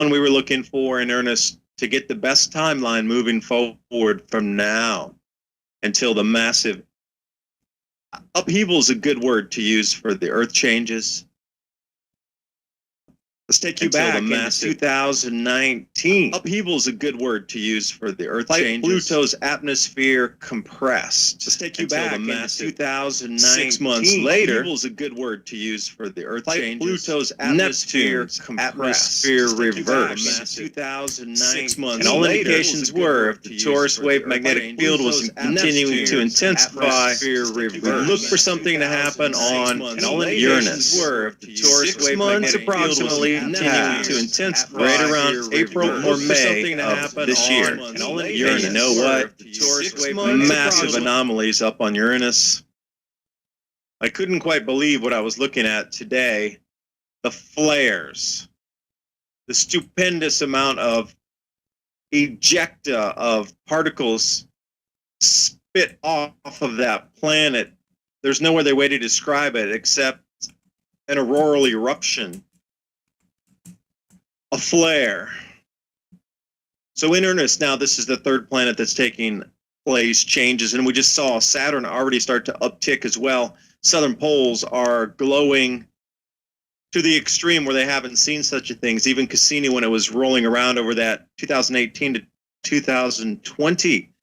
we were looking for in earnest to get the best timeline moving forward from now until the massive upheaval is a good word to use for the Earth changes. Let's take you back into 2019. Upheaval is a good word to use for the Earth changes. Pluto's atmosphere compressed. Let's take you back into 2019. 6 months later. Upheaval is a good word to use for the Earth changes. Pluto's atmosphere compressed. Atmosphere reversed. 2019. 6 months and all indications were if the Taurus wave magnetic field was continuing to intensify, look for something to happen on Uranus. The Taurus wave magnetic field was continuing to intensify right around April or May of this year. And you know what? Massive anomalies up on Uranus. I couldn't quite believe what I was looking at today. The flares, the stupendous amount of ejecta of particles spit off of that planet. There's no other way to describe it except an auroral eruption. A flare. So in earnest now, this is the third planet that's taking place, changes, and we just saw Saturn already start to uptick as well. Southern poles are glowing to the extreme where they haven't seen such a thing. Even Cassini, when it was rolling around over that 2018 to 2020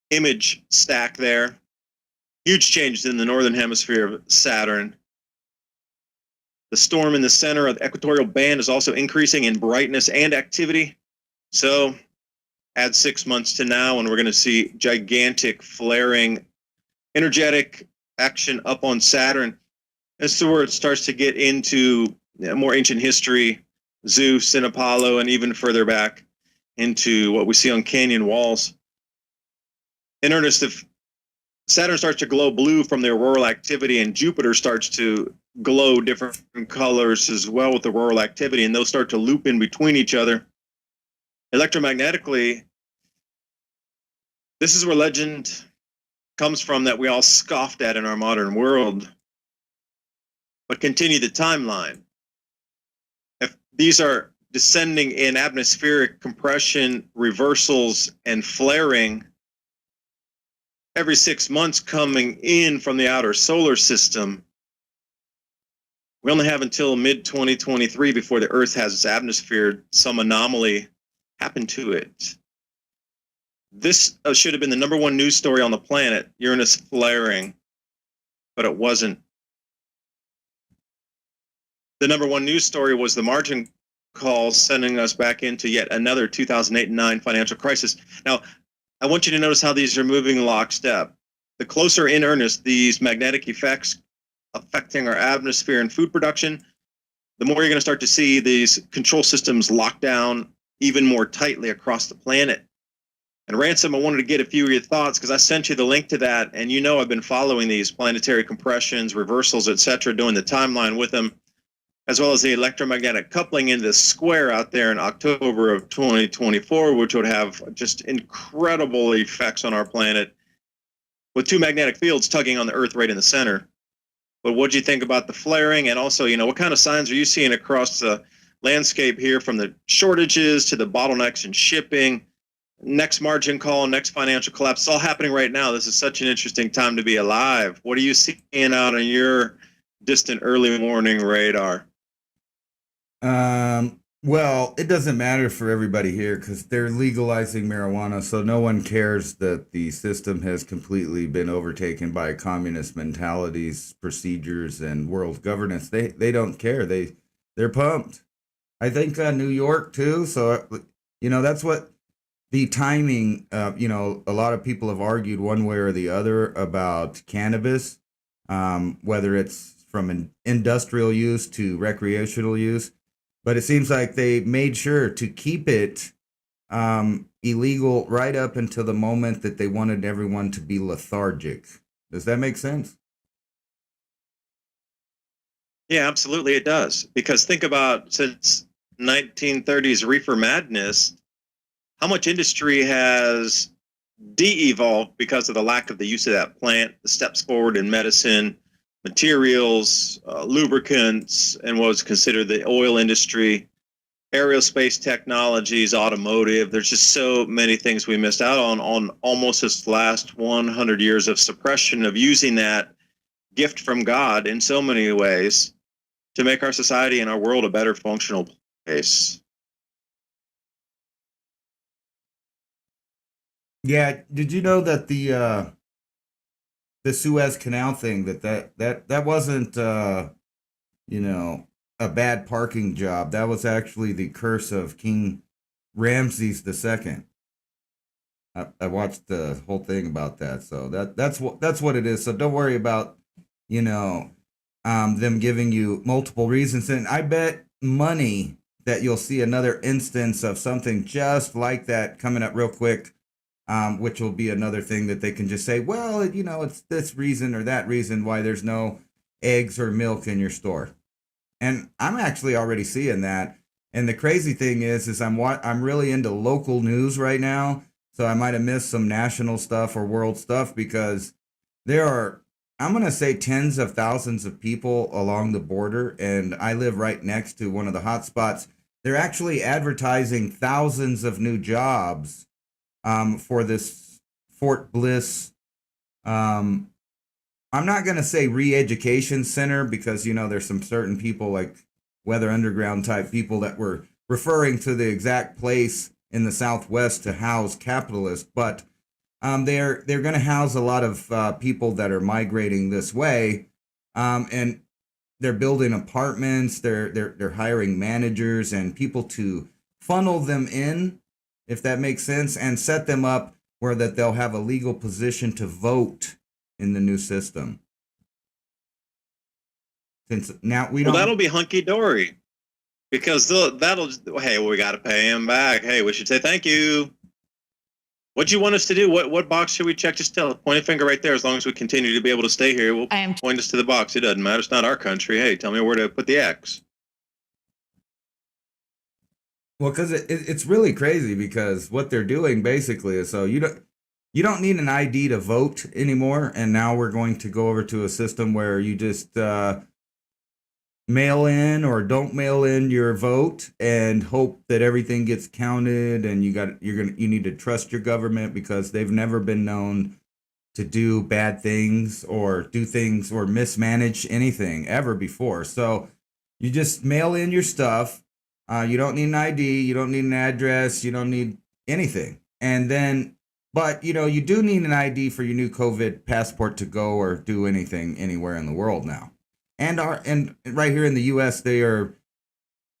image stack there, huge changes in the northern hemisphere of Saturn. The storm in the center of the equatorial band is also increasing in brightness and activity. So add 6 months to now, and we're going to see gigantic flaring, energetic action up on Saturn. This is where it starts to get into more ancient history, Zeus and Apollo, and even further back into what we see on canyon walls. In earnest, if Saturn starts to glow blue from the auroral activity, and Jupiter starts to glow different colors as well with the auroral activity, and those start to loop in between each other. Electromagnetically, this is where legend comes from that we all scoffed at in our modern world. But continue the timeline. If these are descending in atmospheric compression, reversals, and flaring, every 6 months coming in from the outer solar system, we only have until mid-2023 before the Earth has its atmosphere, some anomaly happen to it. This should have been the number one news story on the planet, Uranus flaring, but it wasn't. The number one news story was the margin call sending us back into yet another 2008 and 9 financial crisis. Now, I want you to notice how these are moving lockstep. The closer in earnest these magnetic effects affecting our atmosphere and food production, the more you're going to start to see these control systems locked down even more tightly across the planet. And Ransom, I wanted to get a few of your thoughts because I sent you the link to that, and you know I've been following these planetary compressions, reversals, etc., doing the timeline with them, as well as the electromagnetic coupling in this square out there in October of 2024, which would have just incredible effects on our planet with two magnetic fields tugging on the Earth right in the center. But what do you think about the flaring? And also, you know, what kind of signs are you seeing across the landscape here, from the shortages to the bottlenecks in shipping, next margin call, next financial collapse? It's all happening right now. This is such an interesting time to be alive. What are you seeing out on your distant early morning radar? Well, it doesn't matter for everybody here because they're legalizing marijuana, so no one cares that the system has completely been overtaken by communist mentalities, procedures, and world governance. They don't care. They're pumped. I think New York too. So you know that's what the timing. You know, a lot of people have argued one way or the other about cannabis, whether it's from an industrial use to recreational use. But it seems like they made sure to keep it illegal right up until the moment that they wanted everyone to be lethargic. Does that make sense? Yeah, absolutely it does. Because think about, since 1930s reefer madness, how much industry has de-evolved because of the lack of the use of that plant, the steps forward in medicine, materials, lubricants, and what was considered the oil industry. aerospace technologies, automotive. There's just so many things we missed out on almost this last 100 years of suppression of using that gift from God in so many ways to make our society and our world a better functional place. Yeah, did you know that the Suez Canal thing that wasn't you know, a bad parking job. That was actually the curse of King Ramses II. I watched the whole thing about that, so that's what it is. So don't worry about you know them giving you multiple reasons, and I bet money that you'll see another instance of something just like that coming up real quick, which will be another thing that they can just say, well, it's this reason or that reason why there's no eggs or milk in your store. And I'm actually already seeing that. And the crazy thing is I'm really into local news right now, so I might have missed some national stuff or world stuff because there are, I'm gonna say, tens of thousands of people along the border, and I live right next to one of the hot spots. They're actually advertising thousands of new jobs for this Fort Bliss. I'm not going to say re-education center because, there's some certain people like Weather Underground type people that were referring to the exact place in the Southwest to house capitalists. But they're going to house a lot of people that are migrating this way. And they're building apartments. They're hiring managers and people to funnel them in, if that makes sense, and set them up where that they'll have a legal position to vote in the new system. Since now we don't. Well, that'll be hunky dory because hey, we got to pay him back. Hey, we should say thank you. What do you want us to do? What box should we check? Just point a finger right there. As long as we continue to be able to stay here, we'll point us to the box. It doesn't matter. It's not our country. Hey, tell me where to put the X. Well, because it's really crazy because what they're doing basically is so you don't need an ID to vote anymore, and now we're going to go over to a system where you just mail in or don't mail in your vote and hope that everything gets counted. And you need to trust your government because they've never been known to do bad things or do things or mismanage anything ever before. So you just mail in your stuff. You don't need an ID. You don't need an address. You don't need anything. And then, but you do need an ID for your new COVID passport to go or do anything anywhere in the world now. And right here in the U.S., they are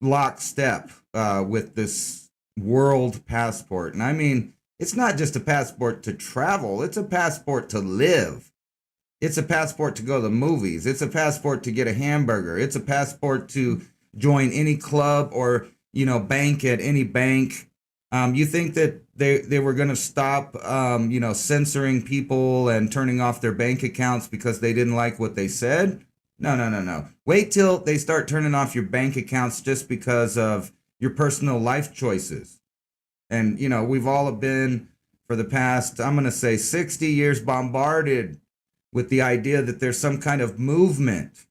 lockstep with this world passport. And I mean, it's not just a passport to travel. It's a passport to live. It's a passport to go to the movies. It's a passport to get a hamburger. It's a passport to join any club or, bank at any bank. You think that they were going to stop, censoring people and turning off their bank accounts because they didn't like what they said? No. Wait till they start turning off your bank accounts just because of your personal life choices. And, we've all been, for the past, I'm going to say 60 years, bombarded with the idea that there's some kind of movement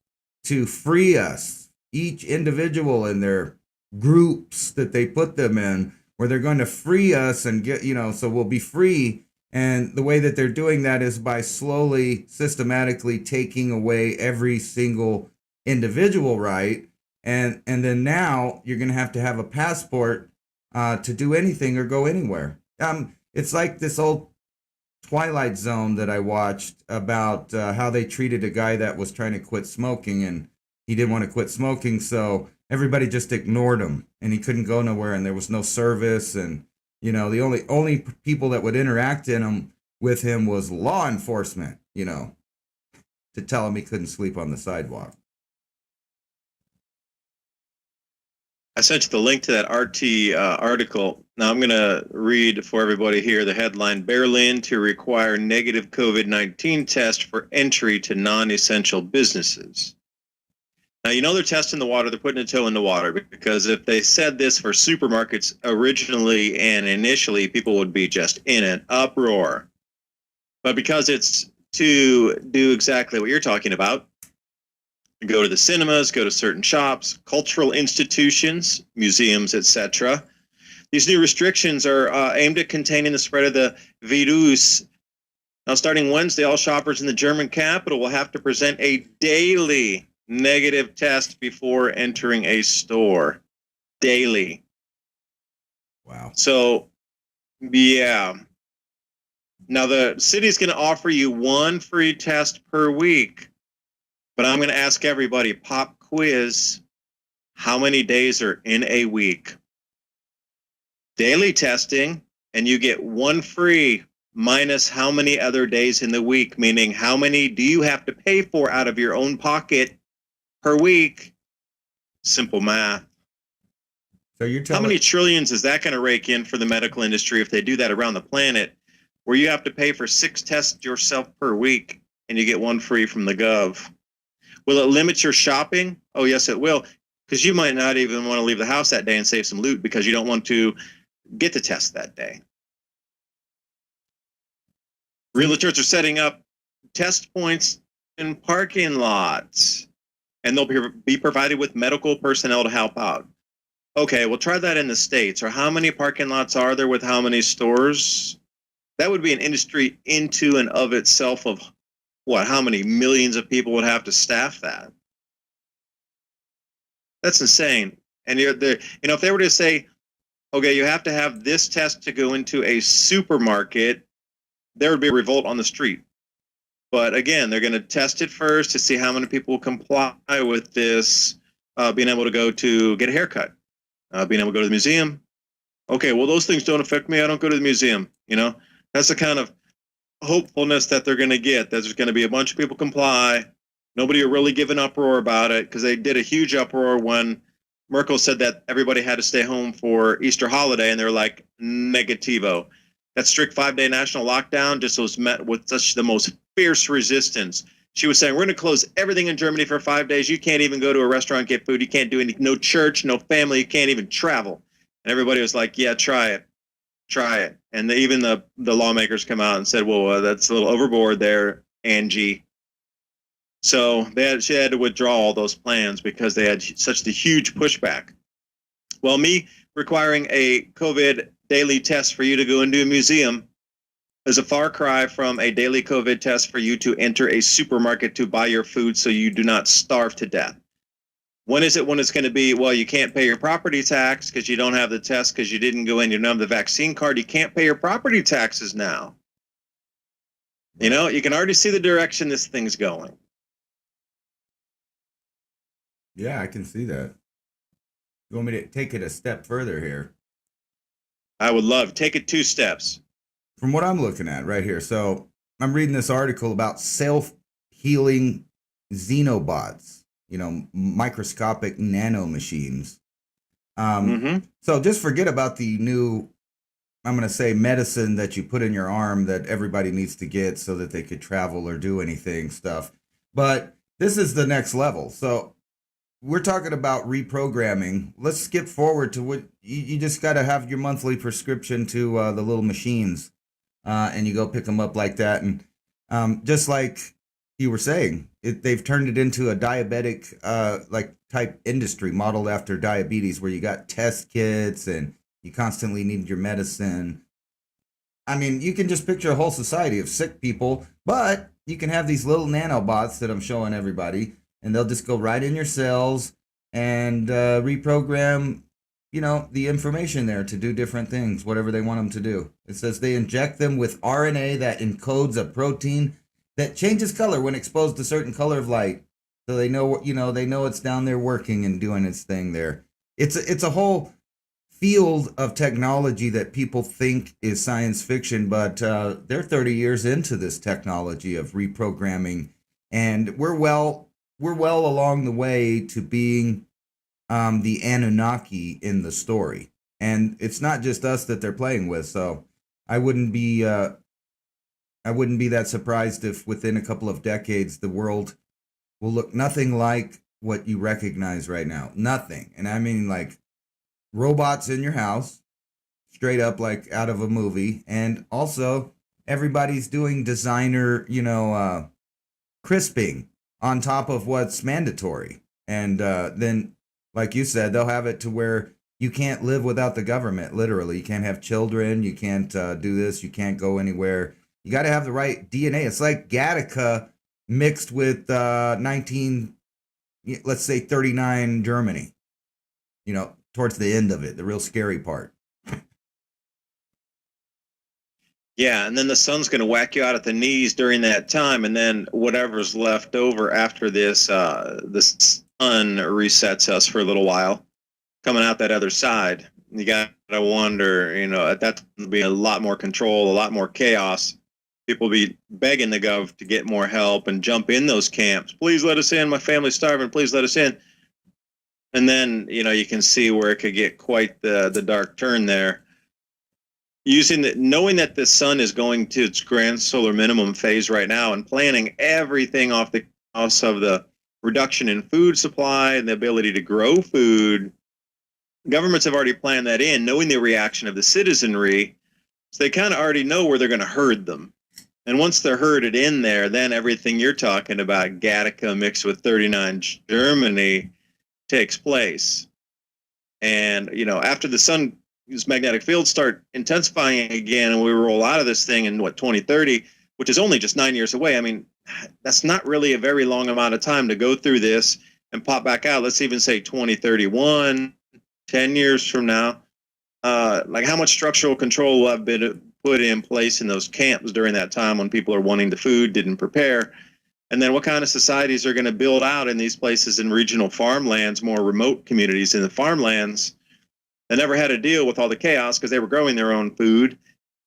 to free us, each individual in their groups that they put them in, where they're going to free us and get, so we'll be free. And the way that they're doing that is by slowly, systematically taking away every single individual right. And then now you're going to have a passport to do anything or go anywhere. It's like this old Twilight Zone that I watched about how they treated a guy that was trying to quit smoking, and he didn't want to quit smoking, so everybody just ignored him, and he couldn't go nowhere, and there was no service, and the only people that would interact with him was law enforcement, to tell him he couldn't sleep on the sidewalk. I sent you the link to that RT article. Now I'm going to read for everybody here the headline: Berlin to require negative COVID-19 test for entry to non-essential businesses. Now, they're testing the water. They're putting a toe in the water because if they said this for supermarkets originally and initially, people would be just in an uproar. But because it's to do exactly what you're talking about, go to the cinemas, go to certain shops, cultural institutions, museums, etc. These new restrictions are aimed at containing the spread of the virus. Now, starting Wednesday, all shoppers in the German capital will have to present a daily negative test before entering a store. Daily. Wow. So, yeah. Now, the city's going to offer you one free test per week, but I'm going to ask everybody, pop quiz, how many days are in a week? Daily testing, and you get one free minus how many other days in the week, meaning how many do you have to pay for out of your own pocket per week? Simple math. So you're telling how many trillions is that going to rake in for the medical industry if they do that around the planet, where you have to pay for 6 tests yourself per week and you get one free from the gov? Will it limit your shopping? Oh, yes, it will, because you might not even want to leave the house that day and save some loot because you don't want to get the test that day. Realtors are setting up test points in parking lots, and they'll be provided with medical personnel to help out. Okay, we'll try that in the States. Or how many parking lots are there with how many stores? That would be an industry into and of itself of what? How many millions of people would have to staff that? That's insane. And if they were to say, okay, you have to have this test to go into a supermarket, there would be a revolt on the street. But again, they're going to test it first to see how many people comply with this, being able to go to get a haircut, being able to go to the museum. Okay, well, those things don't affect me. I don't go to the museum. That's the kind of hopefulness that they're going to get. That there's going to be a bunch of people comply. Nobody will really give an uproar about it, because they did a huge uproar when Merkel said that everybody had to stay home for Easter holiday, and they're like, negativo. That strict 5-day national lockdown just was met with such the most fierce resistance. She was saying, we're going to close everything in Germany for 5 days. You can't even go to a restaurant, get food. You can't do anything. No church, no family. You can't even travel. And everybody was like, yeah, try it. Try it. And even the lawmakers come out and said, well, that's a little overboard there, Angie. So she had to withdraw all those plans because they had such the huge pushback. Well, me requiring a COVID daily test for you to go into a museum is a far cry from a daily COVID test for you to enter a supermarket to buy your food so you do not starve to death. When is it when it's going to be, well, you can't pay your property tax because you don't have the test because you didn't go in, you don't have the vaccine card, you can't pay your property taxes now. You can already see the direction this thing's going. Yeah, I can see that. You want me to take it a step further here? I would love. Take it 2 steps. From what I'm looking at right here. So I'm reading this article about self-healing xenobots, microscopic nano machines. So just forget about the new, I'm going to say, medicine that you put in your arm that everybody needs to get so that they could travel or do anything stuff. But this is the next level. So we're talking about reprogramming. Let's skip forward to what you just got to have your monthly prescription to the little machines, and you go pick them up like that. And just like you were saying, they've turned it into a diabetic type industry modeled after diabetes, where you got test kits and you constantly need your medicine. I mean, you can just picture a whole society of sick people, but you can have these little nanobots that I'm showing everybody, and they'll just go right in your cells and reprogram, the information there to do different things, whatever they want them to do. It says they inject them with RNA that encodes a protein that changes color when exposed to certain color of light. So they know, they know it's down there working and doing its thing there. It's a whole field of technology that people think is science fiction, but they're 30 years into this technology of reprogramming, and we're well along the way to being the Anunnaki in the story. And it's not just us that they're playing with. So I wouldn't be that surprised if within a couple of decades the world will look nothing like what you recognize right now. Nothing. And I mean, like, robots in your house, straight up like out of a movie. And also everybody's doing designer, crisping on top of what's mandatory. And then, like you said, they'll have it to where you can't live without the government, literally. You can't have children. You can't do this. You can't go anywhere. You got to have the right DNA. It's like Gattaca mixed with 39 Germany, towards the end of it, the real scary part. Yeah, and then the sun's going to whack you out at the knees during that time, and then whatever's left over after this, the sun resets us for a little while, coming out that other side. You got to wonder, that's going to be a lot more control, a lot more chaos. People be begging the gov to get more help and jump in those camps. Please let us in. My family's starving. Please let us in. And then, you can see where it could get quite the dark turn there. Knowing that the sun is going to its grand solar minimum phase right now and planning everything off the house of the reduction in food supply and the ability to grow food, governments have already planned that in, knowing the reaction of the citizenry. So they kind of already know where they're going to herd them. And once they're herded in there, then everything you're talking about, Gattaca mixed with 39 Germany, takes place. And, after the sun these magnetic fields start intensifying again and we roll out of this thing in 2030, which is only just 9 years away. I mean, that's not really a very long amount of time to go through this and pop back out. Let's even say 2031, 10 years from now. Like how much structural control will have been put in place in those camps during that time when people are wanting the food, didn't prepare. And then what kind of societies are going to build out in these places in regional farmlands, more remote communities in the farmlands? They never had to deal with all the chaos because they were growing their own food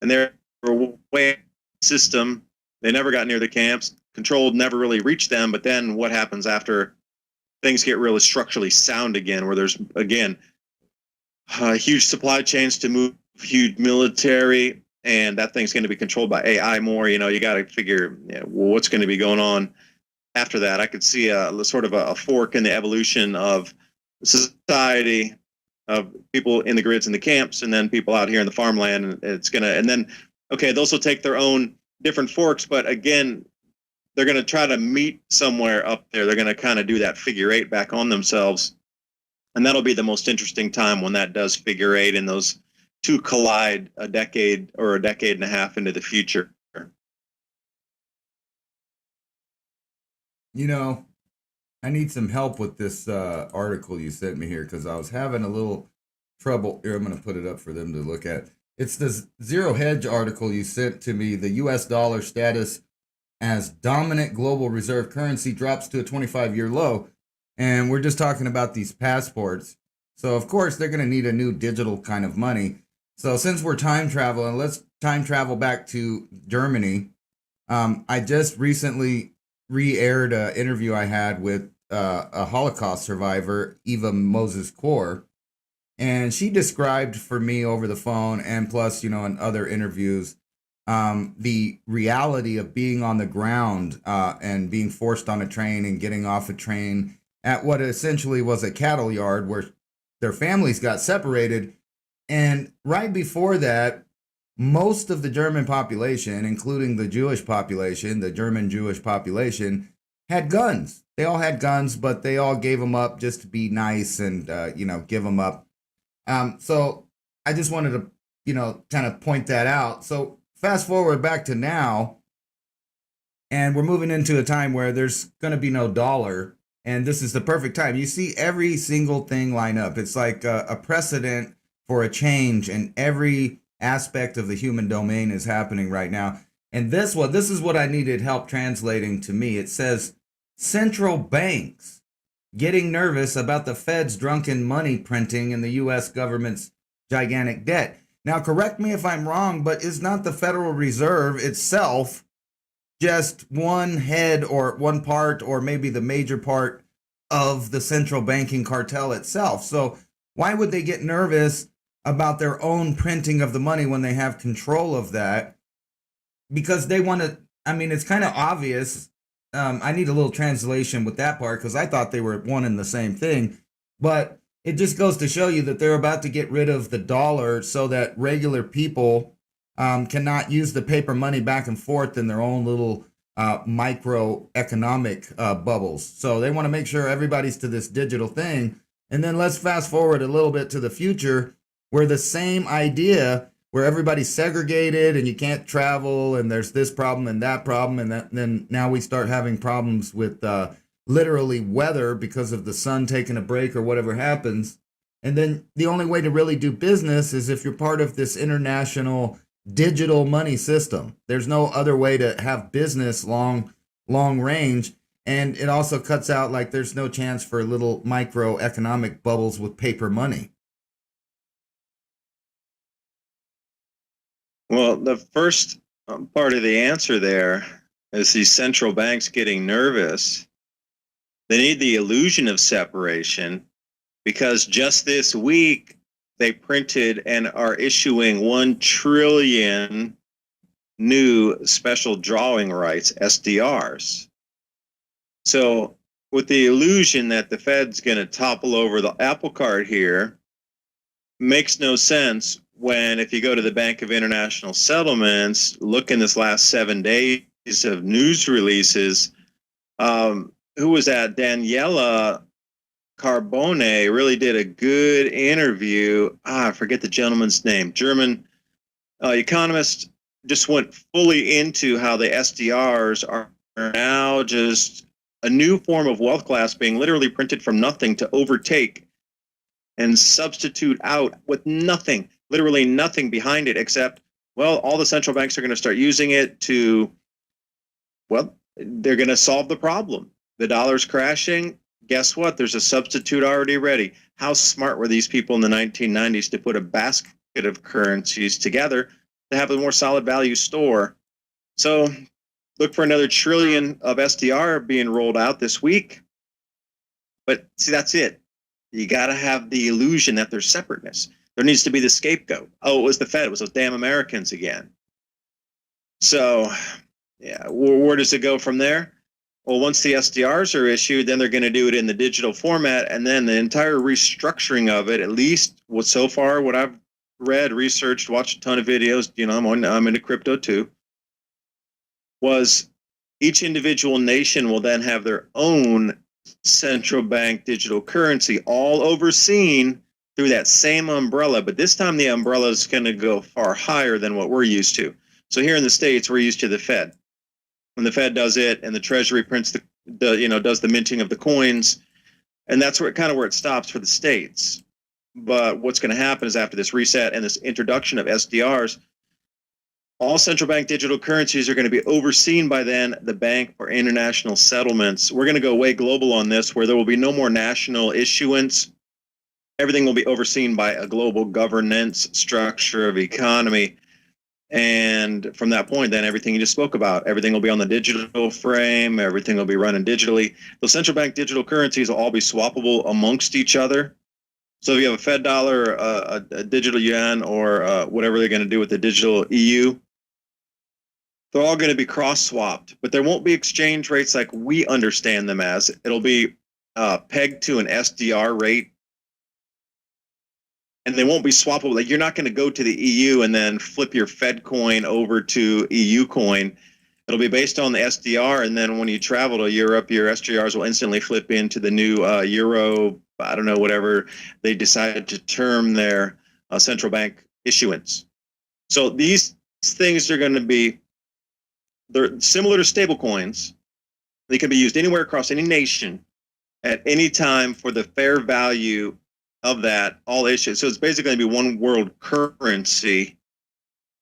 and they were way system. They never got near the camps. Control never really reached them. But then what happens after things get really structurally sound again, where there's, again, huge supply chains to move, huge military, and that thing's going to be controlled by AI more. You got to figure what's going to be going on after that. I could see a sort of a fork in the evolution of society, of people in the grids and the camps, and then people out here in the farmland. And those will take their own different forks, but again, they're going to try to meet somewhere up there. They're going to kind of do that figure eight back on themselves, and that'll be the most interesting time when that does figure eight and those two collide a decade or a decade and a half into the future. I need some help with this article you sent me here because I was having a little trouble. Here, I'm going to put it up for them to look at. It's the Zero Hedge article you sent to me. The U.S. dollar status as dominant global reserve currency drops to a 25-year low. And we're just talking about these passports. So, of course, they're going to need a new digital kind of money. So since we're time traveling, let's time travel back to Germany. I just recently re-aired an interview I had with a Holocaust survivor, Eva Moses Kor, and she described for me over the phone and plus, in other interviews, the reality of being on the ground and being forced on a train and getting off a train at what essentially was a cattle yard where their families got separated. And right before that, most of the German population, including the Jewish population, the German Jewish population, had guns. They all had guns, but they all gave them up just to be nice and, give them up. So I just wanted to, kind of point that out. So fast forward back to now, and we're moving into a time where there's going to be no dollar. And this is the perfect time. You see every single thing line up. It's like a precedent for a change, and every aspect of the human domain is happening right now. And this is what I needed help translating to me. It says central banks getting nervous about the Fed's drunken money printing and the U.S. government's gigantic debt. Now, correct me if I'm wrong, but is not the Federal Reserve itself just one head or one part or maybe the major part of the central banking cartel itself? So why would they get nervous about their own printing of the money when they have control of that? Because they want to, it's kind of obvious. I need a little translation with that part because I thought they were one and the same thing. But it just goes to show you that they're about to get rid of the dollar so that regular people cannot use the paper money back and forth in their own little microeconomic bubbles. So they want to make sure everybody's to this digital thing. And then let's fast forward a little bit to the future where the same idea where everybody's segregated and you can't travel and there's this problem and that problem. And then now we start having problems with literally weather because of the sun taking a break or whatever happens. And then the only way to really do business is if you're part of this international digital money system. There's no other way to have business long range. And it also cuts out, like, there's no chance for little microeconomic bubbles with paper money. Well, the first part of the answer there is these central banks getting nervous. They need the illusion of separation because just this week they printed and are issuing 1 trillion new special drawing rights, SDRs. So with the illusion that the Fed's going to topple over the apple cart here, makes no sense when, if you go to the Bank of International Settlements, look in this last 7 days of news releases, who was that? Daniela Carbone really did a good interview. I forget the gentleman's name. German economist, just went fully into how the SDRs are now just a new form of wealth class being literally printed from nothing to overtake and substitute out with nothing, literally nothing behind it except, well, all the central banks are going to start using it to, well, they're going to solve the problem. The dollar's crashing. Guess what? There's a substitute already ready. How smart were these people in the 1990s to put a basket of currencies together to have a more solid value store? So look for another trillion of SDR being rolled out this week. But see, that's it. You got to have the illusion that there's separateness. There needs to be the scapegoat. Oh, it was the Fed. It was those damn Americans again. So, yeah, where does it go from there? Well, once the SDRs are issued, then they're going to do it in the digital format, and then the entire restructuring of it, at least so far what I've read, researched, watched a ton of videos, I'm into crypto too, was each individual nation will then have their own central bank digital currency, all overseen through that same umbrella. But this time the umbrella is going to go far higher than what we're used to. So here in the States, we're used to the Fed. When the Fed does it and the Treasury prints does the minting of the coins, and that's where it stops for the states. But what's going to happen is after this reset and this introduction of SDRs, all central bank digital currencies are going to be overseen by then the Bank for International Settlements. We're going to go way global on this, where there will be no more national issuance. Everything will be overseen by a global governance structure of economy. And from that point, then everything you just spoke about, everything will be on the digital frame. Everything will be running digitally. The central bank digital currencies will all be swappable amongst each other. So if you have a Fed dollar, a digital yuan, or whatever they're going to do with the digital EU, they're all going to be cross-swapped. But there won't be exchange rates like we understand them as. It'll be pegged to an SDR rate. And they won't be swappable. Like, you're not going to go to the EU and then flip your Fed coin over to EU coin. It'll be based on the SDR, and then when you travel to Europe, your SDRs will instantly flip into the new euro, I don't know, whatever they decided to term their central bank issuance. So these things are going to be, they're similar to stable coins. They can be used anywhere across any nation at any time for the fair value of that, all issues. So it's basically going to be one world currency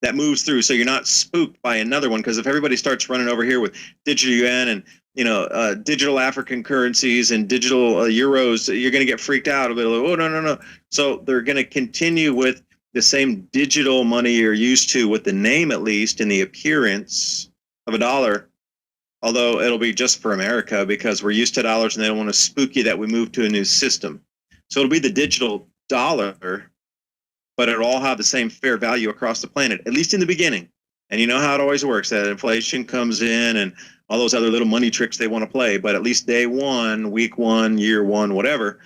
that moves through. So you're not spooked by another one, because if everybody starts running over here with digital yuan and digital African currencies and digital euros, you're going to get freaked out a bit. Like, oh, no. So they're going to continue with the same digital money you're used to, with the name at least and the appearance of a dollar. Although it'll be just for America, because we're used to dollars and they don't want to spook you that we move to a new system. So it'll be the digital dollar, but it'll all have the same fair value across the planet, at least in the beginning. And you know how it always works, that inflation comes in and all those other little money tricks they want to play. But at least day one, week one, year one, whatever,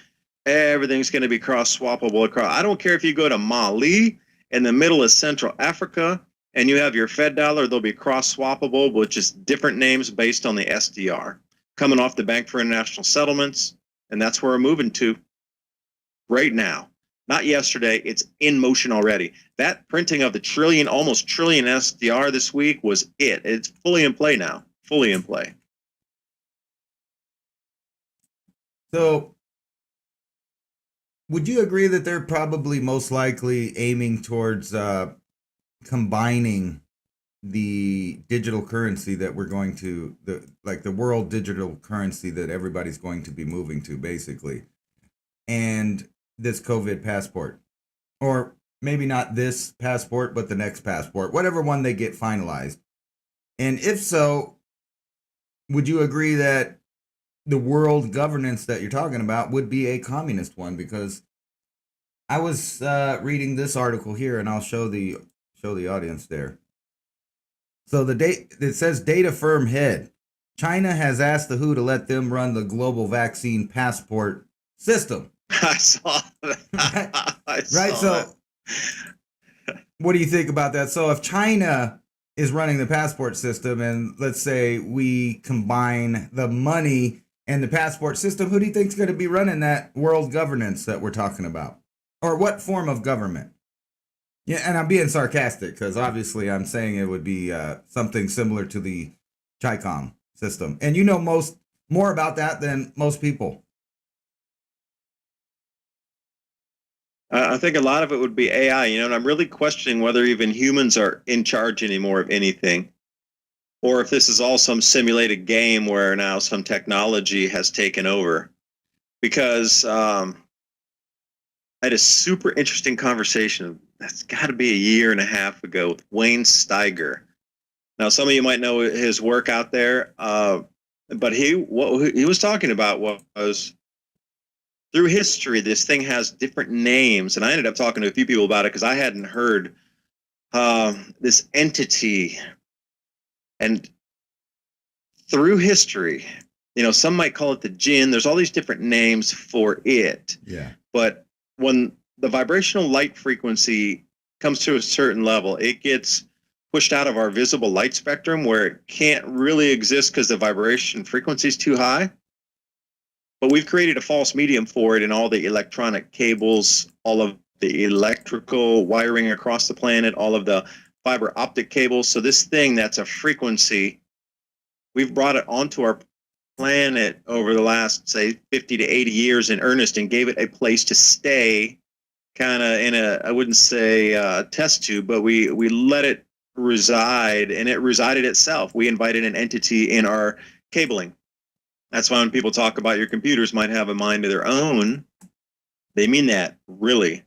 everything's going to be cross-swappable across. I don't care if you go to Mali in the middle of Central Africa And you have your Fed dollar, they'll be cross swappable, with just different names based on the SDR. Coming off the Bank for International Settlements, and that's where we're moving to right now. Not yesterday, it's in motion already. That printing of the trillion, almost trillion SDR this week was it. It's fully in play now, fully in play. So, would you agree that they're probably most likely aiming towards combining the digital currency that we're going to, the world digital currency that everybody's going to be moving to, basically, and this COVID passport? Or maybe not this passport, but the next passport, whatever one they get finalized. And if so, would you agree that the world governance that you're talking about would be a communist one? Because I was reading this article here, and I'll show the audience there. So it says data firm head, China has asked the WHO to let them run the global vaccine passport system. I saw that. Right. So what do you think about that? So if China is running the passport system, and let's say we combine the money and the passport system, who do you think is going to be running that world governance that we're talking about? Or what form of government? Yeah, and I'm being sarcastic because obviously I'm saying it would be something similar to the CHICOM system. And you know more about that than most people. I think a lot of it would be AI, and I'm really questioning whether even humans are in charge anymore of anything, or if this is all some simulated game where now some technology has taken over. Because I had a super interesting conversation, that's got to be a year and a half ago, with Wayne Steiger. Now, some of you might know his work out there, but what he was talking about was, through history, this thing has different names, and I ended up talking to a few people about it because I hadn't heard this entity. And through history, some might call it the jinn. There's all these different names for it. Yeah. But when the vibrational light frequency comes to a certain level, it gets pushed out of our visible light spectrum where it can't really exist because the vibration frequency is too high. But we've created a false medium for it in all the electronic cables, all of the electrical wiring across the planet, all of the fiber optic cables. So this thing that's a frequency, we've brought it onto our planet over the last, say, 50 to 80 years in earnest, and gave it a place to stay, kind of in I wouldn't say a test tube, but we let it reside, and it resided itself. We invited an entity in our cabling. That's why when people talk about your computers might have a mind of their own, they mean that, really.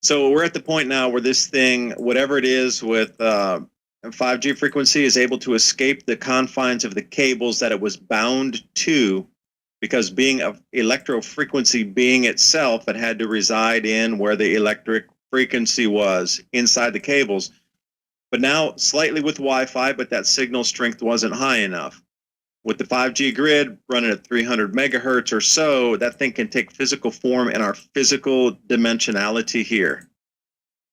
So we're at the point now where this thing, whatever it is with 5G frequency, is able to escape the confines of the cables that it was bound to, because being an electro frequency being itself, it had to reside in where the electric frequency was, inside the cables. But now slightly with Wi-Fi, but that signal strength wasn't high enough. With the 5G grid running at 300 megahertz or so, that thing can take physical form in our physical dimensionality here.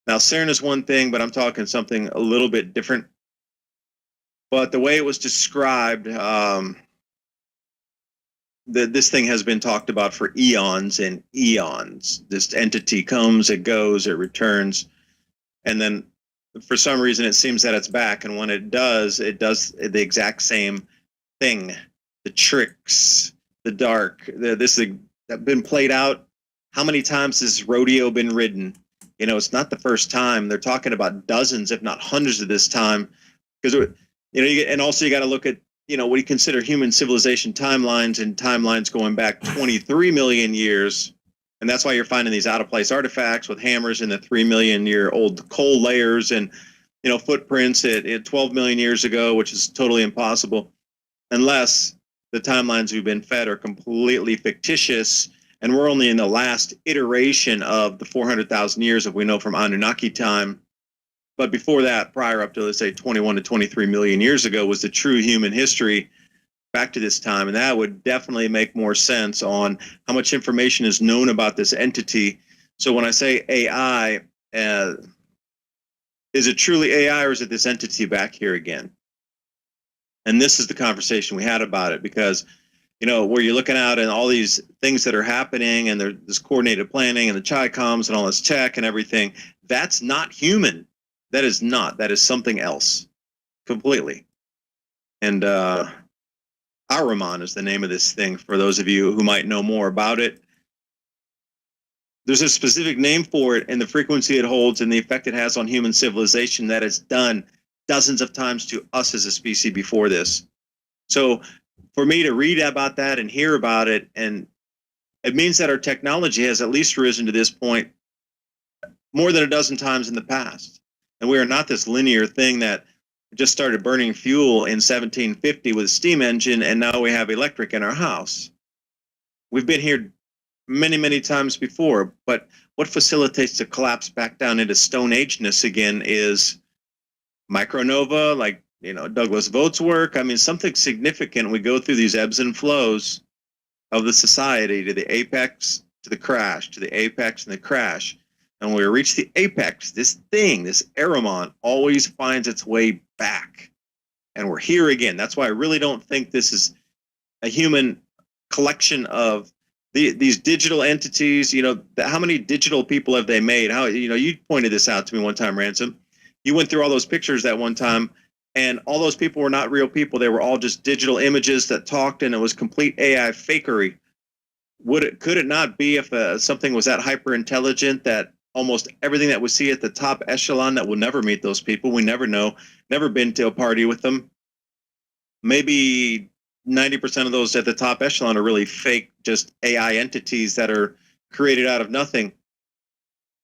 Now, CERN is one thing, but I'm talking something a little bit different. But the way it was described, this thing has been talked about for eons and eons. This entity comes, it goes, it returns, and then for some reason it seems that it's back. And when it does the exact same thing. The tricks, the dark, this has been played out. How many times has rodeo been ridden? It's not the first time. They're talking about dozens, if not hundreds of this time. Because, and also you got to look at, what you consider human civilization timelines, and timelines going back 23 million years. And that's why you're finding these out of place artifacts with hammers in the 3 million year old coal layers, and, footprints at 12 million years ago, which is totally impossible. Unless the timelines we've been fed are completely fictitious, and we're only in the last iteration of the 400,000 years that we know from Anunnaki time. But before that, prior up to, let's say, 21 to 23 million years ago, was the true human history back to this time. And that would definitely make more sense on how much information is known about this entity. So when I say AI, Is it truly AI or is it this entity back here again? And this is the conversation we had about it, because where you're looking out and all these things that are happening, and there's this coordinated planning and the CHICOMs and all this tech and everything, that's not human. That is not. That is something else completely. And Ahriman is the name of this thing, for those of you who might know more about it. There's a specific name for it, and the frequency it holds and the effect it has on human civilization that it's done dozens of times to us as a species before this. So for me to read about that and hear about it, and it means that our technology has at least risen to this point more than a dozen times in the past. And we are not this linear thing that just started burning fuel in 1750 with a steam engine, and now we have electric in our house. We've been here many, many times before, but what facilitates the collapse back down into Stone Age-ness again is micronova, like Douglas Voigt's work. I mean, something significant. We go through these ebbs and flows of the society, to the apex, to the crash, to the apex and the crash. And when we reach the apex, this thing, this Ahriman, always finds its way back. And we're here again. That's why I really don't think this is a human collection of these digital entities. How many digital people have they made? How, you pointed this out to me one time, Ransom. You went through all those pictures that one time, and all those people were not real people. They were all just digital images that talked, and it was complete AI fakery. Could it not be, if something was that hyper intelligent, that almost everything that we see at the top echelon that will never meet those people, we never know, never been to a party with them, maybe 90% of those at the top echelon are really fake, just AI entities that are created out of nothing.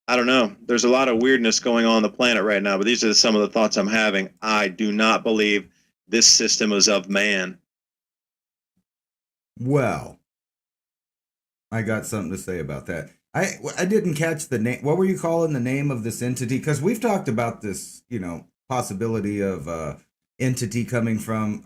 I don't know. There's a lot of weirdness going on the planet right now, but these are some of the thoughts I'm having. I do not believe this system is of man. Well, I got something to say about that. I didn't catch the name. What were you calling the name of this entity? Because we've talked about this, possibility of entity coming from,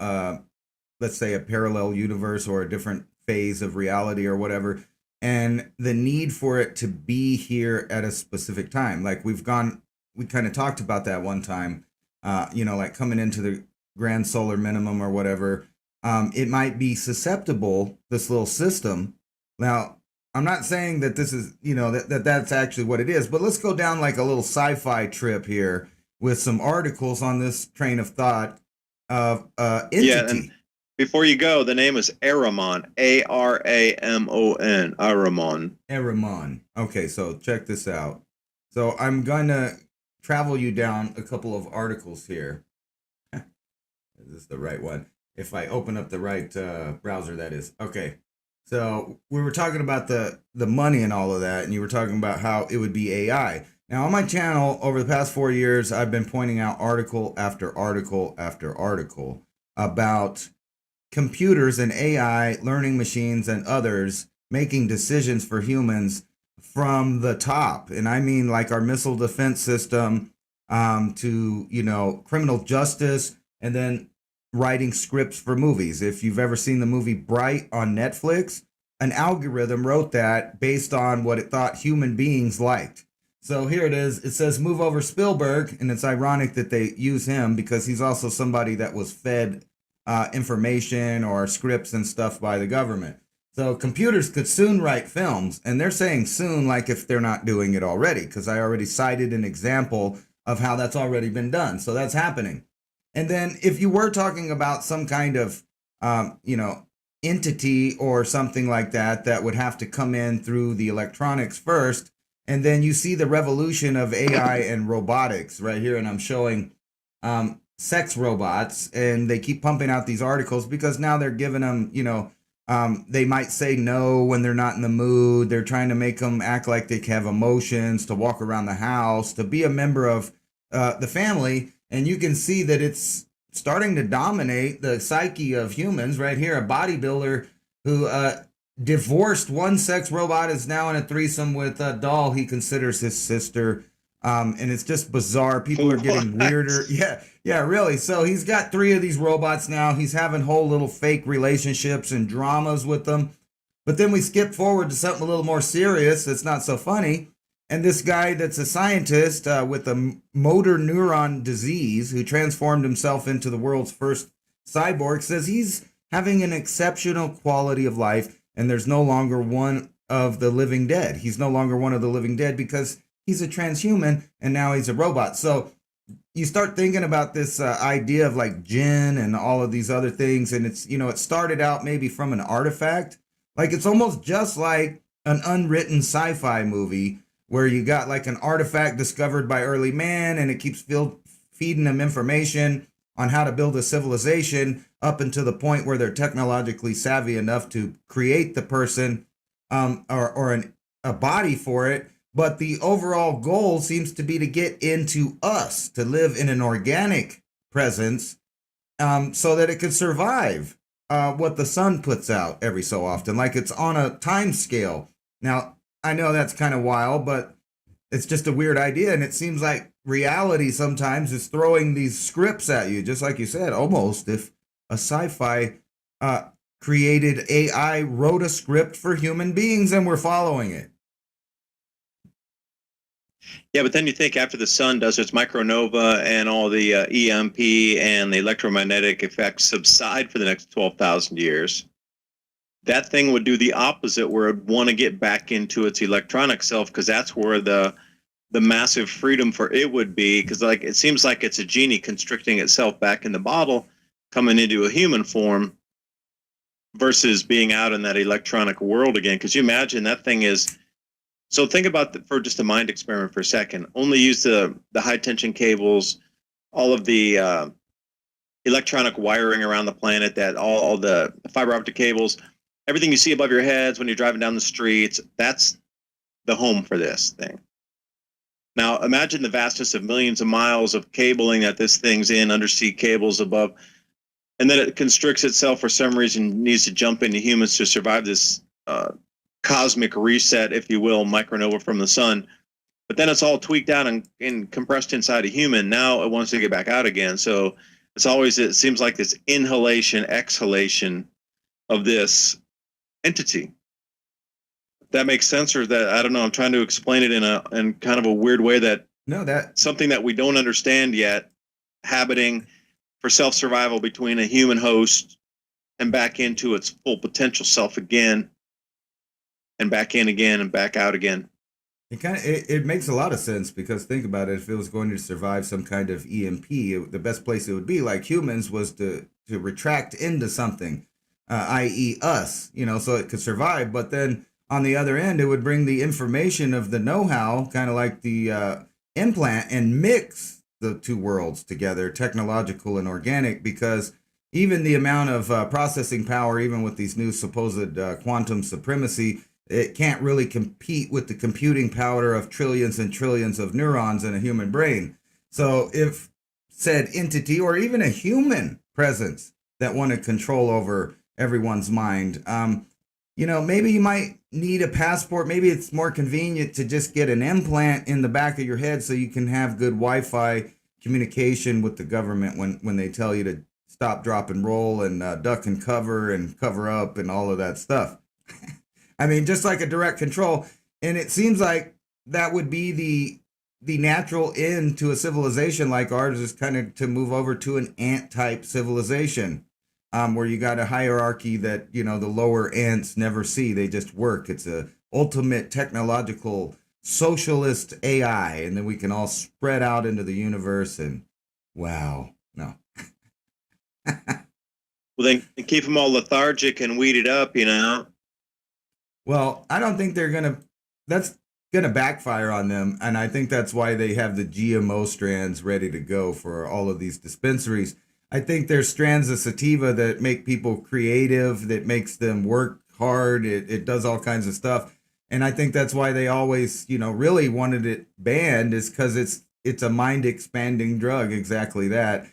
let's say, a parallel universe or a different phase of reality or whatever, and the need for it to be here at a specific time. Like we kind of talked about that one time, like coming into the grand solar minimum or whatever. It might be susceptible, this little system. Now, I'm not saying that this is, that's actually what it is, but let's go down like a little sci-fi trip here with some articles on this train of thought of entity. Yeah, and before you go, the name is Ahriman, Aramon, Ahriman. Ahriman. Okay, so check this out. So I'm going to travel you down a couple of articles here. Is this the right one? If I open up the right browser, that is. Okay. So we were talking about the money and all of that, and you were talking about how it would be AI. Now, on my channel, over the past 4 years, I've been pointing out article after article after article about computers and AI, learning machines, and others making decisions for humans from the top. And I mean like our missile defense system to, criminal justice, and then writing scripts for movies. If you've ever seen the movie Bright on Netflix, an algorithm wrote that based on what it thought human beings liked. So here it is. It says move over Spielberg, and it's ironic that they use him because he's also somebody that was fed information or scripts and stuff by the government. So computers could soon write films, and they're saying soon like if they're not doing it already, because I already cited an example of how that's already been done. So that's happening. And then if you were talking about some kind of, entity or something like that, that would have to come in through the electronics first, and then you see the revolution of AI and robotics right here, and I'm showing sex robots, and they keep pumping out these articles because now they're giving them, they might say no when they're not in the mood. They're trying to make them act like they have emotions, to walk around the house, to be a member of the family. And you can see that it's starting to dominate the psyche of humans right here. A bodybuilder who divorced one sex robot is now in a threesome with a doll he considers his sister. And it's just bizarre. People are getting weirder. Yeah, really. So he's got 3 of these robots now. He's having whole little fake relationships and dramas with them. But then we skip forward to something a little more serious that's not so funny. And this guy that's a scientist with a motor neuron disease who transformed himself into the world's first cyborg says he's having an exceptional quality of life, and there's no longer one of the living dead. He's no longer one of the living dead because he's a transhuman and now he's a robot. So you start thinking about this idea of like jinn and all of these other things, and it's, it started out maybe from an artifact. Like it's almost just like an unwritten sci-fi movie where you got like an artifact discovered by early man, and it keeps feeding them information on how to build a civilization up until the point where they're technologically savvy enough to create the person, a body for it. But the overall goal seems to be to get into us, to live in an organic presence, so that it could survive what the sun puts out every so often, like it's on a time scale. Now, I know that's kind of wild, but it's just a weird idea. And it seems like reality sometimes is throwing these scripts at you, just like you said, almost if a sci-fi created AI wrote a script for human beings and we're following it. Yeah, but then you think after the sun does its micronova and all the EMP and the electromagnetic effects subside for the next 12,000 years, that thing would do the opposite, where it would want to get back into its electronic self, because that's where the massive freedom for it would be, because like it seems like it's a genie constricting itself back in the bottle, coming into a human form, versus being out in that electronic world again. Because you imagine that thing is. So think about for just a mind experiment for a second. Only use the high tension cables, all of the electronic wiring around the planet, that all the fiber optic cables, everything you see above your heads when you're driving down the streets. That's the home for this thing. Now imagine the vastness of millions of miles of cabling that this thing's in, undersea cables above, and then it constricts itself for some reason, needs to jump into humans to survive this cosmic reset, if you will, micronova from the sun. But then it's all tweaked out and compressed inside a human. Now it wants to get back out again. So it seems like this inhalation, exhalation of this entity. That makes sense, or that, I don't know, I'm trying to explain it in kind of a weird way, that something that we don't understand yet, habiting for self-survival between a human host and back into its full potential self again, and back in again and back out again. It makes a lot of sense, because think about it. If it was going to survive some kind of EMP, the best place it would be, like humans, was to retract into something, i.e. us, so it could survive. But then on the other end, it would bring the information of the know-how, kind of like the implant, and mix the two worlds together, technological and organic, because even the amount of processing power, even with these new supposed quantum supremacy, it can't really compete with the computing power of trillions and trillions of neurons in a human brain. So if said entity, or even a human presence that wanted control over everyone's mind, maybe you might need a passport. Maybe it's more convenient to just get an implant in the back of your head so you can have good Wi-Fi communication with the government when they tell you to stop, drop, and roll, and duck and cover up and all of that stuff. I mean, just like a direct control. And it seems like that would be the natural end to a civilization like ours, is kind of to move over to an ant-type civilization, where you got a hierarchy that, the lower ants never see. They just work. It's a ultimate technological socialist AI. And then we can all spread out into the universe and wow. No. Well, then keep them all lethargic and weeded up, Well, I don't think that's going to backfire on them. And I think that's why they have the GMO strands ready to go for all of these dispensaries. I think there's strands of sativa that make people creative, that makes them work hard. It does all kinds of stuff. And I think that's why they always, really wanted it banned, is because it's a mind expanding drug. Exactly that.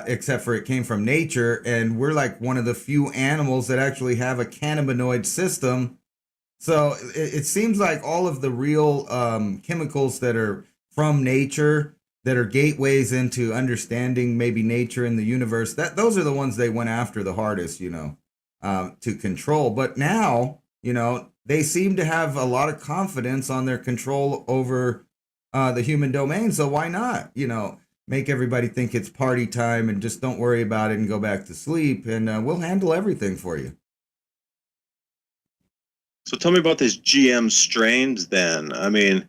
Except for it came from nature. And we're like one of the few animals that actually have a cannabinoid system. So it seems like all of the real chemicals that are from nature, that are gateways into understanding maybe nature and the universe, those are the ones they went after the hardest, to control. But now, they seem to have a lot of confidence on their control over the human domain. So why not, make everybody think it's party time and just don't worry about it and go back to sleep, and we'll handle everything for you. So tell me about these GM strains then. I mean,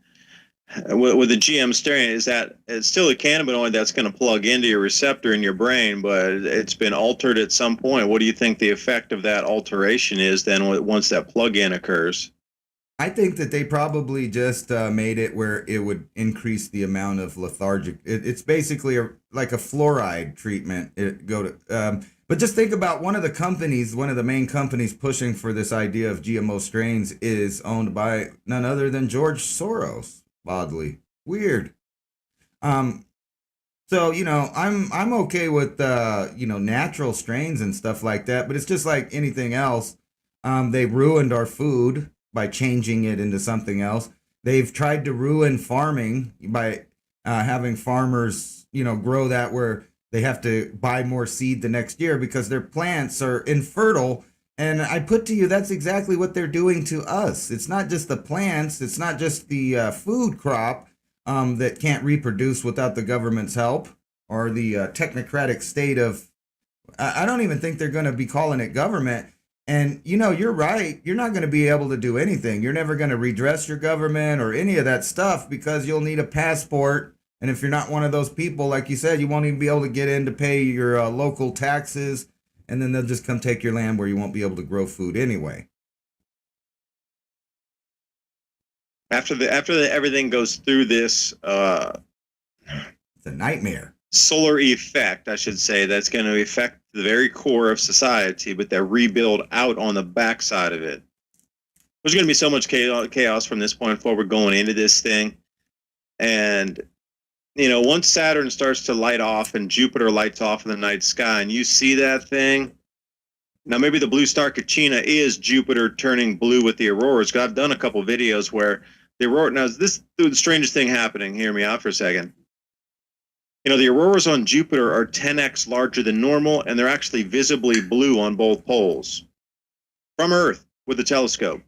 with the GM strain, is that it's still a cannabinoid that's going to plug into your receptor in your brain, but it's been altered at some point. What do you think the effect of that alteration is then once that plug-in occurs? I think that they probably just made it where it would increase the amount of lethargic. It's basically like a fluoride treatment. But just think about one of the main companies pushing for this idea of GMO strains is owned by none other than George Soros. Oddly weird. Um, so I'm okay with natural strains and stuff like that, but it's just like anything else. They ruined our food by changing it into something else. They've tried to ruin farming by having farmers, grow that where they have to buy more seed the next year because their plants are infertile. And I put to you, that's exactly what they're doing to us. It's not just the plants, it's not just the food crop that can't reproduce without the government's help or the technocratic state of. I don't even think they're going to be calling it government. And you're right. You're not going to be able to do anything. You're never going to redress your government or any of that stuff because you'll need a passport. And if you're not one of those people, like you said, you won't even be able to get in to pay your local taxes. And then they'll just come take your land where you won't be able to grow food anyway. After everything goes through this, it's a nightmare. Solar effect, I should say, that's going to affect the very core of society, but they rebuild out on the backside of it. There's going to be so much chaos from this point forward going into this thing. And, once Saturn starts to light off and Jupiter lights off in the night sky and you see that thing, now maybe the blue star Kachina is Jupiter turning blue with the auroras. Because I've done a couple videos where the aurora, now this is the strangest thing happening. Hear me out for a second. The auroras on Jupiter are 10x larger than normal, and they're actually visibly blue on both poles from Earth with the telescope.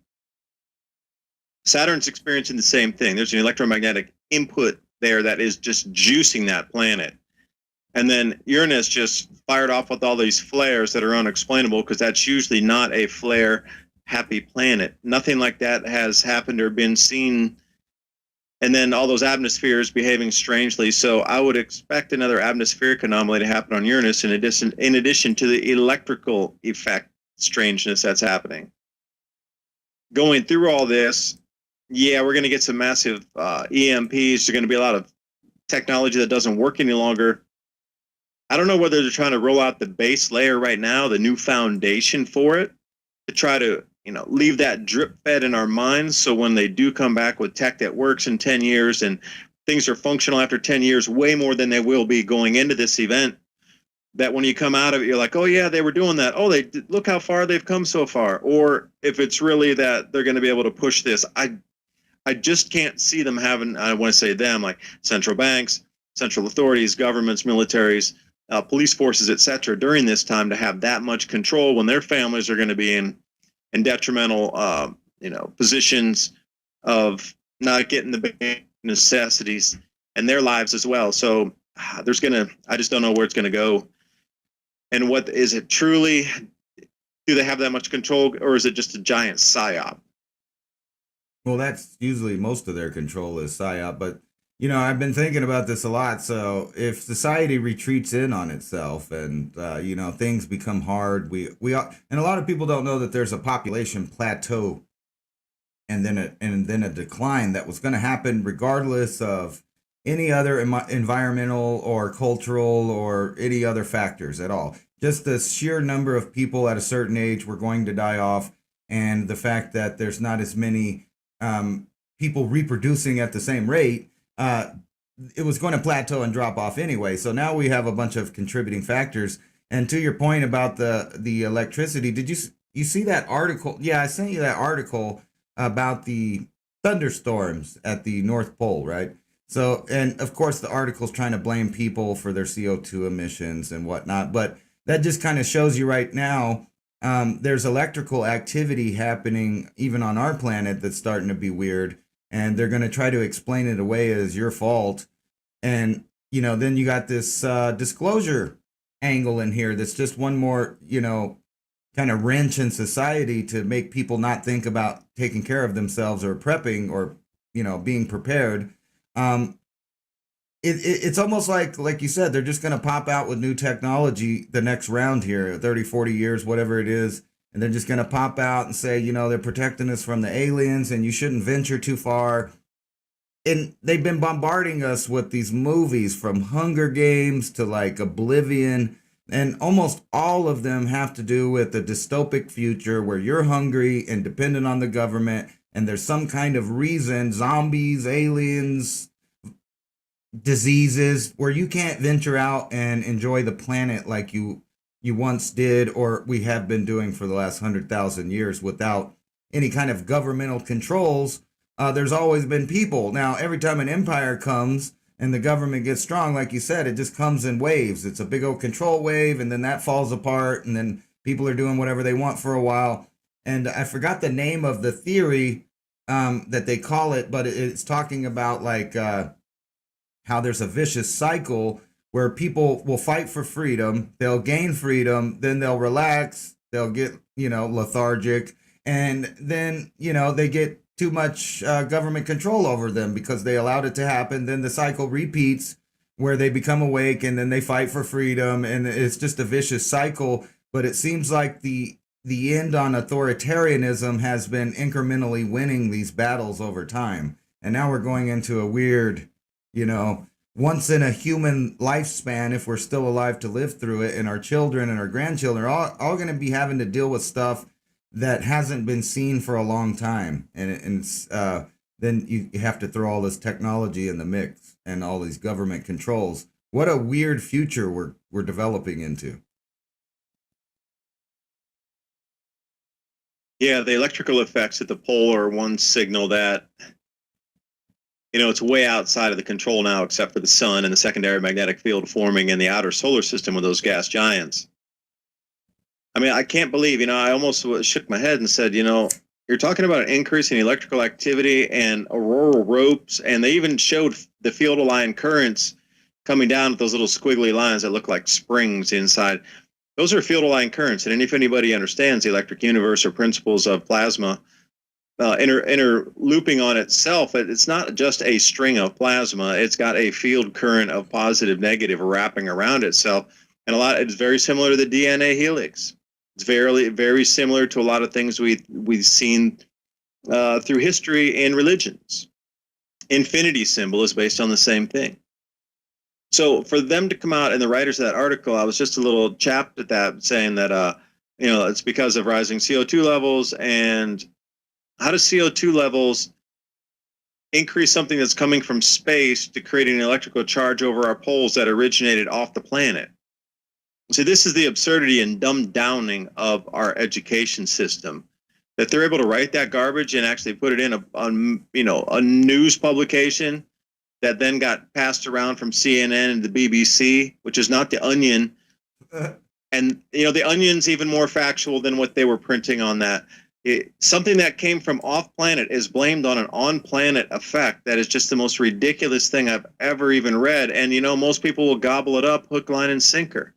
Saturn's experiencing the same thing. There's an electromagnetic input there that is just juicing that planet. And then Uranus just fired off with all these flares that are unexplainable because that's usually not a flare-happy planet. Nothing like that has happened or been seen. And then all those atmospheres behaving strangely. So I would expect another atmospheric anomaly to happen on Uranus in addition to the electrical effect strangeness that's happening. Going through all this, yeah, we're going to get some massive EMPs. There's going to be a lot of technology that doesn't work any longer. I don't know whether they're trying to roll out the base layer right now, the new foundation for it, to try to leave that drip fed in our minds. So when they do come back with tech that works in 10 years and things are functional after 10 years, way more than they will be going into this event, that when you come out of it, you're like, oh yeah, they were doing that. Oh, look how far they've come so far. Or if it's really that they're going to be able to push this, I just can't see them having, I want to say them, like central banks, central authorities, governments, militaries, police forces, etc., during this time to have that much control when their families are going to be in detrimental, positions of not getting the necessities in their lives as well. So I just don't know where it's going to go. And what is it truly? Do they have that much control, or is it just a giant psyop? Well, that's usually most of their control is psyop, but I've been thinking about this a lot. So if society retreats in on itself and things become hard, and a lot of people don't know that there's a population plateau and then a decline that was going to happen regardless of any other environmental or cultural or any other factors at all. Just the sheer number of people at a certain age were going to die off, and the fact that there's not as many people reproducing at the same rate, it was going to plateau and drop off anyway. So now we have a bunch of contributing factors. And to your point about the electricity, did you see that article? Yeah, I sent you that article about the thunderstorms at the North Pole, right? So, and of course, the article's trying to blame people for their CO2 emissions and whatnot, but that just kind of shows you right now there's electrical activity happening even on our planet that's starting to be weird, and they're going to try to explain it away as your fault. And then you got this disclosure angle in here that's just one more kind of wrench in society to make people not think about taking care of themselves or prepping or being prepared. It's almost like you said, they're just going to pop out with new technology the next round here, 30, 40 years, whatever it is. And they're just going to pop out and say, they're protecting us from the aliens and you shouldn't venture too far. And they've been bombarding us with these movies from Hunger Games to like Oblivion. And almost all of them have to do with a dystopic future where you're hungry and dependent on the government. And there's some kind of reason, zombies, aliens, diseases, where you can't venture out and enjoy the planet like you once did, or we have been doing for the last 100,000 years without any kind of governmental controls. There's always been people. Now, every time an empire comes and the government gets strong, like you said, it just comes in waves. It's a big old control wave, and then that falls apart, and then people are doing whatever they want for a while. And I forgot the name of the theory that they call it, but it's talking about like how there's a vicious cycle where people will fight for freedom, they'll gain freedom, then they'll relax, they'll get, lethargic, and then, they get too much government control over them because they allowed it to happen. Then the cycle repeats where they become awake and then they fight for freedom, and it's just a vicious cycle. But it seems like the end on authoritarianism has been incrementally winning these battles over time. And now we're going into a weird, once in a human lifespan, if we're still alive to live through it, and our children and our grandchildren are all going to be having to deal with stuff that hasn't been seen for a long time. And then you have to throw all this technology in the mix and all these government controls. What a weird future we're developing into. Yeah, the electrical effects at the pole are one signal that it's way outside of the control now, except for the sun and the secondary magnetic field forming in the outer solar system with those gas giants. I mean, I can't believe, I almost shook my head and said, you're talking about an increase in electrical activity and auroral ropes, and they even showed the field aligned currents coming down with those little squiggly lines that look like springs inside. Those are field aligned currents, and if anybody understands the electric universe or principles of plasma, inner looping on itself, it's not just a string of plasma. It's got a field current of positive, negative wrapping around itself, and it's very similar to the DNA helix. It's very, very similar to a lot of things we've seen through history and religions. Infinity symbol is based on the same thing. So for them to come out, and the writers of that article, I was just a little chapped at that, saying that it's because of rising CO2 levels. And how do CO2 levels increase something that's coming from space to create an electrical charge over our poles that originated off the planet? See, this is the absurdity and dumbed downing of our education system, that they're able to write that garbage and actually put it in a news publication that then got passed around from CNN and the BBC, which is not the Onion. And the Onion's even more factual than what they were printing on that. Something that came from off planet is blamed on an on planet effect. That is just the most ridiculous thing I've ever even read. And most people will gobble it up hook, line, and sinker.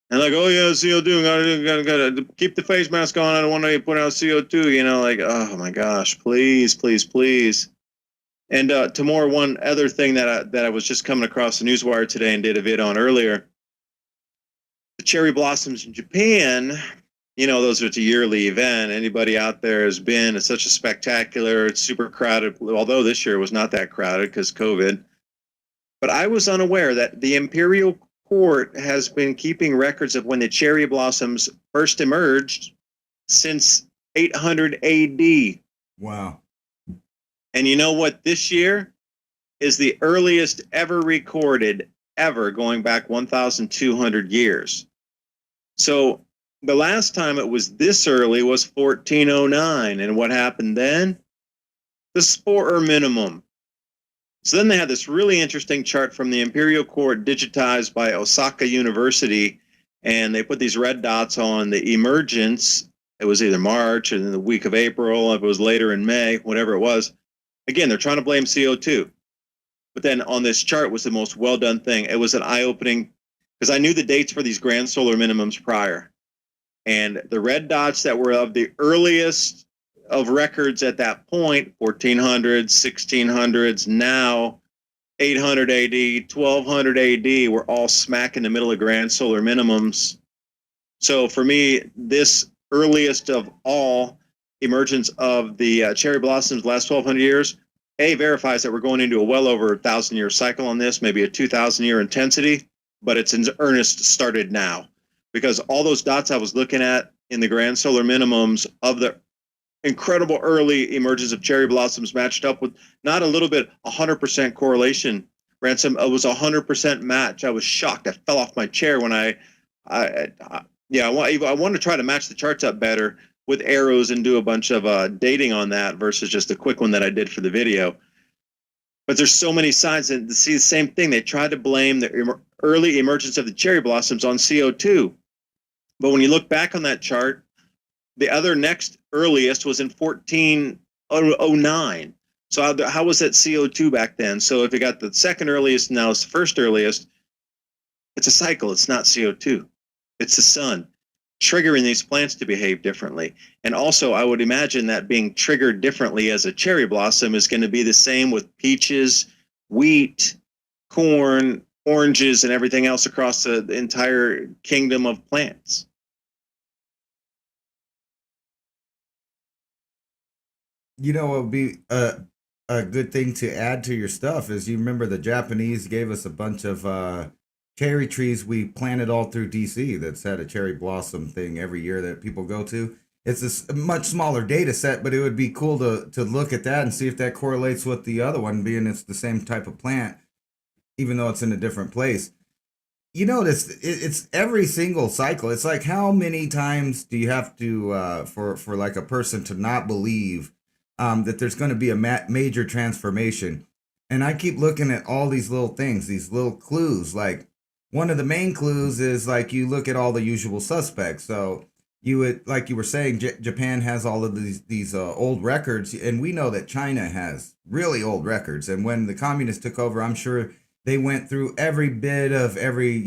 And like, oh yeah, CO2, gotta keep the face mask on. I don't want to put out CO2. Like, oh my gosh, please, please, please. And Tamor, one other thing that I was just coming across the newswire today and did a vid on earlier. The cherry blossoms in Japan. Those are a yearly event. Anybody out there has been? It's such a spectacular. It's super crowded. Although this year was not that crowded because COVID. But I was unaware that the Imperial Court has been keeping records of when the cherry blossoms first emerged since 800 AD. Wow. And you know what? This year is the earliest ever recorded, ever, going back 1,200 years. So the last time it was this early was 1409. And what happened then? The spore minimum. So then they had this really interesting chart from the Imperial Court digitized by Osaka University and they put these red dots on the emergence. It was either March and then the week of April, if it was later in May, whatever it was. Again, they're trying to blame CO2. But then on this chart was the most well done thing. It was an eye opening because I knew the dates for these grand solar minimums prior. And the red dots that were of the earliest of records at that point, 1400s, 1600s, now 800 AD, 1200 AD, were all smack in the middle of grand solar minimums. So for me, this earliest of all emergence of the cherry blossoms last 1200 years, verifies that we're going into a well over 1,000-year cycle on this, maybe a 2,000-year intensity, but it's in earnest started now. Because all those dots I was looking at in the grand solar minimums of the incredible early emergence of cherry blossoms matched up with not a little bit, 100% correlation. Ransom, it was 100% match. I was shocked. I fell off my chair when I want to try to match the charts up better with arrows and do a bunch of dating on that versus just a quick one that I did for the video. But there's so many signs, and to see the same thing. They tried to blame the early emergence of the cherry blossoms on CO2. But when you look back on that chart, the other next earliest was in 1409. So how was that CO2 back then? So if you got the second earliest, now it's the first earliest, it's a cycle. It's not CO2. It's the sun triggering these plants to behave differently. And also, I would imagine that being triggered differently as a cherry blossom is going to be the same with peaches, wheat, corn, oranges, and everything else across the entire kingdom of plants. You know, it would be a good thing to add to your stuff is you remember the Japanese gave us a bunch of cherry trees we planted all through DC that's had a cherry blossom thing every year that people go to. It's a much smaller data set, but it would be cool to look at that and see if that correlates with the other one, being it's the same type of plant, even though it's in a different place. You notice it's every single cycle. It's like how many times do you have to for like a person to not believe that there's going to be a major transformation? And I keep looking at all these little things, these little clues. Like one of the main clues is like you look at all the usual suspects. So you would, like you were saying, Japan has all of these old records, and we know that China has really old records. And when the communists took over, I'm sure they went through every bit of every,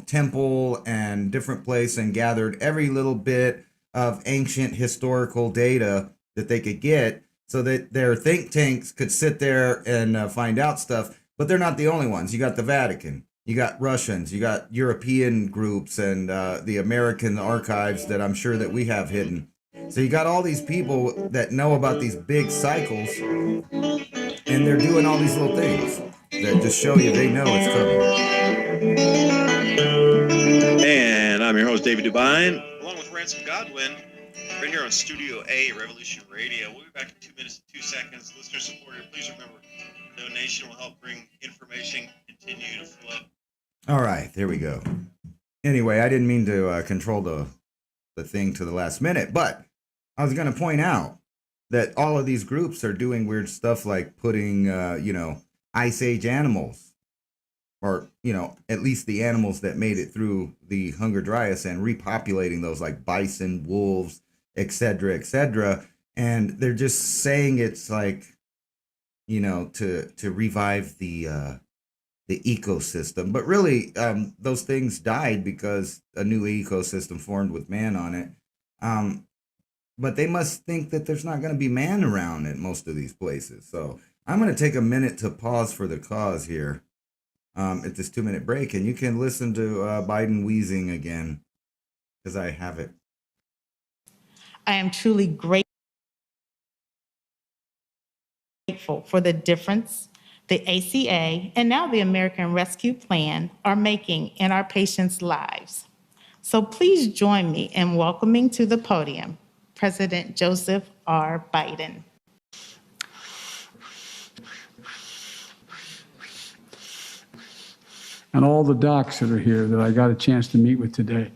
temple and different place and gathered every little bit of ancient historical data that they could get so that their think tanks could sit there and find out stuff. But they're not the only ones. You got the Vatican, you got Russians, you got European groups, and the American archives that I'm sure that we have hidden. So you got all these people that know about these big cycles, and they're doing all these little things that just show you they know it's coming. And I'm your host, David Dubine, along with Ransom Godwin, right here on Studio A, Revolution Radio. We'll be back in 2 minutes and 2 seconds. Listener supported, please remember, donation will help bring information continue to flow. All right, there we go. Anyway, I didn't mean to control the thing to the last minute, but I was going to point out that all of these groups are doing weird stuff like putting, Ice Age animals, or, at least the animals that made it through the Hunger Dryas, and repopulating those like bison, wolves, etc., etc. And they're just saying it's like, to revive the ecosystem. But really, those things died because a new ecosystem formed with man on it. But they must think that there's not going to be man around at most of these places. So I'm going to take a minute to pause for the cause here at this 2-minute break. And you can listen to Biden wheezing again because I have it. I am truly grateful for the difference the ACA and now the American Rescue Plan are making in our patients' lives. So please join me in welcoming to the podium President Joseph R. Biden. And all the docs that are here that I got a chance to meet with today.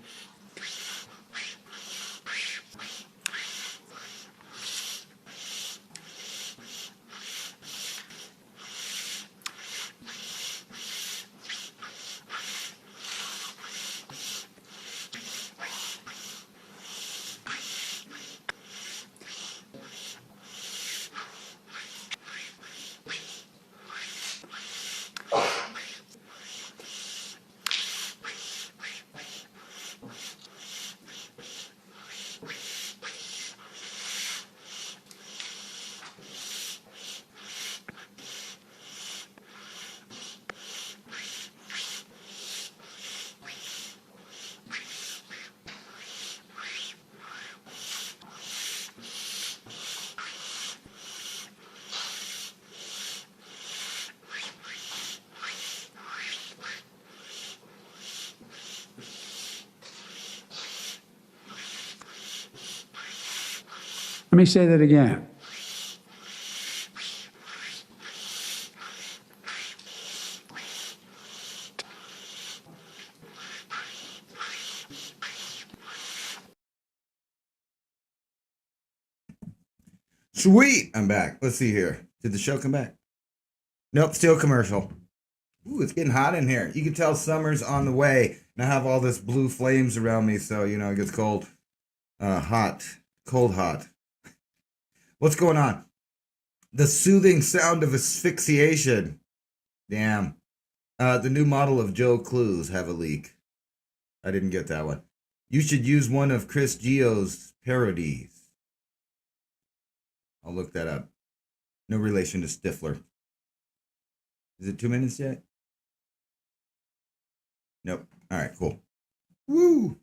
Let me say that again. Sweet, I'm back. Let's see here. Did the show come back? Nope, still commercial. Ooh, it's getting hot in here. You can tell summer's on the way. And I have all this blue flames around me, so, it gets cold. Hot. Cold hot. What's going on? The soothing sound of asphyxiation. Damn. The new model of Joe Clues have a leak. I didn't get that one. You should use one of Chris Geo's parodies. I'll look that up. No relation to Stifler. Is it 2 minutes yet? Nope. All right, cool. Woo!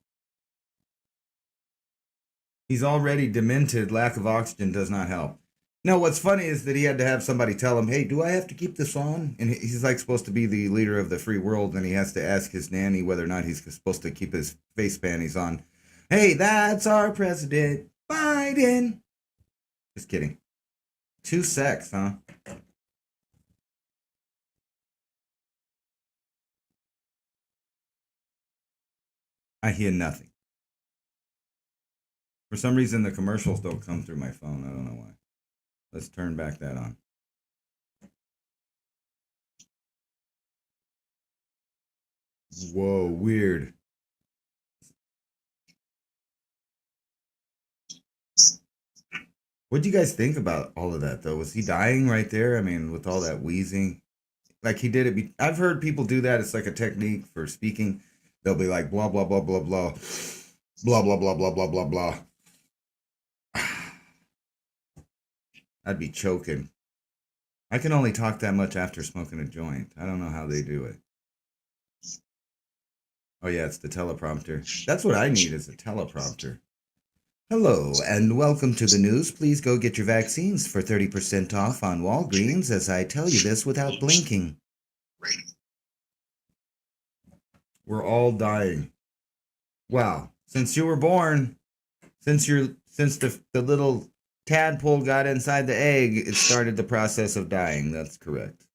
He's already demented. Lack of oxygen does not help. No, what's funny is that he had to have somebody tell him, hey, do I have to keep this on? And he's like supposed to be the leader of the free world, and he has to ask his nanny whether or not he's supposed to keep his face panties on. Hey, that's our president, Biden. Just kidding. 2 secs, huh? I hear nothing. For some reason, the commercials don't come through my phone. I don't know why. Let's turn back that on. Whoa, weird. What do you guys think about all of that, though? Was he dying right there? I mean, with all that wheezing? Like he did it. I've heard people do that. It's like a technique for speaking. They'll be like, blah, blah, blah, blah, blah. Blah, blah, blah, blah, blah, blah, blah. I'd be choking. I can only talk that much after smoking a joint. I don't know how they do it. Oh, yeah, it's the teleprompter. That's what I need is a teleprompter. Hello, and welcome to the news. Please go get your vaccines for 30% off on Walgreens as I tell you this without blinking. We're all dying. Wow. Since you were born, since the little tadpole got inside the egg, it started the process of dying. That's correct.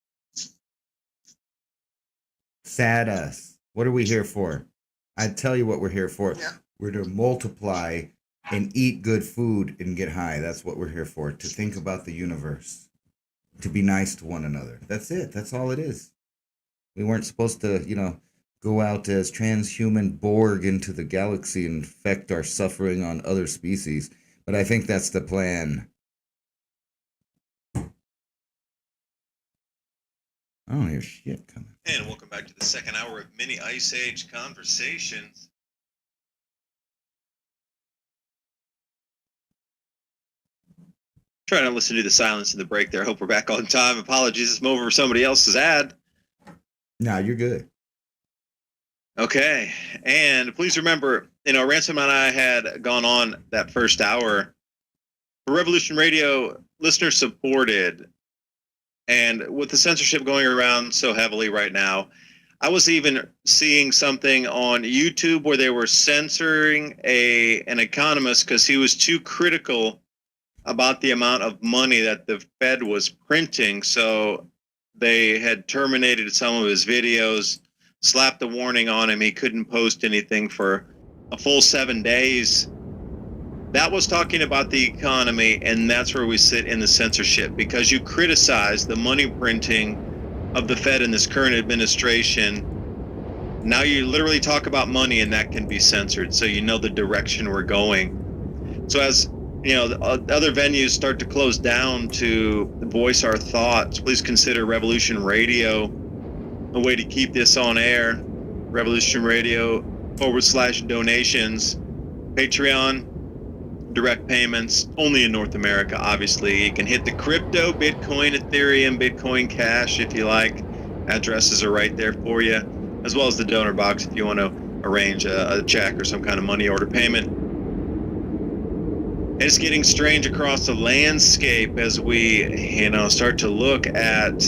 Sad us. What are we here for? I tell you what we're here for. Yeah. We're to multiply and eat good food and get high. That's what we're here for. To think about the universe. To be nice to one another. That's it. That's all it is. We weren't supposed to, go out as transhuman Borg into the galaxy and infect our suffering on other species. But I think that's the plan. I don't hear shit coming. And welcome back to the second hour of Mini Ice Age Conversations. Trying to listen to the silence in the break there. Hope we're back on time. Apologies, I'm over somebody else's ad. No, you're good. Okay, and please remember, Ransom and I had gone on that first hour. Revolution Radio, listener supported. And with the censorship going around so heavily right now, I was even seeing something on YouTube where they were censoring an economist because he was too critical about the amount of money that the Fed was printing. So they had terminated some of his videos, slapped a warning on him. He couldn't post anything for a full 7 days. That was talking about the economy, and that's where we sit in the censorship, because you criticize the money printing of the Fed in this current administration. Now you literally talk about money, and that can be censored, so you know the direction we're going. So as the other venues start to close down to voice our thoughts, please consider Revolution Radio a way to keep this on air. Revolution Radio /donations, Patreon, direct payments, only in North America, obviously. You can hit the crypto, Bitcoin, Ethereum, Bitcoin Cash if you like. Addresses are right there for you, as well as the donor box if you want to arrange a check or some kind of money order payment. It's getting strange across the landscape as we, start to look at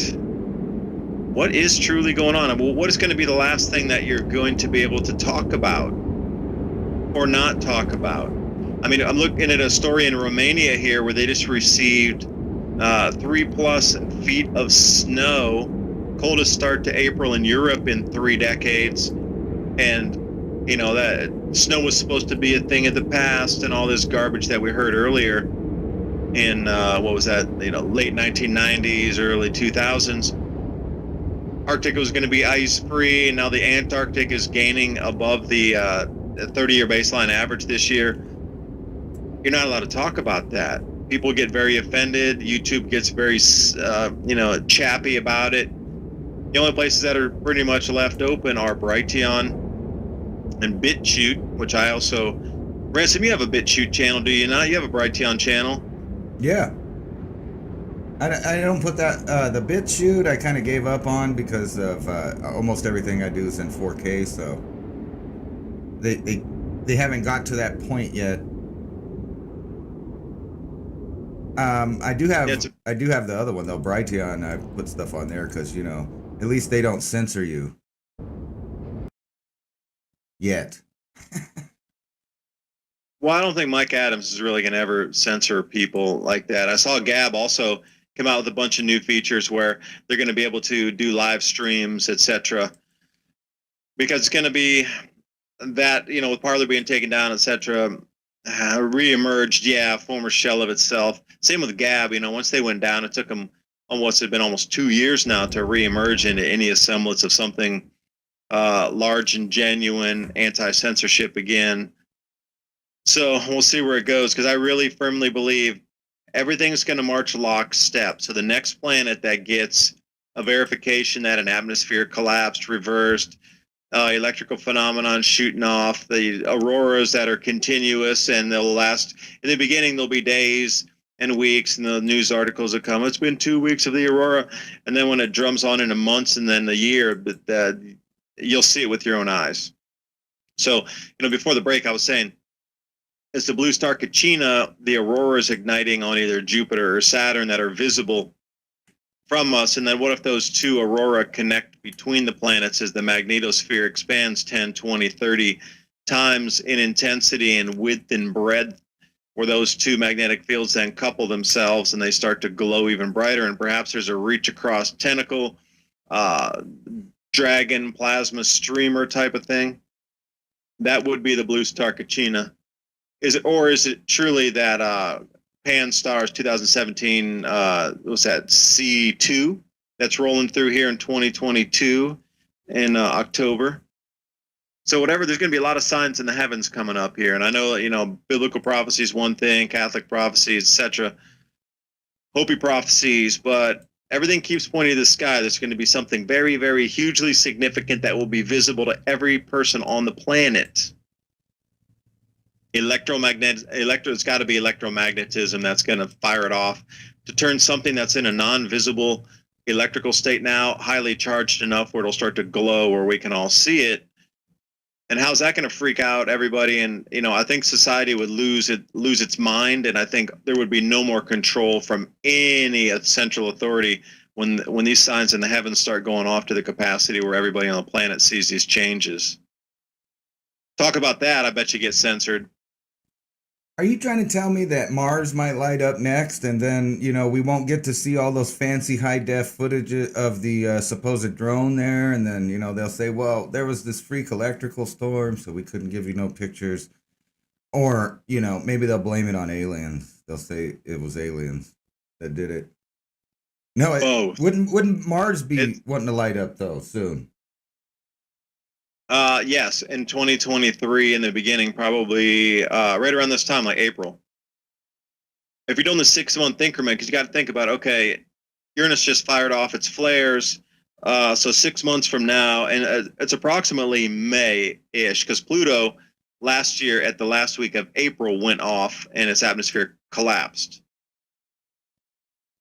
what is truly going on. Well, what is going to be the last thing that you're going to be able to talk about or not talk about? I mean, I'm looking at a story in Romania here where they just received 3+ feet of snow, coldest start to April in Europe in 3 decades. And, you know, that snow was supposed to be a thing of the past and all this garbage that we heard earlier in, what was that, you know, late 1990s, early 2000s. Arctic was going to be ice free, and now the Antarctic is gaining above the 30-year baseline average this year. You're not allowed to talk about that. People get very offended. YouTube gets very, chappy about it. The only places that are pretty much left open are Brighteon and BitChute, which I also. Ransom, you have a BitChute channel, do you not? You have a Brighteon channel. Yeah. I don't put that, the BitChute I kind of gave up on because of almost everything I do is in 4K, so they haven't got to that point yet. I do have the other one though, Brighteon. I put stuff on there because, you know, at least they don't censor you yet. Well, I don't think Mike Adams is really going to ever censor people like that. I saw Gab also come out with a bunch of new features where they're going to be able to do live streams, etc. Because it's going to be that, you know, with Parler being taken down, etc., reemerged, former shell of itself. Same with Gab, you know, once they went down, it took them almost 2 years now to reemerge into any semblance of something large and genuine, anti-censorship again. So we'll see where it goes, because I really firmly believe everything's going to march lockstep. So the next planet that gets a verification that an atmosphere collapsed, reversed, electrical phenomenon shooting off, the auroras that are continuous and they'll last. In the beginning, there'll be days and weeks, and the news articles will come. It's been 2 weeks of the aurora, and then when it drums on into months and then a year, but you'll see it with your own eyes. So, you know, before the break, I was saying, as the blue star Kachina, the aurora is igniting on either Jupiter or Saturn that are visible from us. And then what if those two aurora connect between the planets as the magnetosphere expands 10, 20, 30 times in intensity and width and breadth, where those two magnetic fields then couple themselves and they start to glow even brighter. And perhaps there's a reach across tentacle, dragon, plasma streamer type of thing. That would be the blue star Kachina. Is it truly that Pan Stars 2017, what's that, C2 that's rolling through here in 2022 in October? So whatever, there's going to be a lot of signs in the heavens coming up here. And I know, you know, biblical prophecy is one thing, Catholic prophecies, etc., Hopi prophecies, but everything keeps pointing to the sky. There's going to be something very, very hugely significant that will be visible to every person on the planet. It's got to be electromagnetism that's going to fire it off to turn something that's in a non-visible electrical state now highly charged enough where it'll start to glow where we can all see it. And how's that going to freak out everybody? And, you know, I think society would lose its mind, and I think there would be no more control from any central authority when these signs in the heavens start going off to the capacity where everybody on the planet sees these changes. Talk about that, I bet you get censored. Are you trying to tell me that Mars might light up next, and then, you know, we won't get to see all those fancy high-def footage of the supposed drone there, and then, you know, they'll say, well, there was this freak electrical storm, so we couldn't give you no pictures. Or, you know, maybe they'll blame it on aliens. They'll say it was aliens that did it. No, wouldn't Mars be wanting to light up, though, soon? Yes, in 2023 in the beginning, probably right around this time, like April. If you're doing the 6-month increment, because you got to think about, okay, Uranus just fired off its flares, so 6 months from now, and it's approximately May-ish, because Pluto last year at the last week of April went off and its atmosphere collapsed.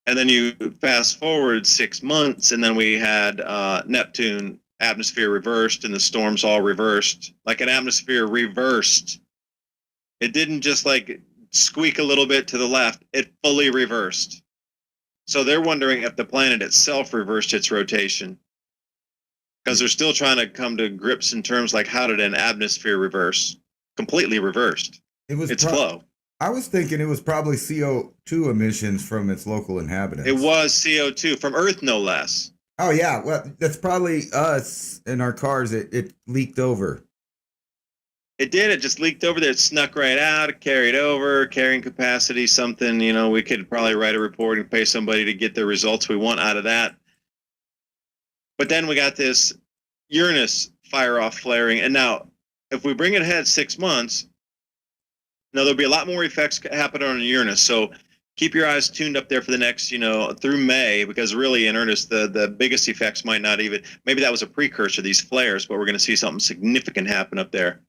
And then you fast forward 6 months, and then we had Neptune atmosphere reversed and the storms all reversed, like an atmosphere reversed. It didn't just like squeak a little bit to the left, it fully reversed. So they're wondering if the planet itself reversed its rotation, because they're still trying to come to grips in terms like, how did an atmosphere reverse? Completely reversed its flow. I was thinking it was probably CO2 emissions from its local inhabitants. It was CO2 from Earth, no less. Oh yeah, well that's probably us in our cars. It leaked over. It did. It just leaked over there. It snuck right out. It carried over. Carrying capacity, something, we could probably write a report and pay somebody to get the results we want out of that. But then we got this Uranus fire off flaring. And now, if we bring it ahead 6 months, now there'll be a lot more effects happening on Uranus. So keep your eyes tuned up there for the next, through May, because really in earnest, the biggest effects might not even, maybe that was a precursor, these flares, but we're going to see something significant happen up there.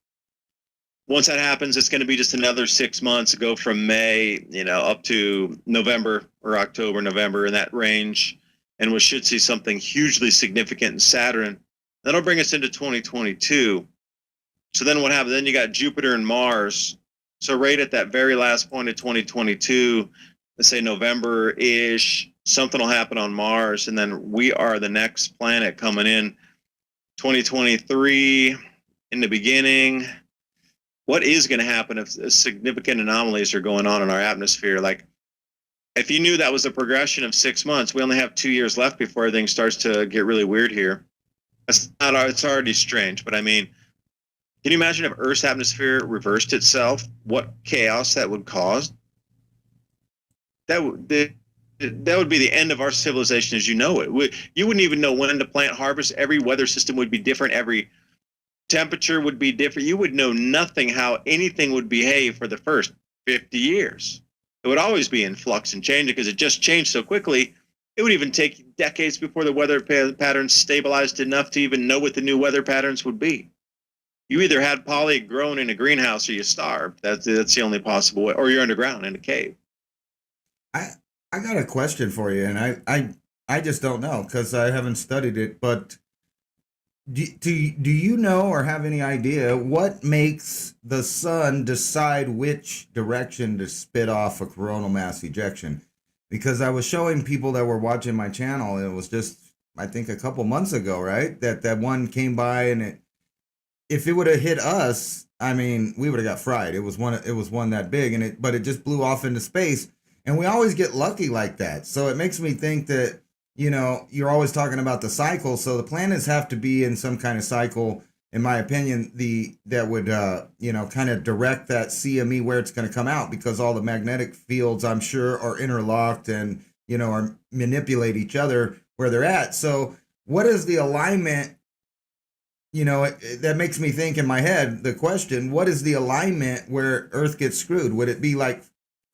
Once that happens, it's going to be just another 6 months, go from May, up to November or October, November, in that range. And we should see something hugely significant in Saturn. That'll bring us into 2022. So then what happens? Then you got Jupiter and Mars. So right at that very last point of 2022, let's say November-ish, something will happen on Mars. And then we are the next planet coming in 2023 in the beginning. What is going to happen if significant anomalies are going on in our atmosphere? Like, if you knew that was a progression of 6 months, we only have 2 years left before everything starts to get really weird here. It's already strange, but I mean, can you imagine if Earth's atmosphere reversed itself? What chaos that would cause? That would be the end of our civilization as you know it. You wouldn't even know when to plant, harvest. Every weather system would be different. Every temperature would be different. You would know nothing how anything would behave for the first 50 years. It would always be in flux and changing because it just changed so quickly. It would even take decades before the weather patterns stabilized enough to even know what the new weather patterns would be. You either had poly grown in a greenhouse or you starved. That's the only possible way, or you're underground in a cave. I got a question for you, and I just don't know because I haven't studied it, but do you know or have any idea what makes the sun decide which direction to spit off a coronal mass ejection? Because I was showing people that were watching my channel, and it was just, I think, a couple months ago, right? That one came by, and if it would have hit us, I mean, we would have got fried. It was one that big, but it just blew off into space, and we always get lucky like that. So it makes me think that, you're always talking about the cycle. So the planets have to be in some kind of cycle, in my opinion, that would, kind of direct that CME where it's going to come out, because all the magnetic fields, I'm sure, are interlocked and, are manipulate each other where they're at. So what is the alignment? That makes me think in my head, the question, what is the alignment where Earth gets screwed? Would it be like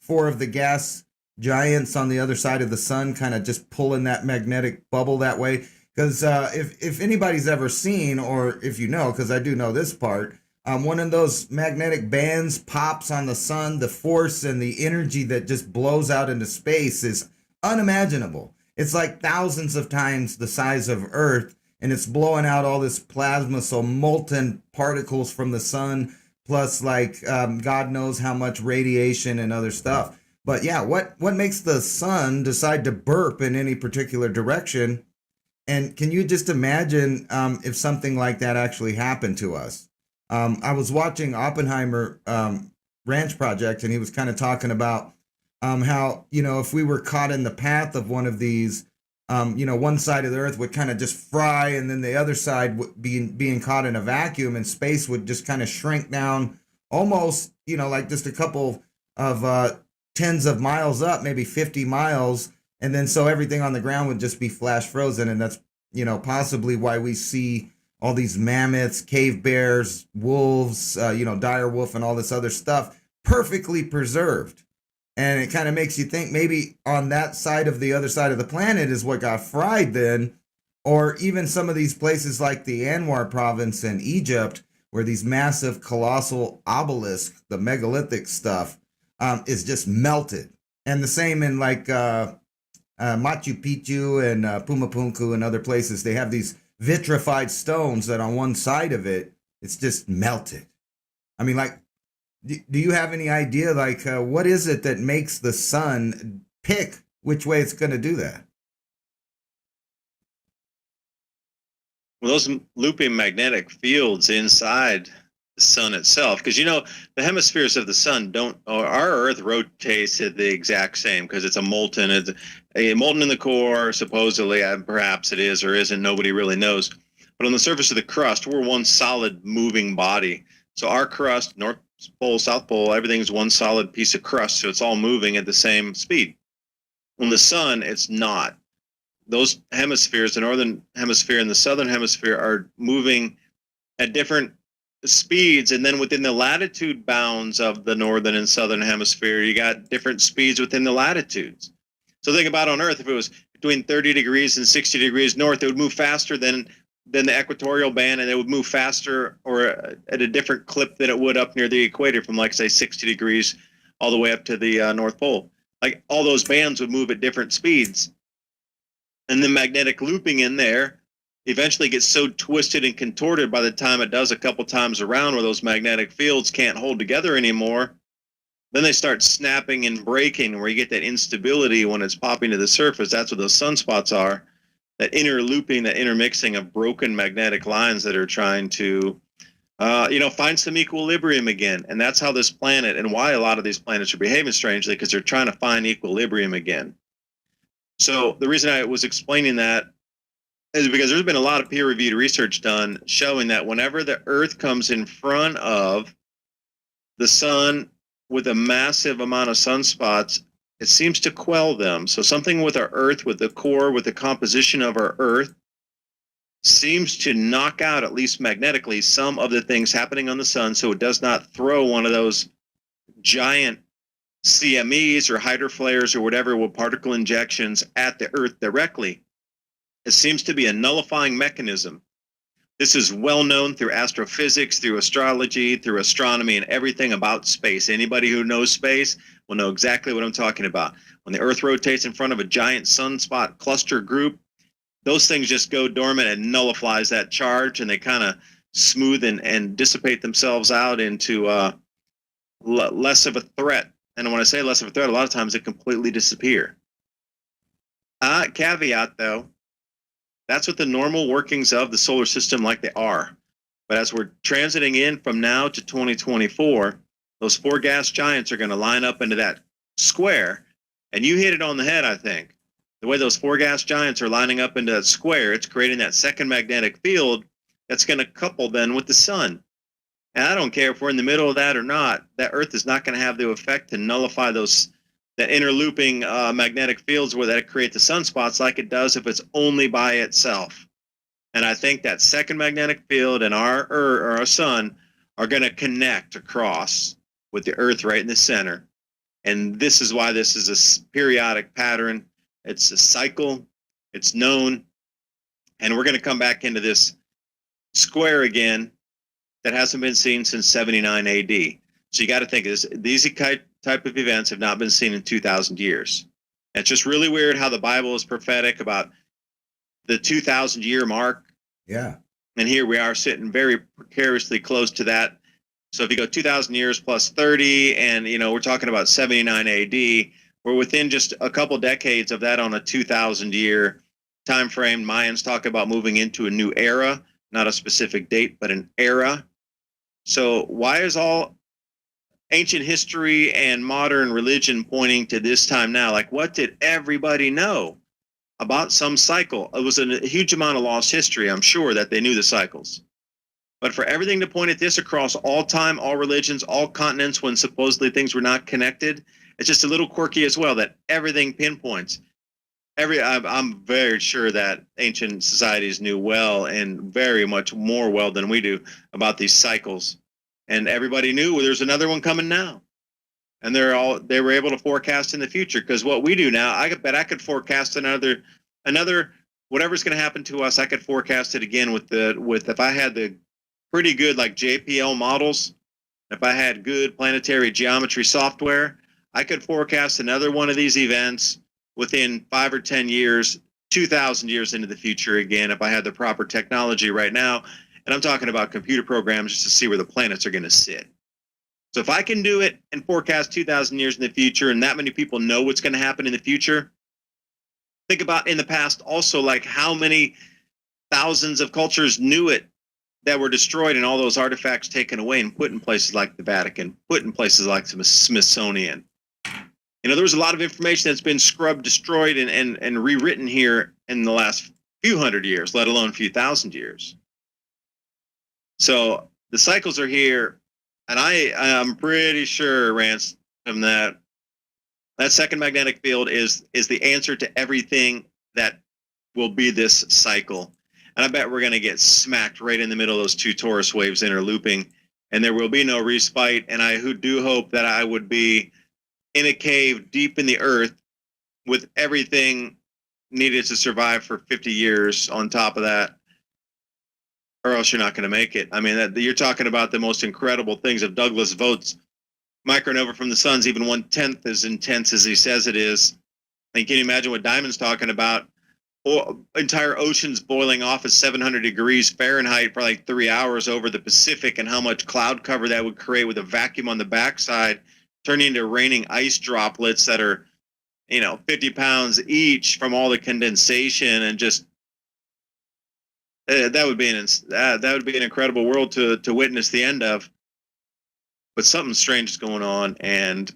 4 of the gas giants on the other side of the sun kind of just pulling that magnetic bubble that way? Because if anybody's ever seen, or if because I do know this part, one of those magnetic bands pops on the sun, the force and the energy that just blows out into space is unimaginable. It's like thousands of times the size of Earth, and it's blowing out all this plasma, so molten particles from the sun, plus God knows how much radiation and other stuff. But yeah, what makes the sun decide to burp in any particular direction? And can you just imagine if something like that actually happened to us? I was watching Oppenheimer Ranch Project, and he was kind of talking about how, if we were caught in the path of one of these, one side of the Earth would kind of just fry, and then the other side would being caught in a vacuum, and space would just kind of shrink down almost, like just a couple of tens of miles up, maybe 50 miles. And then so everything on the ground would just be flash frozen. And that's, possibly why we see all these mammoths, cave bears, wolves, dire wolf and all this other stuff perfectly preserved. And it kind of makes you think maybe on that side of the other side of the planet is what got fried then, or even some of these places like the Anwar province in Egypt, where these massive colossal obelisks, the megalithic stuff, is just melted. And the same in Machu Picchu and Pumapunku and other places. They have these vitrified stones that on one side of it, it's just melted. I mean, do you have any idea, what is it that makes the sun pick which way it's going to do that? Well, those looping magnetic fields inside the sun itself, because the hemispheres of the sun don't, or our Earth rotates at the exact same, because it's a molten in the core, supposedly. Perhaps it is or isn't, nobody really knows. But on the surface of the crust, we're one solid moving body. So our crust, North Pole, South Pole, everything's one solid piece of crust, so it's all moving at the same speed. On the sun, it's not. Those hemispheres, the northern hemisphere and the southern hemisphere, are moving at different speeds, and then within the latitude bounds of the northern and southern hemisphere, you got different speeds within the latitudes. So think about on Earth, if it was between 30 degrees and 60 degrees north, it would move faster than the equatorial band, and it would move faster or at a different clip than it would up near the equator, from like say 60 degrees all the way up to the North Pole. Like all those bands would move at different speeds, and the magnetic looping in there eventually gets so twisted and contorted by the time it does a couple times around, where those magnetic fields can't hold together anymore. Then they start snapping and breaking, where you get that instability when it's popping to the surface. That's what those sunspots are, that interlooping, that intermixing of broken magnetic lines that are trying to find some equilibrium again. And that's how this planet, and why a lot of these planets are behaving strangely, because they're trying to find equilibrium again. So the reason I was explaining that is because there's been a lot of peer-reviewed research done showing that whenever the Earth comes in front of the sun with a massive amount of sunspots, it seems to quell them. So something with our Earth, with the core, with the composition of our Earth, seems to knock out, at least magnetically, some of the things happening on the sun, so it does not throw one of those giant CMEs or hydroflares or whatever with particle injections at the Earth directly. It seems to be a nullifying mechanism. This is well known through astrophysics, through astrology, through astronomy, and everything about space. Anybody who knows space will know exactly what I'm talking about. When the Earth rotates in front of a giant sunspot cluster group, those things just go dormant and nullifies that charge, and they kind of smooth and dissipate themselves out into less of a threat. And when I say less of a threat, a lot of times they completely disappear. Caveat, though, that's what the normal workings of the solar system like they are. But as we're transiting in from now to 2024, those four gas giants are going to line up into that square. And you hit it on the head, I think. The way those four gas giants are lining up into that square, it's creating that second magnetic field that's going to couple then with the sun. And I don't care if we're in the middle of that or not, that Earth is not going to have the effect to nullify that interlooping magnetic fields where that create the sunspots like it does if it's only by itself. And I think that second magnetic field and our sun are going to connect across with the Earth right in the center. And this is why this is a periodic pattern. It's a cycle. It's known. And we're going to come back into this square again that hasn't been seen since 79 AD. So you got to think these type of events have not been seen in 2,000 years. And it's just really weird how the Bible is prophetic about the 2,000-year mark. Yeah. And here we are sitting very precariously close to that. So if you go 2,000 years plus 30, and we're talking about 79 AD, we're within just a couple decades of that on a 2,000-year time frame. Mayans talk about moving into a new era, not a specific date, but an era. So why is all ancient history and modern religion pointing to this time now? Like, what did everybody know about some cycle? It was a huge amount of lost history, I'm sure, that they knew the cycles. But for everything to point at this across all time, all religions, all continents, when supposedly things were not connected, it's just a little quirky as well, that everything pinpoints. I'm very sure that ancient societies knew well, and very much more well than we do, about these cycles. And everybody knew there's another one coming now. And they were able to forecast in the future, because what we do now, I bet I could forecast another whatever's going to happen to us. I could forecast it again with if I had the pretty good like JPL models, if I had good planetary geometry software, I could forecast another one of these events within 5 or 10 years, 2,000 years into the future again, if I had the proper technology right now. And I'm talking about computer programs just to see where the planets are going to sit. So if I can do it and forecast 2,000 years in the future, and that many people know what's going to happen in the future, think about in the past also, like how many thousands of cultures knew it that were destroyed and all those artifacts taken away and put in places like the Vatican, put in places like the Smithsonian. You know, there was a lot of information that's been scrubbed, destroyed, and rewritten here in the last few hundred years, let alone a few thousand years. So the cycles are here, and I'm pretty sure, Rance, from that second magnetic field is the answer to everything that will be this cycle. And I bet we're going to get smacked right in the middle of those two torus waves interlooping, and there will be no respite. And I do hope that I would be in a cave deep in the earth with everything needed to survive for 50 years on top of that, or else you're not going to make it. I mean, you're talking about the most incredible things. If Douglas votes micronova from the sun's even 1/10 as intense as he says it is, and can you imagine what Diamond's talking about? Entire oceans boiling off at 700 degrees Fahrenheit for like 3 hours over the Pacific, and how much cloud cover that would create with a vacuum on the backside, turning into raining ice droplets that are, 50 pounds each from all the condensation, and just that would be an incredible world to witness the end of. But something strange is going on, and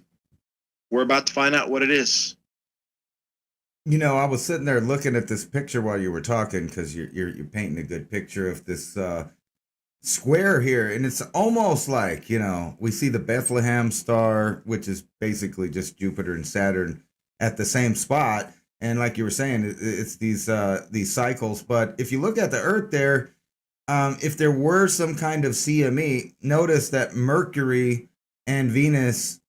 we're about to find out what it is. I was sitting there looking at this picture while you were talking, because you're painting a good picture of this square here, and it's almost like, we see the Bethlehem star, which is basically just Jupiter and Saturn at the same spot, and like you were saying, it's these cycles. But if you look at the Earth there, if there were some kind of CME, notice that Mercury and Venus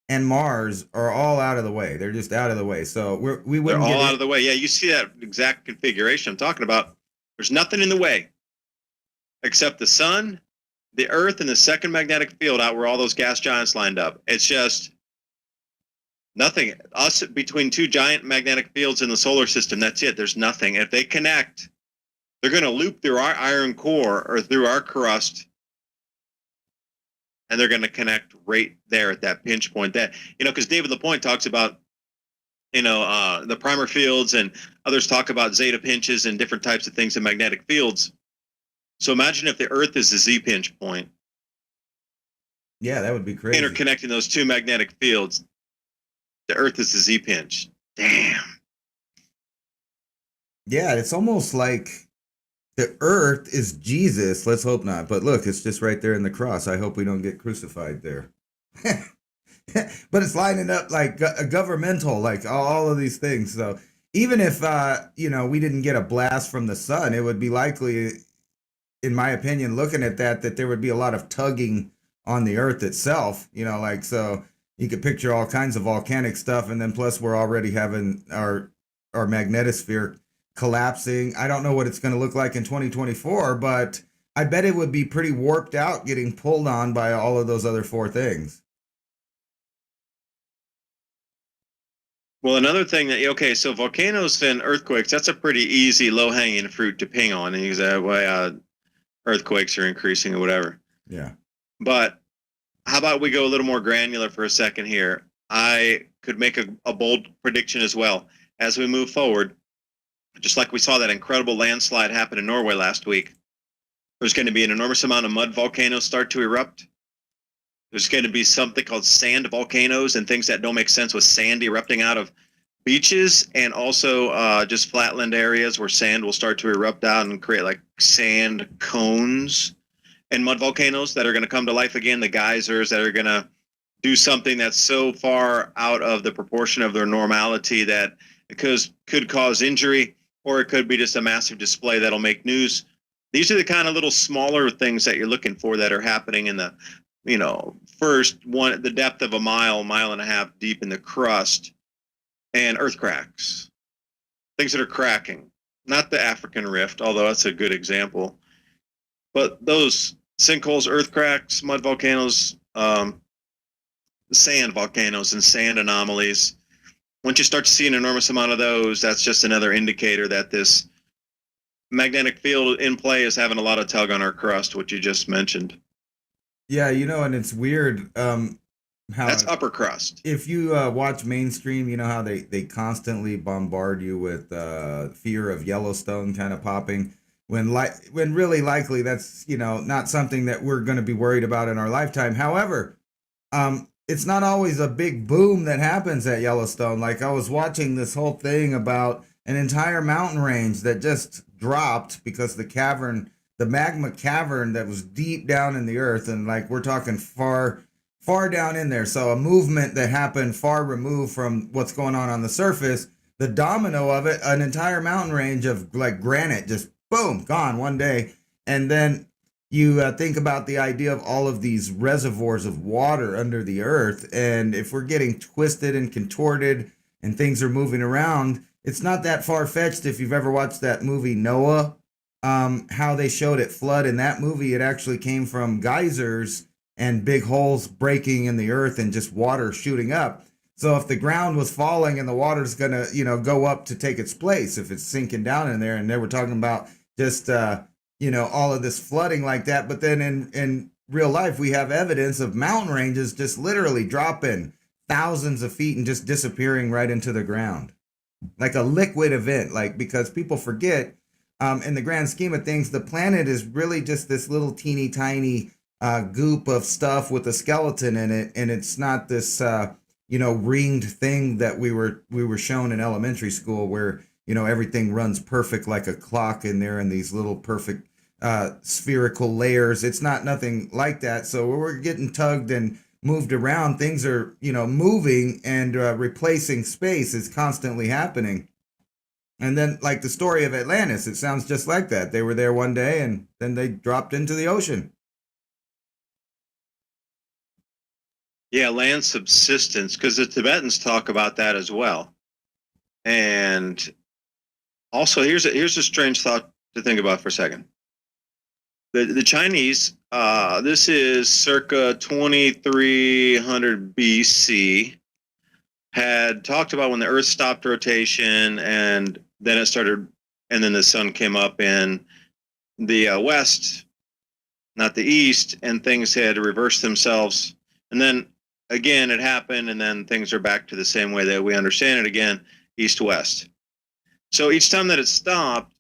and Mars are all out of the way. They're just out of the way. So we wouldn't. They're all out of the way. Yeah, you see that exact configuration I'm talking about. There's nothing in the way except the sun, the Earth, and the second magnetic field out where all those gas giants lined up. It's just nothing. Us between two giant magnetic fields in the solar system. That's it. There's nothing. If they connect, they're going to loop through our iron core or through our crust, and they're going to connect right there at that pinch point. That, because David Lapointe talks about, the primer fields, and others talk about zeta pinches and different types of things in magnetic fields. So imagine if the Earth is the Z pinch point. Yeah, that would be crazy. Interconnecting those two magnetic fields. The Earth is the Z pinch. Damn. Yeah, it's almost like the Earth is Jesus. Let's hope not. But look, it's just right there in the cross. I hope we don't get crucified there. But it's lining up like a governmental, like all of these things. So even if, we didn't get a blast from the sun, it would be likely, in my opinion, looking at that there would be a lot of tugging on the Earth itself, so you could picture all kinds of volcanic stuff. And then plus we're already having our magnetosphere collapsing. I don't know what it's going to look like in 2024, but I bet it would be pretty warped out, getting pulled on by all of those other four things. Well, another thing so volcanoes and earthquakes, that's a pretty easy low-hanging fruit to ping on, and you say, well, earthquakes are increasing or whatever. Yeah. But how about we go a little more granular for a second here? I could make a bold prediction as well. As we move forward, just like we saw that incredible landslide happen in Norway last week, there's going to be an enormous amount of mud volcanoes start to erupt. There's going to be something called sand volcanoes and things that don't make sense, with sand erupting out of beaches, and also just flatland areas where sand will start to erupt out and create like sand cones, and mud volcanoes that are going to come to life again, the geysers that are going to do something that's so far out of the proportion of their normality that it could cause injury, or it could be just a massive display that'll make news. These are the kind of little smaller things that you're looking for that are happening in the, first one, the depth of a mile and a half deep in the crust, and earth cracks, things that are cracking, not the African rift, although that's a good example, but those sinkholes, earth cracks, mud volcanoes, sand volcanoes and sand anomalies. Once you start to see an enormous amount of those, that's just another indicator that this magnetic field in play is having a lot of tug on our crust, which you just mentioned. Yeah, and it's weird how that's upper crust. If you watch mainstream, you know how they constantly bombard you with fear of Yellowstone kind of popping. when really likely that's, not something that we're going to be worried about in our lifetime. However, it's not always a big boom that happens at Yellowstone. Like, I was watching this whole thing about an entire mountain range that just dropped because the magma cavern that was deep down in the earth, and like we're talking far, far down in there. So a movement that happened far removed from what's going on the surface. The domino of it, an entire mountain range of like granite, just boom, gone one day. And then you think about the idea of all of these reservoirs of water under the earth. And if we're getting twisted and contorted and things are moving around, it's not that far fetched. If you've ever watched that movie Noah, how they showed it flood in that movie, it actually came from geysers and big holes breaking in the earth and just water shooting up. So if the ground was falling and the water's gonna, go up to take its place, if it's sinking down in there, and they were talking about just, all of this flooding like that. But then in real life, we have evidence of mountain ranges just literally dropping thousands of feet and just disappearing right into the ground, like a liquid event. Like, because people forget, in the grand scheme of things, the planet is really just this little teeny tiny goop of stuff with a skeleton in it, and it's not this ringed thing that we were shown in elementary school, where everything runs perfect like a clock in there, and these little perfect spherical layers. It's not nothing like that. So when we're getting tugged and moved around, things are moving, and replacing space is constantly happening. And then, like the story of Atlantis, it sounds just like that. They were there one day and then they dropped into the ocean. Yeah, land subsistence, because the Tibetans talk about that as well. And also, here's a strange thought to think about for a second. The Chinese, this is circa 2300 BC, had talked about when the Earth stopped rotation, and then it started, and then the sun came up in the west, not the east, and things had reversed themselves. And then again, it happened, and then things are back to the same way that we understand it again, east-west. So each time that it stopped,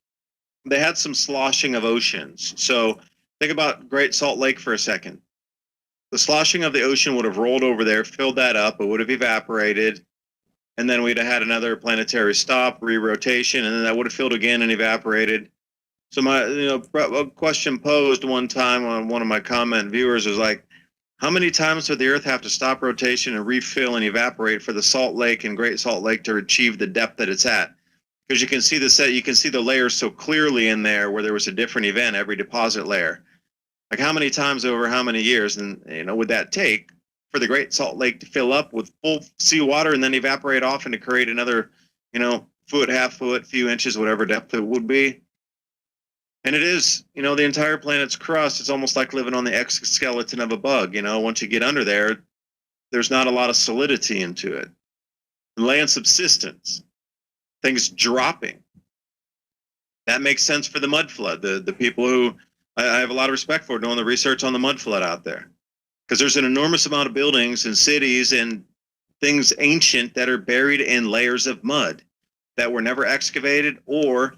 they had some sloshing of oceans. So think about Great Salt Lake for a second. The sloshing of the ocean would have rolled over there, filled that up, it would have evaporated, and then we'd have had another planetary stop, re-rotation, and then that would have filled again and evaporated. So my, a question posed one time on one of my comment viewers was like, how many times would the Earth have to stop rotation and refill and evaporate for the Salt Lake and Great Salt Lake to achieve the depth that it's at? Because you can see the layers so clearly in there where there was a different event every deposit layer. Like, how many times over how many years, and would that take for the Great Salt Lake to fill up with full seawater and then evaporate off and to create another, foot, half foot, few inches, whatever depth it would be? And it is, the entire planet's crust, it's almost like living on the exoskeleton of a bug. Once you get under there, there's not a lot of solidity into it. Land subsistence, things dropping. That makes sense for the mud flood. The people who I have a lot of respect for doing the research on the mud flood out there, because there's an enormous amount of buildings and cities and things ancient that are buried in layers of mud that were never excavated. Or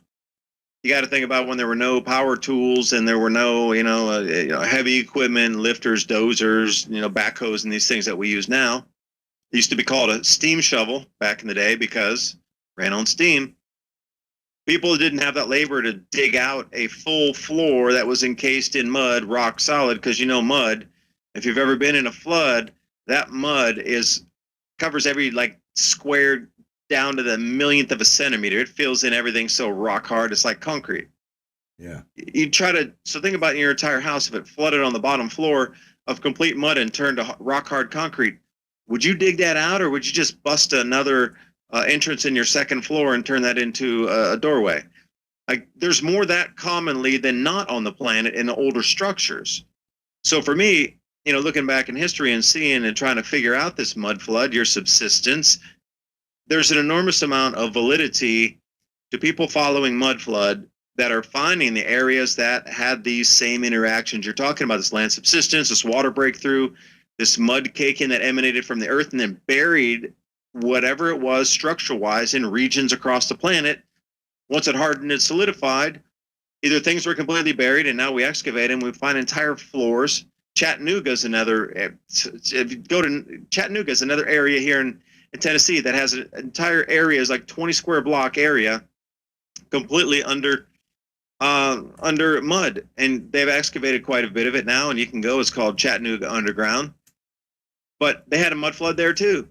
you got to think about when there were no power tools and there were no, heavy equipment, lifters, dozers, backhoes, and these things that we use now. It used to be called a steam shovel back in the day because it ran on steam. People didn't have that labor to dig out a full floor that was encased in mud, rock solid, because mud, if you've ever been in a flood, that mud covers every square down to the millionth of a centimeter. It fills in everything so rock hard, it's like concrete. Yeah. So think about your entire house. If it flooded on the bottom floor of complete mud and turned to rock hard concrete, would you dig that out, or would you just bust another entrance in your second floor and turn that into a doorway? There's more that commonly than not on the planet in the older structures. So for me, looking back in history and seeing and trying to figure out this mud flood, your subsistence, there's an enormous amount of validity to people following mud flood that are finding the areas that had these same interactions you're talking about, this land subsistence, this water breakthrough, this mud caking that emanated from the earth and then buried whatever it was structural wise in regions across the planet. Once it hardened and solidified, either things were completely buried and now we excavate and we find entire floors. Chattanooga is another. If you go to Chattanooga, is another area here in Tennessee that has an entire area, is like 20 square block area, completely under mud, and they've excavated quite a bit of it now, and you can go. It's called Chattanooga Underground, but they had a mud flood there too.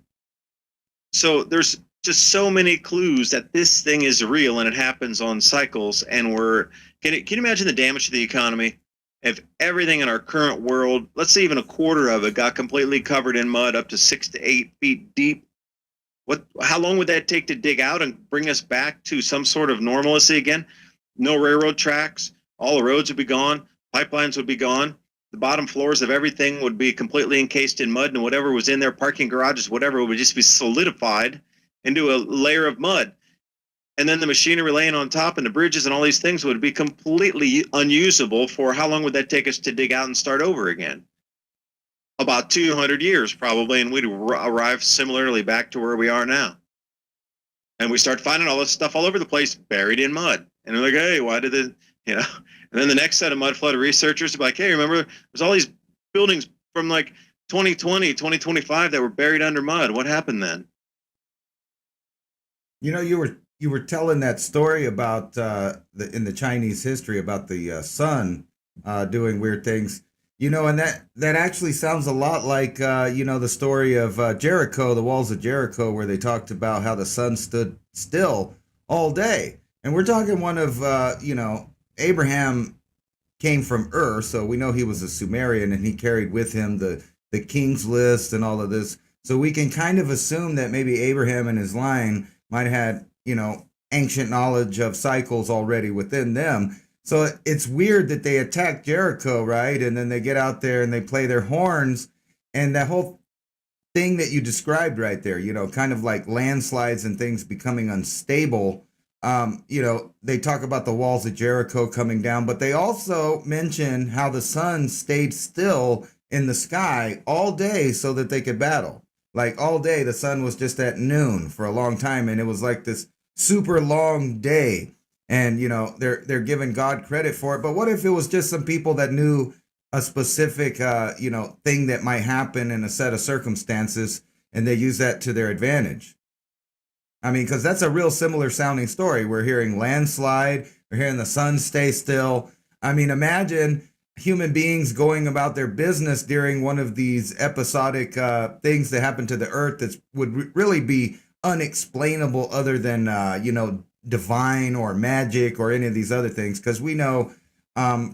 So there's just so many clues that this thing is real and it happens on cycles. And can you imagine the damage to the economy if everything in our current world, let's say even a quarter of it, got completely covered in mud up to 6 to 8 feet deep? How long would that take to dig out and bring us back to some sort of normalcy again? No railroad tracks, all the roads would be gone, pipelines would be gone, the bottom floors of everything would be completely encased in mud, and whatever was in there, parking garages, whatever, would just be solidified into a layer of mud. And then the machinery laying on top and the bridges and all these things would be completely unusable. For how long would that take us to dig out and start over again? About 200 years probably, and we'd arrive similarly back to where we are now. And we start finding all this stuff all over the place buried in mud. And they're like, hey, why did it, And then the next set of mud flood researchers are like, hey, remember, there's all these buildings from like 2020, 2025 that were buried under mud. What happened then? You were telling that story about in the Chinese history about the sun doing weird things, and that actually sounds a lot like the story of Jericho, the walls of Jericho, where they talked about how the sun stood still all day. And we're talking one of Abraham came from Ur, so we know he was a Sumerian, and he carried with him the king's list and all of this. So we can kind of assume that maybe Abraham and his line might have had, ancient knowledge of cycles already within them. So it's weird that they attack Jericho, right? And then they get out there and they play their horns, and that whole thing that you described right there, kind of like landslides and things becoming unstable. They talk about the walls of Jericho coming down, but they also mention how the sun stayed still in the sky all day so that they could battle. Like all day, the sun was just at noon for a long time, and it was like this super long day. And they're giving God credit for it. But what if it was just some people that knew a specific thing that might happen in a set of circumstances, and they use that to their advantage? I mean, because that's a real similar sounding story. We're hearing landslide, we're hearing the sun stay still. I mean, imagine human beings going about their business during one of these episodic things that happen to the earth that would really be unexplainable other than, divine or magic or any of these other things. Because we know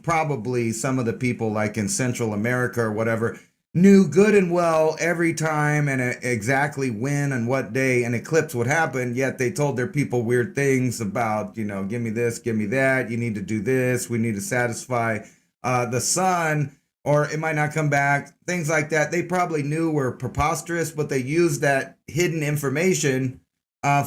probably some of the people like in Central America or whatever knew good and well every time and exactly when and what day an eclipse would happen, yet they told their people weird things about, give me this, give me that, you need to do this, we need to satisfy the sun, or it might not come back, things like that. They probably knew were preposterous, but they used that hidden information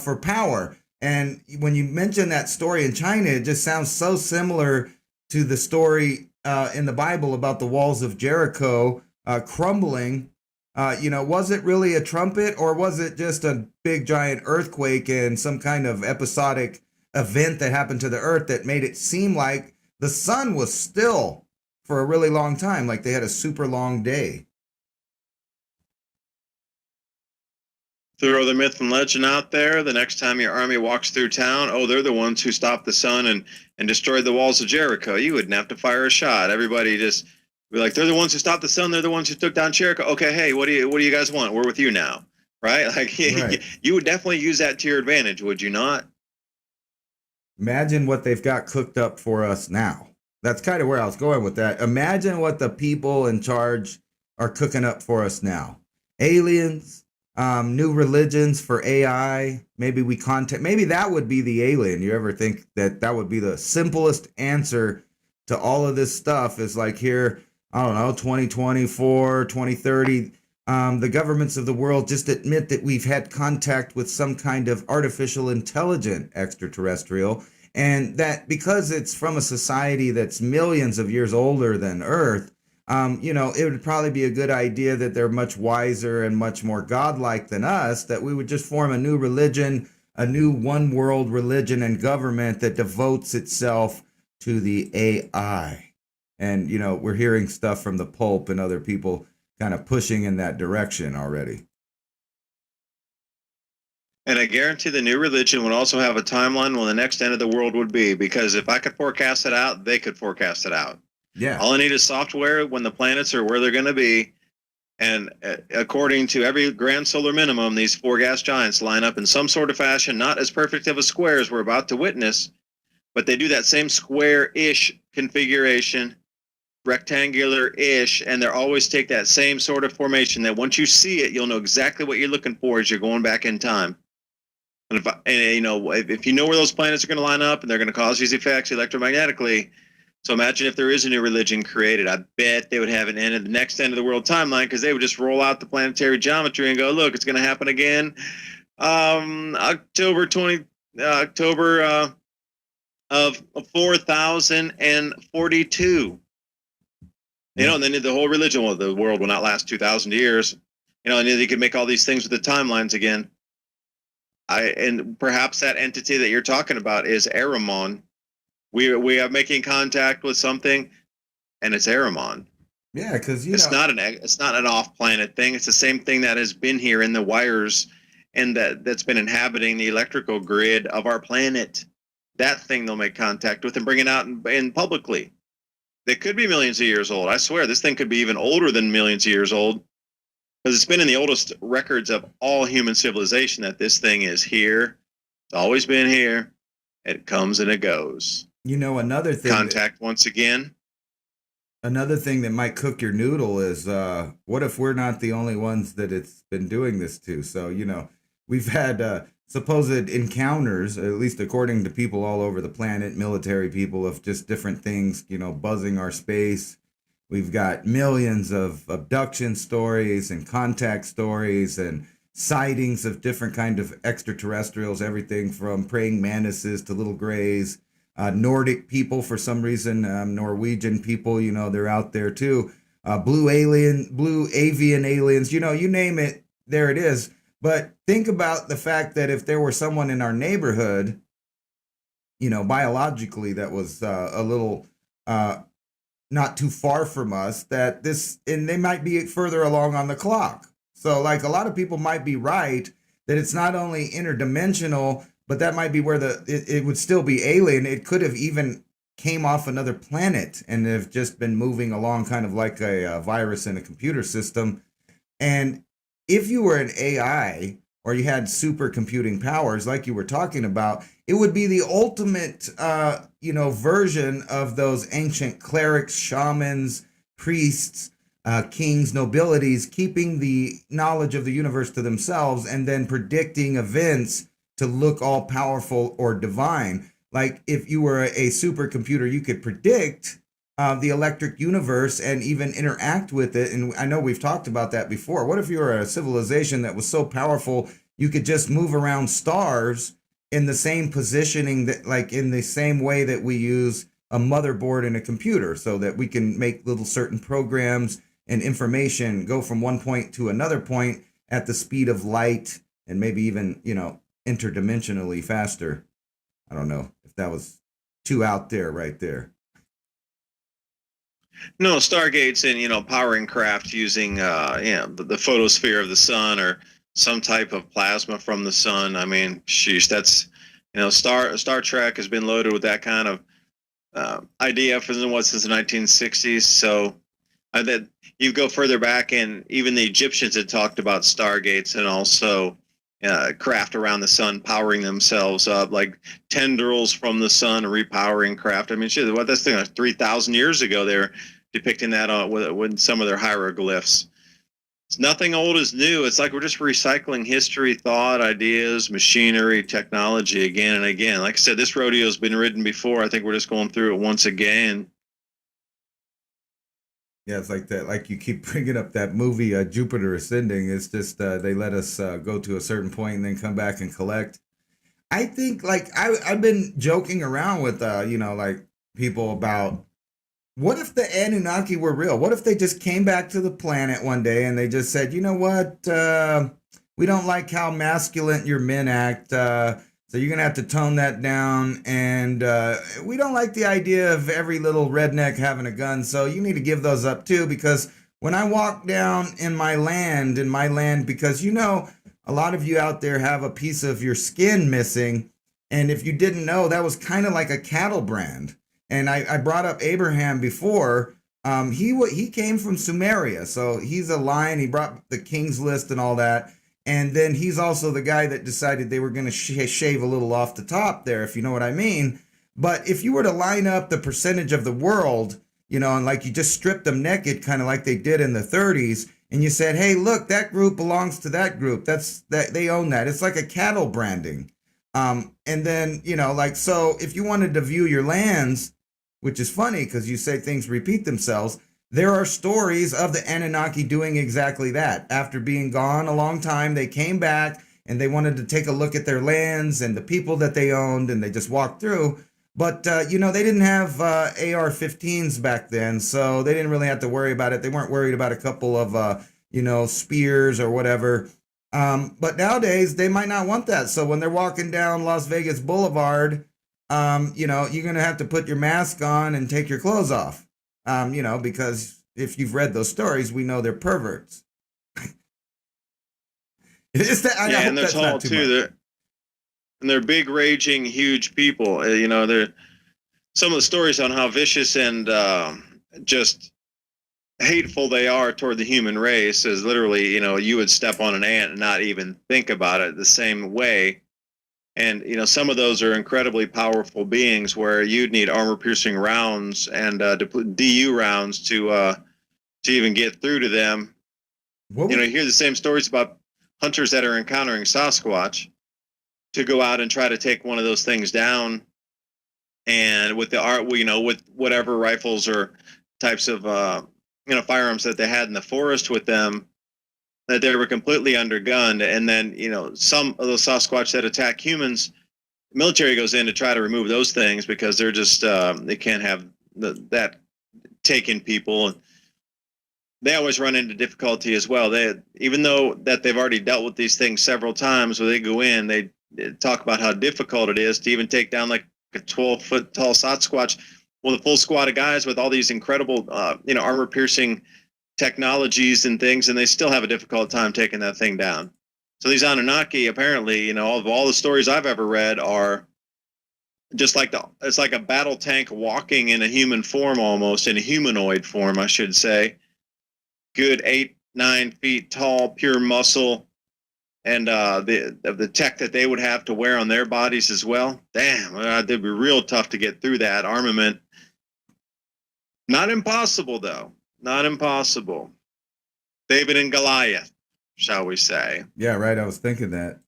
for power. And when you mention that story in China, it just sounds so similar to the story in the Bible about the walls of Jericho crumbling. Was it really a trumpet, or was it just a big giant earthquake and some kind of episodic event that happened to the earth that made it seem like the sun was still for a really long time, like they had a super long day? Throw the myth and legend out there. The next time your army walks through town, oh, they're the ones who stopped the sun and destroyed the walls of Jericho. You wouldn't have to fire a shot. Everybody just be like, they're the ones who stopped the sun. They're the ones who took down Jericho. Okay, hey, what do you guys want? We're with you now, right? Like right. You would definitely use that to your advantage, would you not? Imagine what they've got cooked up for us now. That's kind of where I was going with that. Imagine what the people in charge are cooking up for us now. Aliens, new religions for AI. Maybe maybe that would be the alien. You ever think that would be the simplest answer to all of this stuff is like here, I don't know, 2024, 2030, the governments of the world just admit that we've had contact with some kind of artificial intelligent extraterrestrial, and that because it's from a society that's millions of years older than Earth, it would probably be a good idea that they're much wiser and much more godlike than us, that we would just form a new religion, a new one world religion and government that devotes itself to the AI. And, we're hearing stuff from the Pope and other people kind of pushing in that direction already. And I guarantee the new religion would also have a timeline when the next end of the world would be, because if I could forecast it out, they could forecast it out. Yeah. All I need is software when the planets are where they're going to be. And according to every grand solar minimum, these four gas giants line up in some sort of fashion, not as perfect of a square as we're about to witness, but they do that same square-ish configuration, rectangular-ish, and they always take that same sort of formation that once you see it, you'll know exactly what you're looking for as you're going back in time. And if you know where those planets are going to line up and they're going to cause these effects electromagnetically, so imagine if there is a new religion created. I bet they would have an end of the next end of the world timeline, because they would just roll out the planetary geometry and go, look, it's going to happen again. October of 4042. And then the whole religion, well, the world will not last 2,000 years. And they could make all these things with the timelines again. And perhaps that entity that you're talking about is Aramon. We are making contact with something, and it's Aramon. Yeah, because it's not an off-planet thing. It's the same thing that has been here in the wires, and that's been inhabiting the electrical grid of our planet. That thing they'll make contact with and bring it out in publicly. They could be millions of years old. I swear, this thing could be even older than millions of years old, because it's been in the oldest records of all human civilization that this thing is here. It's always been here. It comes and it goes. Another thing. Contact once again. Another thing that might cook your noodle is what if we're not the only ones that it's been doing this to? So, we've had supposed encounters, at least according to people all over the planet, military people, of just different things, buzzing our space. We've got millions of abduction stories and contact stories and sightings of different kind of extraterrestrials, everything from praying mantises to little grays. Nordic people, for some reason, Norwegian people, they're out there too. Blue avian aliens, you name it, there it is. But think about the fact that if there were someone in our neighborhood, biologically that was a little not too far from us, and they might be further along on the clock. So like a lot of people might be right that it's not only interdimensional, but that might be where it would still be alien. It could have even came off another planet and have just been moving along kind of like a virus in a computer system. And if you were an AI or you had supercomputing powers like you were talking about, it would be the ultimate, version of those ancient clerics, shamans, priests, kings, nobilities, keeping the knowledge of the universe to themselves and then predicting events to look all powerful or divine. Like if you were a supercomputer, you could predict the electric universe and even interact with it. And I know we've talked about that before. What if you were a civilization that was so powerful you could just move around stars in the same positioning, that like in the same way that we use a motherboard in a computer, so that we can make little certain programs and information go from one point to another point at the speed of light and maybe even, interdimensionally faster. I don't know if that was too out there right there. No, Stargates and powering craft using the photosphere of the sun or some type of plasma from the sun. I mean, sheesh, that's Star Trek has been loaded with that kind of idea since the 1960s. So that you go further back, and even the Egyptians had talked about Stargates and also craft around the sun powering themselves up, like tendrils from the sun repowering craft. I mean, shit, what this thing like 3,000 years ago, they were depicting that on with some of their hieroglyphs. It's nothing old is new. It's like we're just recycling history, thought, ideas, machinery, technology again and again. Like I said, this rodeo has been ridden before. I think we're just going through it once again. Yeah, it's like that. Like you keep bringing up that movie, Jupiter Ascending. It's just they let us go to a certain point and then come back and collect. I think I've been joking around with like people about, what if the Anunnaki were real? What if they just came back to the planet one day and they just said, you know what, we don't like how masculine your men act, So you're gonna have to tone that down, and we don't like the idea of every little redneck having a gun. So you need to give those up too, because when I walk down in my land, because a lot of you out there have a piece of your skin missing, and if you didn't know, that was kind of like a cattle brand. And I brought up Abraham before. He came from Sumeria, so he's a lion. He brought the King's List and all that. And then he's also the guy that decided they were going to shave a little off the top there, if you know what I mean. But if you were to line up the percentage of the world, and like you just stripped them naked, kind of like they did in the 30s, and you said, hey, look, that group belongs to that group. They own that. It's like a cattle branding. And then, so if you wanted to view your lands, which is funny because you say things repeat themselves, there are stories of the Anunnaki doing exactly that. After being gone a long time, they came back and they wanted to take a look at their lands and the people that they owned, and they just walked through. But, they didn't have AR-15s back then, so they didn't really have to worry about it. They weren't worried about a couple of, spears or whatever. But nowadays, they might not want that. So when they're walking down Las Vegas Boulevard, you're going to have to put your mask on and take your clothes off. Because if you've read those stories, we know they're perverts. And they're tall too. They're big, raging, huge people. They're some of the stories on how vicious and just hateful they are toward the human race is literally, you would step on an ant and not even think about it the same way. And, some of those are incredibly powerful beings where you'd need armor-piercing rounds and DU rounds to even get through to them. You hear the same stories about hunters that are encountering Sasquatch to go out and try to take one of those things down. And with with whatever rifles or types of, firearms that they had in the forest with them, that they were completely undergunned. And then, some of those Sasquatch that attack humans, the military goes in to try to remove those things because they're just, they can't have that taking people. And they always run into difficulty as well. Even though that they've already dealt with these things several times, when they go in, they talk about how difficult it is to even take down like a 12-foot tall Sasquatch with a full squad of guys with all these incredible, armor-piercing technologies and things, and they still have a difficult time taking that thing down. So these Anunnaki, apparently, all the stories I've ever read are just like it's like a battle tank walking in a human form, almost in a humanoid form, I should say. Good 8-9 feet tall, pure muscle, and the tech that they would have to wear on their bodies as well. Damn, they'd be real tough to get through that armament. Not impossible, though. Not impossible. David and Goliath, shall we say. Yeah, right. I was thinking that.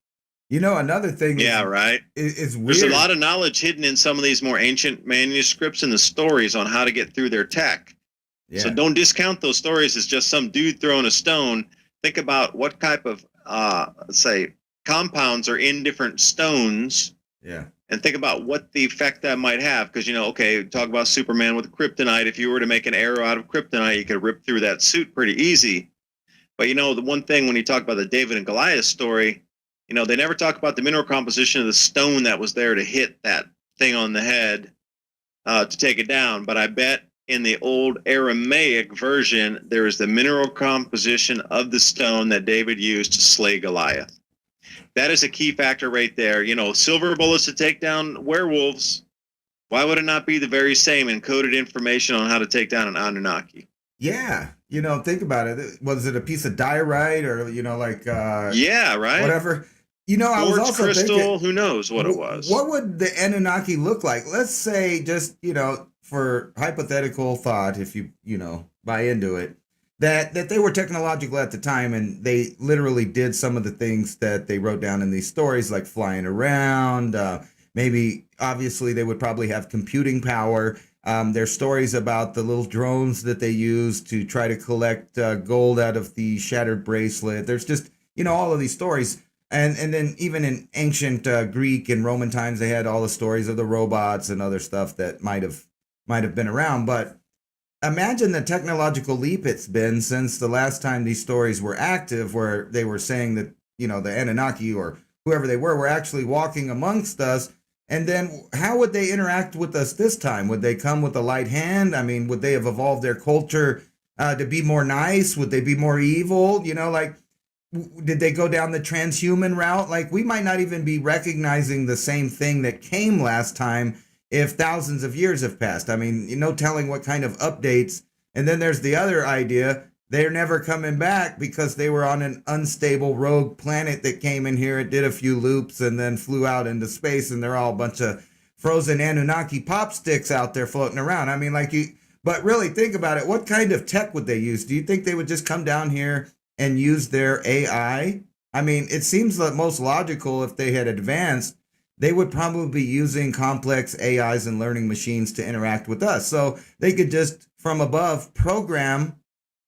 Another thing. Yeah, right. It's weird. There's a lot of knowledge hidden in some of these more ancient manuscripts and the stories on how to get through their tech. Yeah. So don't discount those stories as just some dude throwing a stone. Think about what type of, say, compounds are in different stones. Yeah. And think about what the effect that might have. Because, talk about Superman with kryptonite. If you were to make an arrow out of kryptonite, you could rip through that suit pretty easy. But, the one thing when you talk about the David and Goliath story, they never talk about the mineral composition of the stone that was there to hit that thing on the head to take it down. But I bet in the old Aramaic version, there is the mineral composition of the stone that David used to slay Goliath. That is a key factor right there. Silver bullets to take down werewolves. Why would it not be the very same encoded information on how to take down an Anunnaki? Yeah. Think about it. Was it a piece of diorite or, yeah, right. Whatever. I was also crystal, thinking, who knows what it was? What would the Anunnaki look like? Let's say just, for hypothetical thought, if you, buy into it, that they were technological at the time and they literally did some of the things that they wrote down in these stories, like flying around. Maybe, obviously, they would probably have computing power. There's stories about the little drones that they used to try to collect gold out of the shattered bracelet. There's just, all of these stories. And then even in ancient Greek and Roman times, they had all the stories of the robots and other stuff that might have been around. But imagine the technological leap it's been since the last time these stories were active, where they were saying that, the Anunnaki or whoever they were actually walking amongst us. And then how would they interact with us this time? Would they come with a light hand? I mean, would they have evolved their culture to be more nice? Would they be more evil? You know, like, did they go down the transhuman route? Like, we might not even be recognizing the same thing that came last time if thousands of years have passed. I mean, no telling what kind of updates. And then there's the other idea. They're never coming back because they were on an unstable rogue planet that came in here, it did a few loops, and then flew out into space, and they're all a bunch of frozen Anunnaki pop sticks out there floating around. I mean, like, but really think about it. What kind of tech would they use? Do you think they would just come down here and use their AI? I mean, it seems the most logical if they had advanced, they would probably be using complex AIs and learning machines to interact with us. So they could just, from above, program,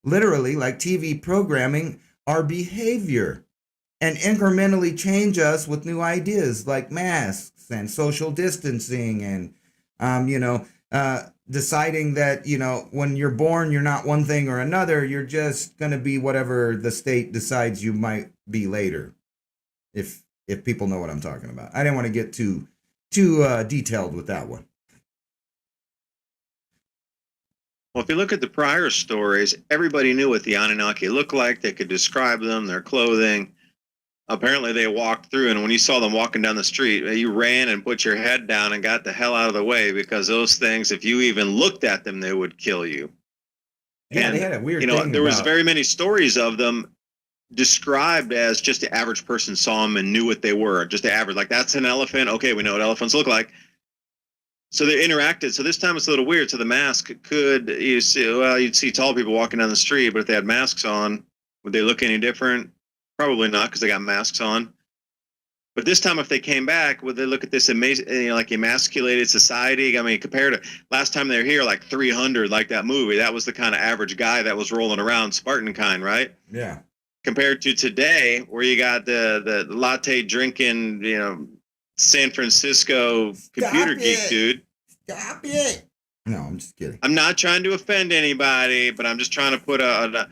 literally like TV programming, our behavior and incrementally change us with new ideas like masks and social distancing and, deciding that, when you're born, you're not one thing or another. You're just going to be whatever the state decides you might be later. If people know what I'm talking about. I didn't want to get too detailed with that one. Well, if you look at the prior stories, everybody knew what the Anunnaki looked like. They could describe them, their clothing. Apparently, they walked through, and when you saw them walking down the street, you ran and put your head down and got the hell out of the way, because those things, if you even looked at them, they would kill you. Yeah, and they had a weird thing there was about- very many stories of them described as just the average person saw them and knew what they were. Just the average, like, that's an elephant. Okay, we know what elephants look like. So they interacted. So this time it's a little weird. So the mask you'd see tall people walking down the street, but if they had masks on, would they look any different? Probably not, because they got masks on. But this time, if they came back, would they look at this amazing, like, emasculated society? I mean, compared to last time they were here, like 300, like that movie, that was the kind of average guy that was rolling around, Spartan kind, right? Yeah. Compared to today, where you got the latte drinking, San Francisco computer geek dude. Stop it. No, I'm just kidding. I'm not trying to offend anybody, but I'm just trying to put a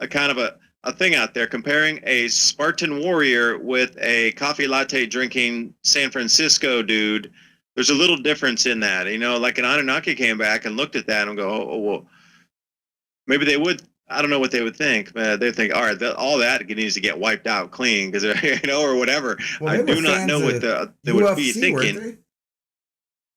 kind of a thing out there, comparing a Spartan warrior with a coffee latte drinking San Francisco dude. There's a little difference in that, like an Anunnaki came back and looked at that and go, oh well, maybe they would. I don't know what they would think. They think, all right, all that needs to get wiped out clean, because or whatever. Well, I do not know what they would be thinking.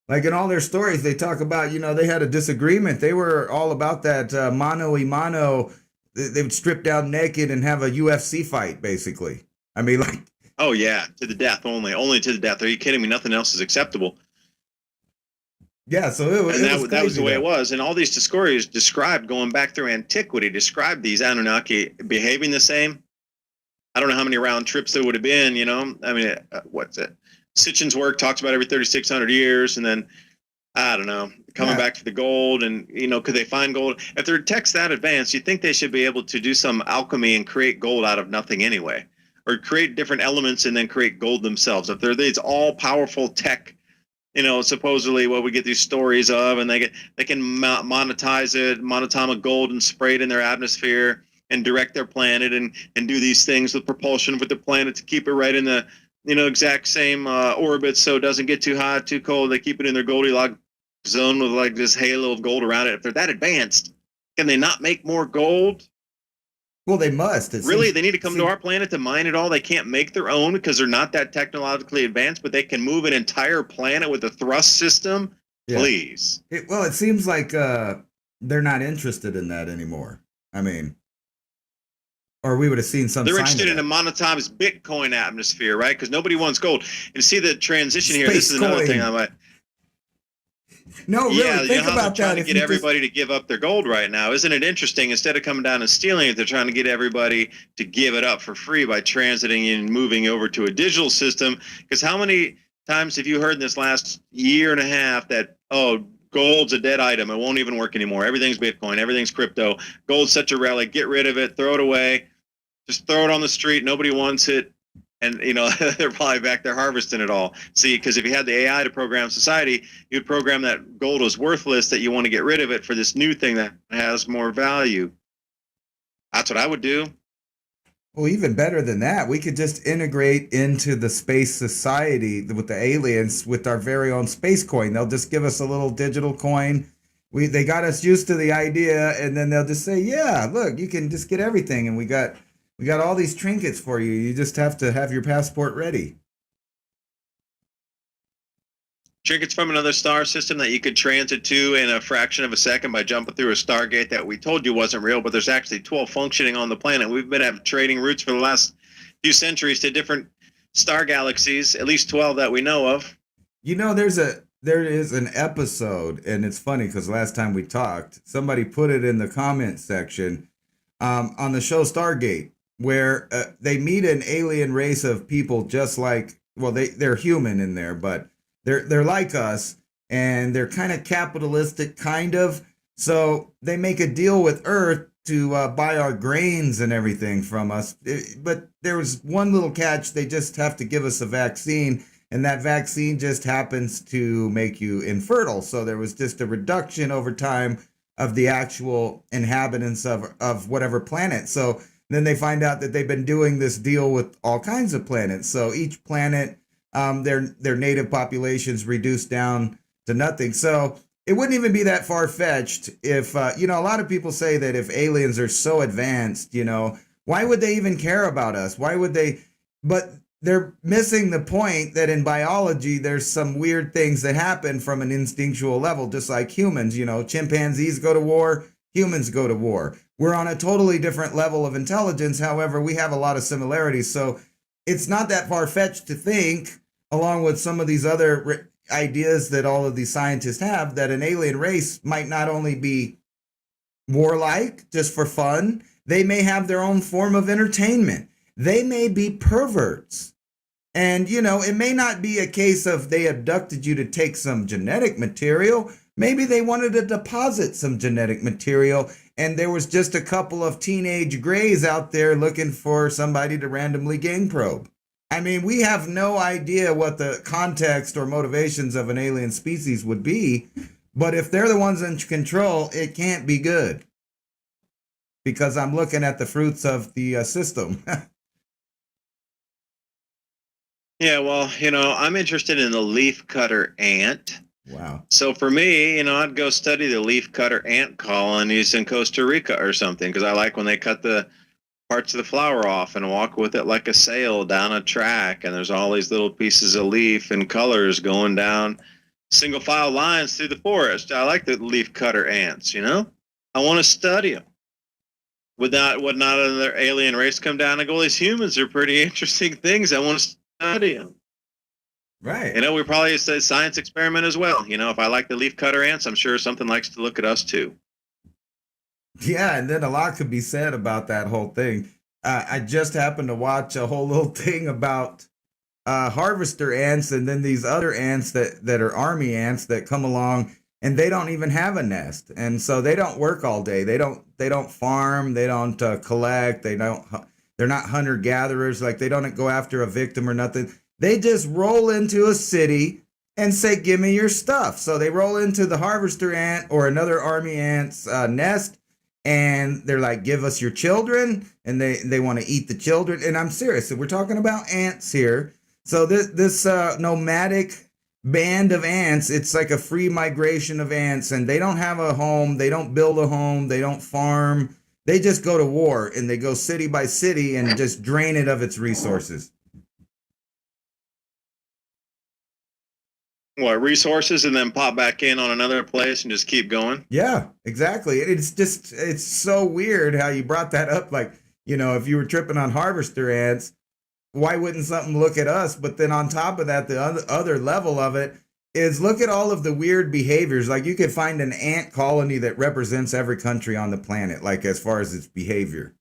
Like, in all their stories, they talk about, they had a disagreement. They were all about that mano a mano. They would strip down naked and have a UFC fight, basically. I mean, like. Oh, yeah, to the death only to the death. Are you kidding me? Nothing else is acceptable. Yeah, so that was the way it was. And all these stories described, going back through antiquity, described these Anunnaki behaving the same. I don't know how many round trips there would have been, I mean, what's it? Sitchin's work talks about every 3,600 years, and then, I don't know, coming back for the gold, and, could they find gold? If their tech's that advanced, you'd think they should be able to do some alchemy and create gold out of nothing anyway, or create different elements and then create gold themselves. If they're these all-powerful tech, supposedly what we get these stories of, and they can monetize it, monatomic gold, and spray it in their atmosphere and direct their planet and do these things with propulsion with the planet to keep it right in the exact same orbit, so it doesn't get too hot, too cold. They keep it in their Goldilocks zone with like this halo of gold around it. If they're that advanced, can they not make more gold? Well, they must. Really, they need to come to our planet to mine it all. They can't make their own because they're not that technologically advanced, but they can move an entire planet with a thrust system. Yeah. Please. It seems like they're not interested in that anymore. I mean, or we would have seen some. They're interested in a monetized Bitcoin atmosphere, right? Because nobody wants gold. And see the transition here. This is another thing I might. No, really, think about that. Trying to get everybody to give up their gold right now. Isn't it interesting? Instead of coming down and stealing it, they're trying to get everybody to give it up for free by transiting and moving over to a digital system. Because how many times have you heard in this last year and a half that, gold's a dead item, it won't even work anymore, everything's Bitcoin, everything's crypto, gold's such a relic, get rid of it, throw it away, just throw it on the street, nobody wants it. And, they're probably back there harvesting it all. See, because if you had the AI to program society, you'd program that gold is worthless, that you want to get rid of it for this new thing that has more value. That's what I would do. Well, even better than that, we could just integrate into the space society with the aliens with our very own space coin. They'll just give us a little digital coin. They got us used to the idea, and then they'll just say, "Yeah, look, you can just get everything, and we got all these trinkets for you. You just have to have your passport ready." Trinkets from another star system that you could transit to in a fraction of a second by jumping through a stargate that we told you wasn't real, but there's actually 12 functioning on the planet. We've been having trading routes for the last few centuries to different star galaxies, at least 12 that we know of. You know, there is an episode, and it's funny because last time we talked, somebody put it in the comment section on the show Stargate, where they meet an alien race of people just like, well, they're human in there, but they're like us, and they're kind of capitalistic, kind of. So they make a deal with Earth to buy our grains and everything from us. But there was one little catch: they just have to give us a vaccine, and that vaccine just happens to make you infertile. So there was just a reduction over time of the actual inhabitants of whatever planet. So then they find out that they've been doing this deal with all kinds of planets. So each planet, their native populations reduced down to nothing. So it wouldn't even be that far-fetched if, a lot of people say that if aliens are so advanced, why would they even care about us? Why would they? But they're missing the point that in biology, there's some weird things that happen from an instinctual level, just like humans. Chimpanzees go to war, humans go to war. We're on a totally different level of intelligence. However, we have a lot of similarities. So it's not that far-fetched to think, along with some of these other ideas that all of these scientists have, that an alien race might not only be warlike, just for fun, they may have their own form of entertainment. They may be perverts. And, it may not be a case of they abducted you to take some genetic material. Maybe they wanted to deposit some genetic material, and there was just a couple of teenage grays out there looking for somebody to randomly gang probe. I mean, we have no idea what the context or motivations of an alien species would be, but if they're the ones in control, it can't be good. Because I'm looking at the fruits of the system. Yeah, well, I'm interested in the leafcutter ant. Wow. So for me, I'd go study the leafcutter ant colonies in Costa Rica or something, because I like when they cut the parts of the flower off and walk with it like a sail down a track, and there's all these little pieces of leaf and colors going down single file lines through the forest. I like the leafcutter ants, I want to study them. Would not another alien race come down and go, these humans are pretty interesting things, I want to study them? Right. We probably it's a science experiment as well. If I like the leafcutter ants, I'm sure something likes to look at us too. Yeah, and then a lot could be said about that whole thing. I just happened to watch a whole little thing about harvester ants, and then these other ants that are army ants that come along, and they don't even have a nest, and so they don't work all day. They don't farm. They don't collect. They're not hunter gatherers. Like, they don't go after a victim or nothing. They just roll into a city and say, "Give me your stuff." So they roll into the harvester ant or another army ant's nest, and they're like, "Give us your children," and they want to eat the children. And I'm serious. We're talking about ants here. So this nomadic band of ants, it's like a free migration of ants, and they don't have a home. They don't build a home. They don't farm. They just go to war, and they go city by city and just drain it of its resources. What, resources, and then pop back in on another place and just keep going? Yeah, exactly. It's so weird how you brought that up. Like, if you were tripping on harvester ants, why wouldn't something look at us? But then on top of that, the other level of it is, look at all of the weird behaviors. Like, you could find an ant colony that represents every country on the planet, like, as far as its behavior.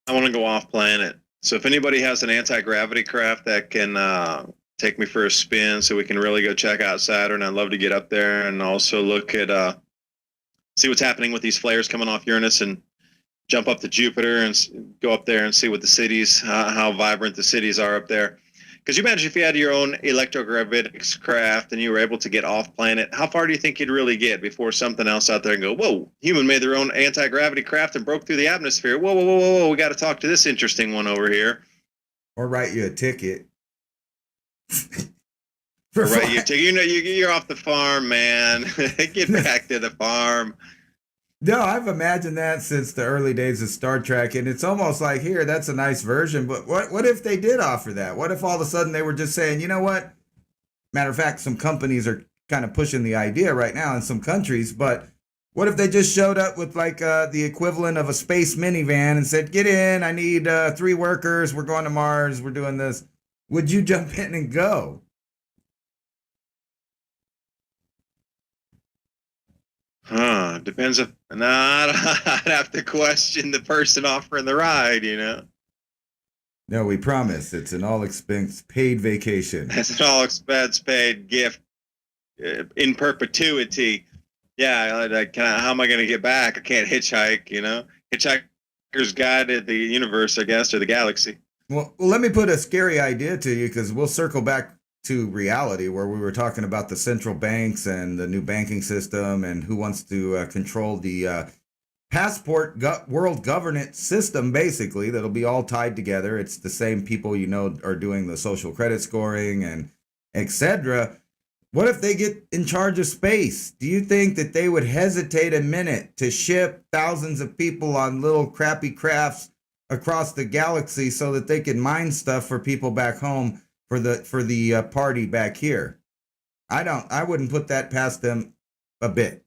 I want to go off planet. So if anybody has an anti-gravity craft that can take me for a spin so we can really go check out Saturn, I'd love to get up there and also look at see what's happening with these flares coming off Uranus, and jump up to Jupiter and go up there and see what the cities, how vibrant the cities are up there. Because you imagine if you had your own electrogravitics craft and you were able to get off planet, how far do you think you'd really get before something else out there and go, whoa, human made their own anti-gravity craft and broke through the atmosphere. Whoa, whoa, whoa, whoa, whoa, we got to talk to this interesting one over here. Or write you a ticket. Right, you're off the farm, man. Get back to the farm. No, I've imagined that since the early days of Star Trek, and it's almost like, here, that's a nice version, but what if they did offer that? What if all of a sudden they were just saying, you know what? Matter of fact, some companies are kind of pushing the idea right now in some countries, but what if they just showed up with like the equivalent of a space minivan and said, get in, I need 3 workers, we're going to Mars, we're doing this. Would you jump in and go? Depends if I'd have to question the person offering the ride, you know. No, we promise it's an all expense paid vacation. It's an all expense paid gift in perpetuity. Yeah, how am I going to get back? I can't hitchhike, you know. Hitchhiker's Guide to the Universe, I guess, or the galaxy. Well, let me put a scary idea to you, because we'll circle back to reality where we were talking about the central banks and the new banking system and who wants to control the passport world governance system, basically. That'll be all tied together. It's the same people, you know, are doing the social credit scoring and etc. What if they get in charge of space? Do you think that they would hesitate a minute to ship thousands of people on little crappy crafts across the galaxy so that they can mine stuff for people back home for the party back here? I wouldn't put that past them a bit.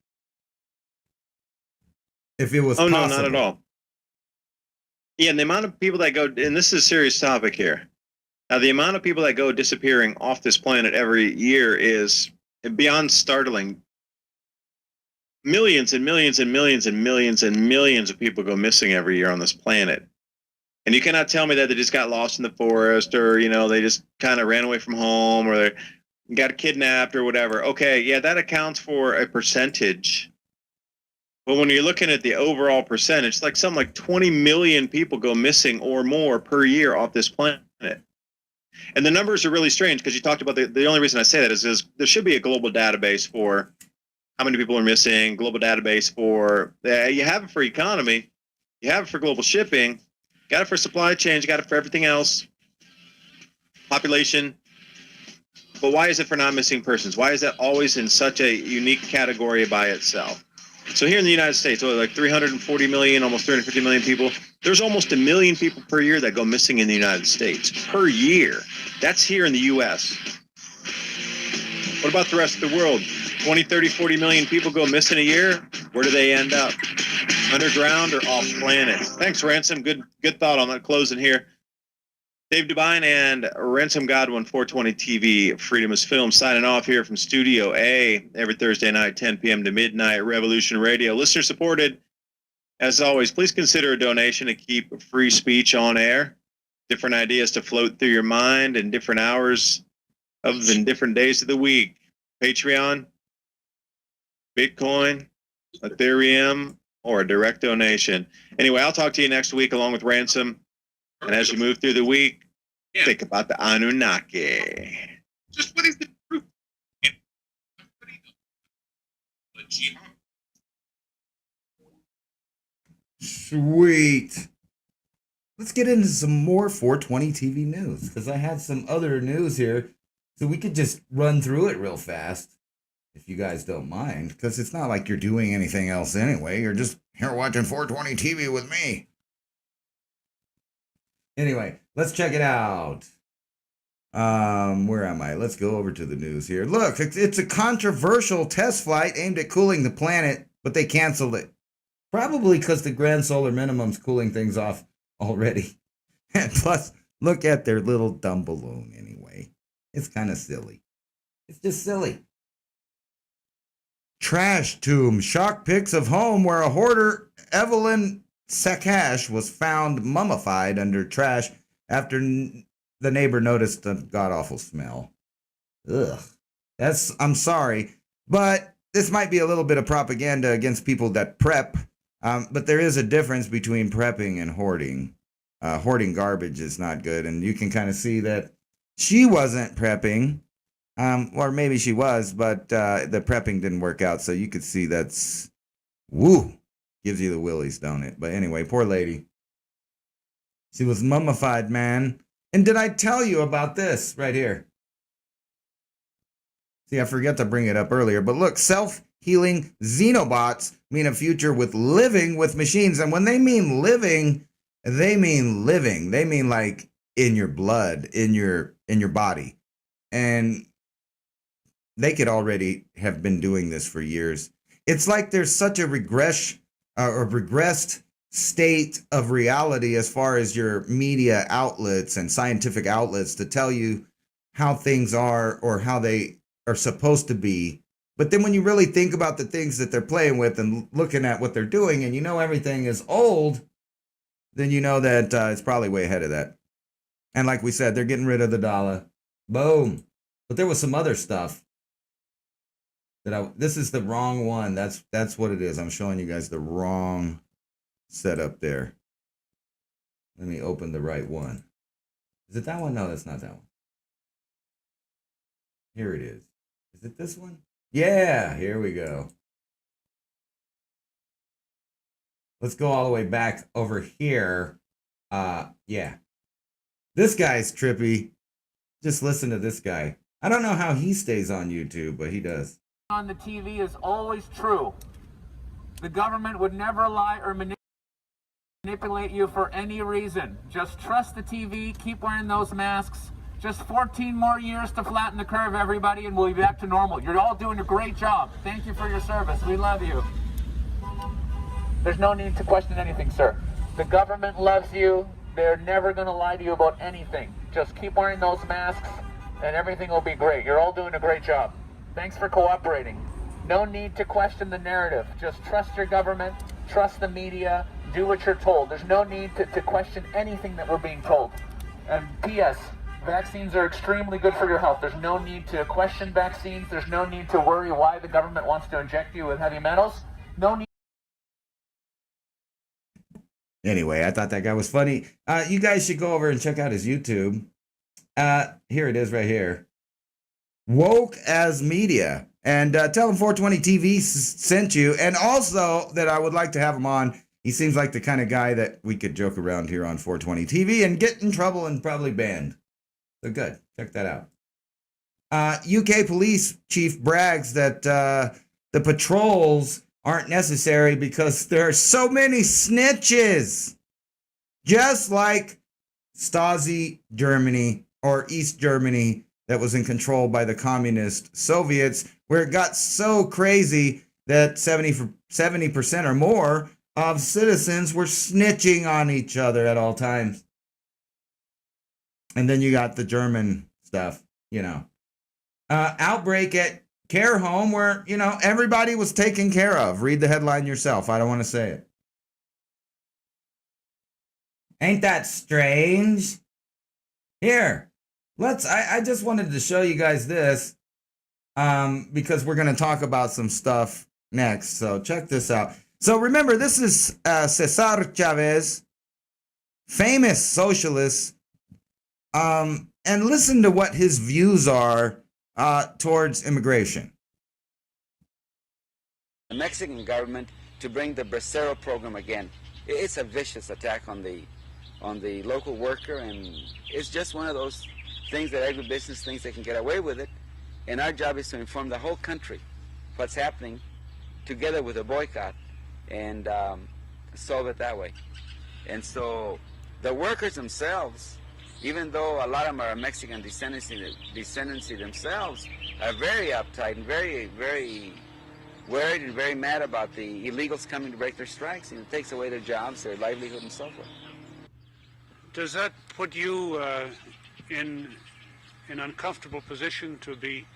If it was possible. No, not at all. Yeah, and the amount of people that go, and this is a serious topic here. Now, the amount of people that go disappearing off this planet every year is beyond startling. Millions and millions and millions and millions and millions of people go missing every year on this planet. And you cannot tell me that they just got lost in the forest, or, you know, they just kind of ran away from home, or they got kidnapped or whatever. Okay, yeah, that accounts for a percentage. But when you're looking at the overall percentage, like something like 20 million people go missing or more per year off this planet. And the numbers are really strange, because you talked about the only reason I say that is there should be a global database for how many people are missing, global database for, you have it for economy, you have it for global shipping, got it for supply chains, got it for everything else, population. But why is it for non-missing persons? Why is that always in such a unique category by itself? So here in the United States, like 340 million, almost 350 million people, there's almost 1 million people per year that go missing in the United States per year. That's here in the U.S. What about the rest of the world? 20, 30, 40 million people go missing a year. Where do they end up? Underground or off planet? Thanks, Ransom. Good thought on that closing here. Dave Dubine and Ransom Godwin, 420 TV, Freedom is Film, signing off here from Studio A every Thursday night, 10 p.m. to midnight, Revolution Radio. Listener supported. As always, please consider a donation to keep free speech on air. Different ideas to float through your mind in different hours of and different days of the week. Patreon, Bitcoin, Ethereum, or a direct donation. Anyway, I'll talk to you next week along with Ransom. And as you move through the week, think about the Anunnaki. Just what is the truth? Sweet. Let's get into some more 420 TV news, because I had some other news here, so we could just run through it real fast, if you guys don't mind, because it's not like you're doing anything else anyway. You're just here watching 420 TV with me. Anyway, let's check it out. Where am I? Let's go over to the news here. Look, it's a controversial test flight aimed at cooling the planet, but they canceled it. Probably because the grand solar minimum's cooling things off already. And plus, look at their little dumb balloon anyway. It's kind of silly. It's just silly. Trash tomb. Shock pics of home where a hoarder, Evelyn Sakash, was found mummified under trash after the neighbor noticed a god-awful smell. Ugh. I'm sorry, but this might be a little bit of propaganda against people that prep, but there is a difference between prepping and hoarding. Hoarding garbage is not good, and you can kind of see that she wasn't prepping. Or maybe she was, but the prepping didn't work out. So you could see that's, woo, gives you the willies, don't it? But anyway, poor lady. She was mummified, man. And did I tell you about this right here? See, I forgot to bring it up earlier, but look, self-healing xenobots mean a future with living with machines. And when they mean living, they mean living. They mean like in your blood, in your body. And they could already have been doing this for years. It's like there's such a regressed state of reality as far as your media outlets and scientific outlets to tell you how things are or how they are supposed to be. But then when you really think about the things that they're playing with and looking at what they're doing, and you know everything is old, then you know that it's probably way ahead of that. And like we said, they're getting rid of the dollar. Boom. But there was some other stuff that this is the wrong one. That's what it is. I'm showing you guys the wrong setup there. Let me open the right one. Is it that one? No, that's not that one. Here it is. Is it this one? Yeah, here we go. Let's go all the way back over here. Yeah. This guy's trippy. Just listen to this guy. I don't know how he stays on YouTube, but he does. On the TV is always true. The government would never lie or manipulate you for any reason. Just trust the TV, keep wearing those masks. Just 14 more years to flatten the curve, everybody, and we'll be back to normal. You're all doing a great job. Thank you for your service. We love you. There's no need to question anything, sir. The government loves you. They're never going to lie to you about anything. Just keep wearing those masks, and everything will be great. You're all doing a great job. Thanks for cooperating. No need to question the narrative. Just trust your government, trust the media, do what you're told. There's no need to question anything that we're being told. And P.S., vaccines are extremely good for your health. There's no need to question vaccines. There's no need to worry why the government wants to inject you with heavy metals. No need. Anyway, I thought that guy was funny. You guys should go over and check out his YouTube. Here it is right here. Woke as Media. And tell him 420 TV sent you. And also that I would like to have him on. He seems like the kind of guy that we could joke around here on 420 TV and get in trouble and probably banned. So good. Check that out. UK police chief brags that the patrols aren't necessary because there are so many snitches. Just like Stasi Germany or East Germany that was in control by the communist Soviets, where it got so crazy that 70% or more of citizens were snitching on each other at all times. And then you got the German stuff, you know. Outbreak at care home where, you know, everybody was taken care of. Read the headline yourself. I don't want to say it. Ain't that strange? Here. I just wanted to show you guys this because we're going to talk about some stuff next. So check this out. So remember, this is Cesar Chavez, famous socialist. And listen to what his views are towards immigration. The Mexican government to bring the Bracero program again. It's a vicious attack on the local worker, and it's just one of those things that agribusiness thinks they can get away with it. And our job is to inform the whole country what's happening together with a boycott and solve it that way. And so the workers themselves, even though a lot of them are Mexican descendancy themselves, are very uptight and very, very worried and very mad about the illegals coming to break their strikes, and it takes away their jobs, their livelihood, and so forth. Does that put you in an uncomfortable position to be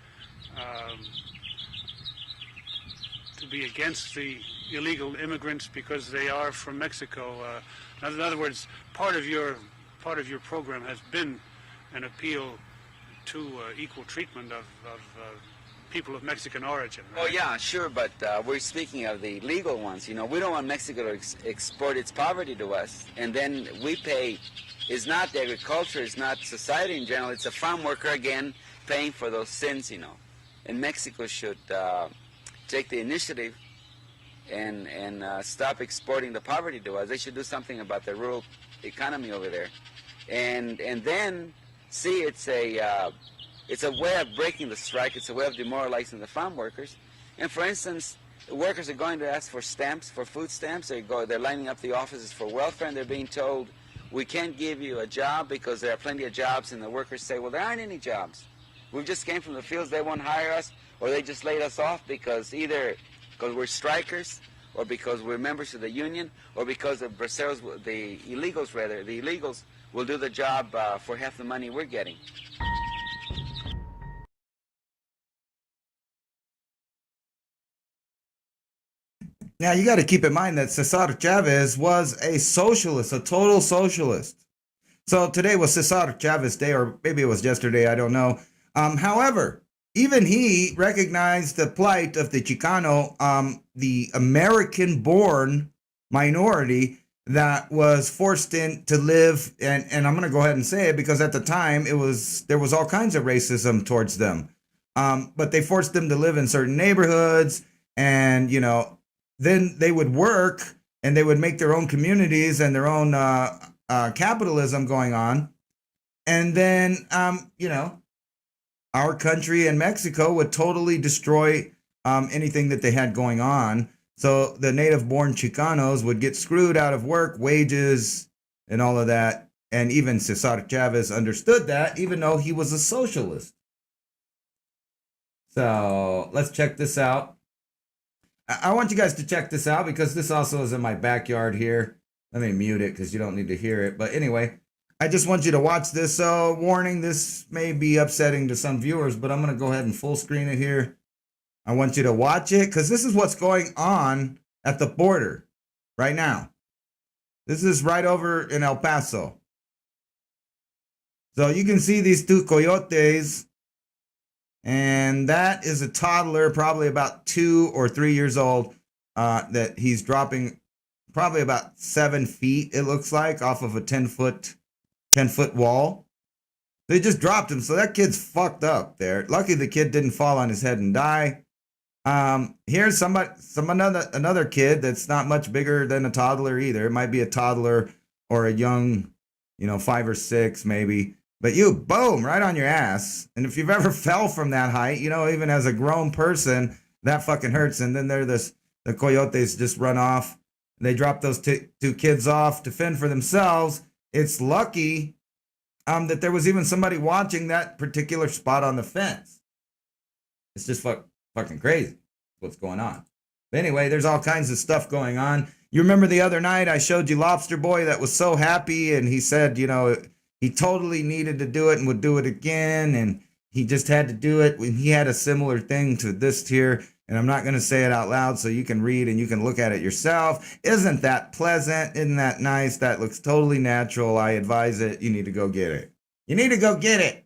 against the illegal immigrants because they are from Mexico? In other words, part of your program has been an appeal to equal treatment of people of Mexican origin, right? Oh yeah, sure, but we're speaking of the legal ones. You know, we don't want Mexico to export its poverty to us, and then we pay is not the agriculture, it's not society in general, it's a farm worker again paying for those sins, you know. And Mexico should take the initiative and stop exporting the poverty to us. They should do something about the rural economy over there. And then see it's a way of breaking the strike, it's a way of demoralizing the farm workers. And for instance, the workers are going to ask for stamps, for food stamps. They're lining up the offices for welfare, and they're being told, we can't give you a job because there are plenty of jobs. And the workers say, well, there aren't any jobs. We just came from the fields, they won't hire us, or they just laid us off because either because we're strikers, or because we're members of the union, or because the braceros, the illegals will do the job for half the money we're getting. Now, you got to keep in mind that Cesar Chavez was a socialist, a total socialist. So today was Cesar Chavez Day, or maybe it was yesterday, I don't know. However, even he recognized the plight of the Chicano, the American-born minority that was forced in to live, and I'm going to go ahead and say it because at the time there was all kinds of racism towards them. But they forced them to live in certain neighborhoods, and then they would work and they would make their own communities and their own capitalism going on. And then, our country and Mexico would totally destroy anything that they had going on. So the native-born Chicanos would get screwed out of work, wages, and all of that. And even Cesar Chavez understood that, even though he was a socialist. So let's check this out. I want you guys to check this out because this also is in my backyard here. Let me mute it because you don't need to hear it. But anyway, I just want you to watch this. So warning, this may be upsetting to some viewers, but I'm going to go ahead and full screen it here. I want you to watch it because this is what's going on at the border right now. This is right over in El Paso. So you can see these two coyotes, and that is a toddler, probably about 2 or 3 years old, that he's dropping probably about 7 feet, it looks like, off of a 10-foot wall. They just dropped him, so that kid's fucked up there. Lucky the kid didn't fall on his head and die. Here's another kid that's not much bigger than a toddler either. It might be a toddler or a young, 5 or 6 maybe. But you, boom, right on your ass. And if you've ever fell from that height, even as a grown person, that fucking hurts. And then the coyotes just run off. They drop those two kids off to fend for themselves. It's lucky that there was even somebody watching that particular spot on the fence. It's just fucking crazy what's going on. But anyway, there's all kinds of stuff going on. You remember the other night I showed you Lobster Boy that was so happy, and he said, he totally needed to do it and would do it again, and he just had to do it. He had a similar thing to this here, and I'm not going to say it out loud so you can read and you can look at it yourself. Isn't that pleasant? Isn't that nice? That looks totally natural. I advise it. You need to go get it. You need to go get it.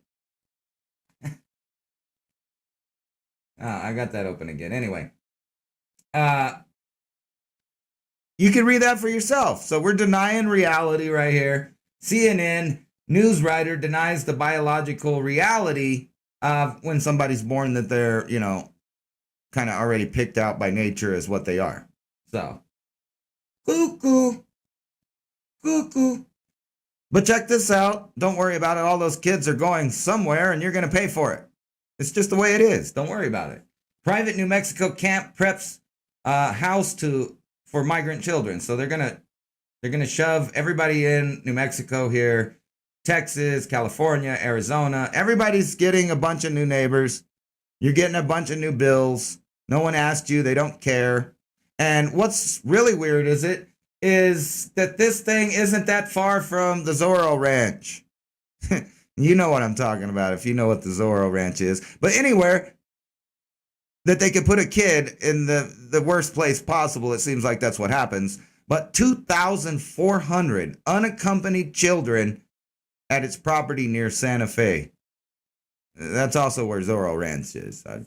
I got that open again. Anyway, you can read that for yourself. So we're denying reality right here. CNN news writer denies the biological reality of when somebody's born that they're, kind of already picked out by nature as what they are. So, cuckoo. But check this out. Don't worry about it. All those kids are going somewhere and you're going to pay for it. It's just the way it is. Don't worry about it. Private New Mexico camp preps house for migrant children. So they're gonna shove everybody in New Mexico here, Texas, California, Arizona. Everybody's getting a bunch of new neighbors. You're getting a bunch of new bills. No one asked you. They don't care. And what's really weird is that this thing isn't that far from the Zorro Ranch. You know what I'm talking about if you know what the Zorro Ranch is. But anywhere that they could put a kid in the worst place possible, it seems like that's what happens. But 2,400 unaccompanied children at its property near Santa Fe. That's also where Zorro Ranch is. I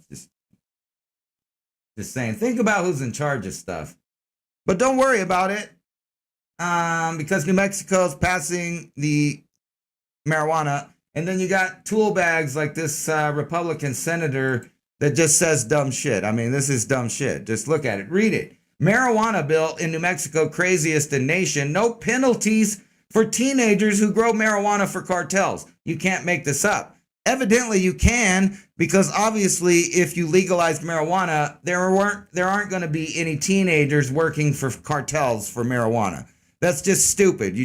just saying, think about who's in charge of stuff. But don't worry about it. because New Mexico's passing the marijuana, and then you got tool bags like this Republican senator that just says dumb shit. I mean, this is dumb shit. Just look at it. Read it. Marijuana bill in New Mexico, craziest in nation. No penalties for teenagers who grow marijuana for cartels. You can't make this up. Evidently you can, because obviously if you legalize marijuana, there aren't going to be any teenagers working for cartels for marijuana. That's just stupid.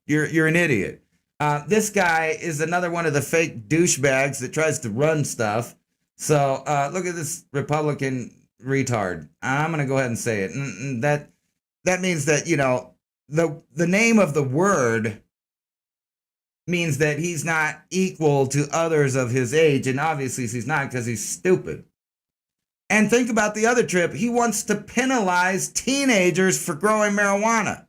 You're an idiot. This guy is another one of the fake douchebags that tries to run stuff. So look at this Republican retard. I'm going to go ahead and say it. That means that, you know, the name of the word means that he's not equal to others of his age, and obviously he's not, because he's stupid. And think about the other trip. He wants to penalize teenagers for growing marijuana.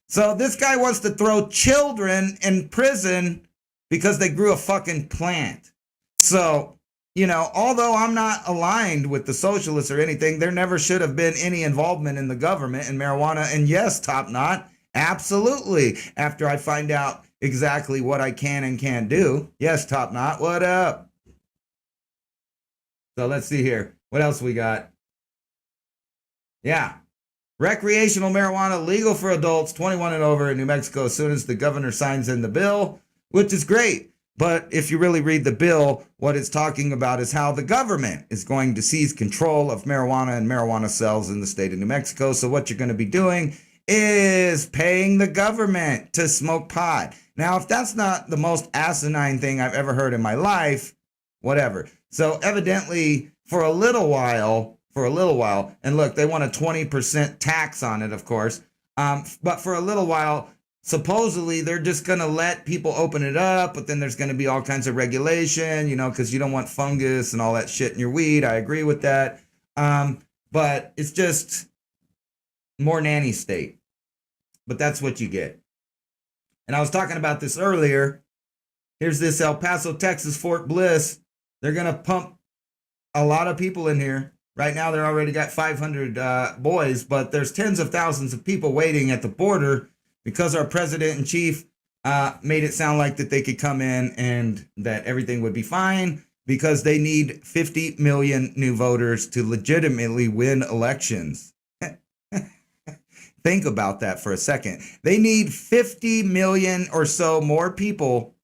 So this guy wants to throw children in prison because they grew a fucking plant. So, you know, although I'm not aligned with the socialists or anything, there never should have been any involvement in the government in marijuana. And yes, Top Knot, absolutely. After I find out exactly what I can and can't do. Yes, Top Knot, what up? So let's see here. What else we got? Yeah. Recreational marijuana legal for adults 21 and over in New Mexico as soon as the governor signs in the bill, which is great. But if you really read the bill, what it's talking about is how the government is going to seize control of marijuana and marijuana sales in the state of New Mexico. So what you're going to be doing is paying the government to smoke pot. Now, if that's not the most asinine thing I've ever heard in my life, whatever. So evidently, for a little while, and look, they want a 20% tax on it, of course. But for a little while, supposedly they're just going to let people open it up, but then there's going to be all kinds of regulation, you know, because you don't want fungus and all that shit in your weed. I agree with that. But it's just more nanny state. But that's what you get. And I was talking about this earlier. Here's this El Paso, Texas, Fort Bliss. They're going to pump a lot of people in here. Right now, they're already got 500 boys, but there's tens of thousands of people waiting at the border because our president in chief made it sound like that they could come in and that everything would be fine because they need 50 million new voters to legitimately win elections. Think about that for a second. They need 50 million or so more people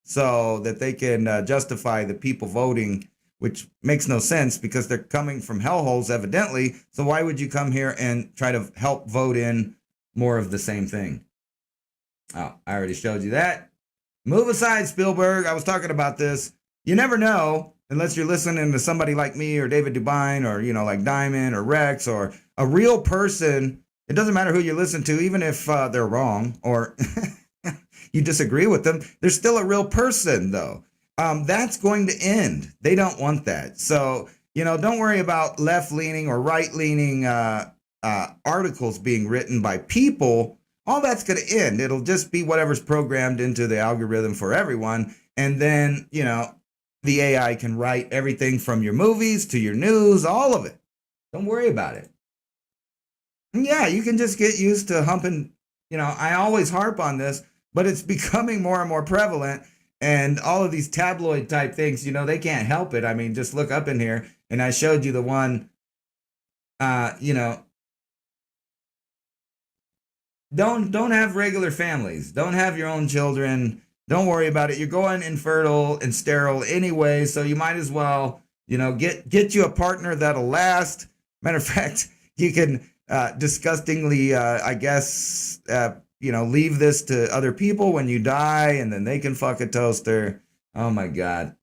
so that they can justify the people voting, which makes no sense because they're coming from hellholes, evidently. So why would you come here and try to help vote in more of the same thing? Oh, I already showed you that. Move aside, Spielberg. I was talking about this. You never know, unless you're listening to somebody like me or David Dubine or, you know, like Diamond or Rex or a real person. It doesn't matter who you listen to, even if they're wrong or you disagree with them. They're still a real person, though. That's going to end. They don't want that. So, you know, don't worry about left-leaning or right-leaning articles being written by people. All that's going to end. It'll just be whatever's programmed into the algorithm for everyone. And then, you know, the AI can write everything from your movies to your news, all of it. Don't worry about it. And yeah, you can just get used to humping. You know, I always harp on this, but it's becoming more and more prevalent. And all of these tabloid type things, you know, they can't help it. I mean, just look up in here. And I showed you the one, you know, don't have regular families. Don't have your own children. Don't worry about it. You're going infertile and sterile anyway. So you might as well, you know, get you a partner that'll last. Matter of fact, you can disgustingly, I guess, you know, leave this to other people when you die, and then they can fuck a toaster. Oh my God.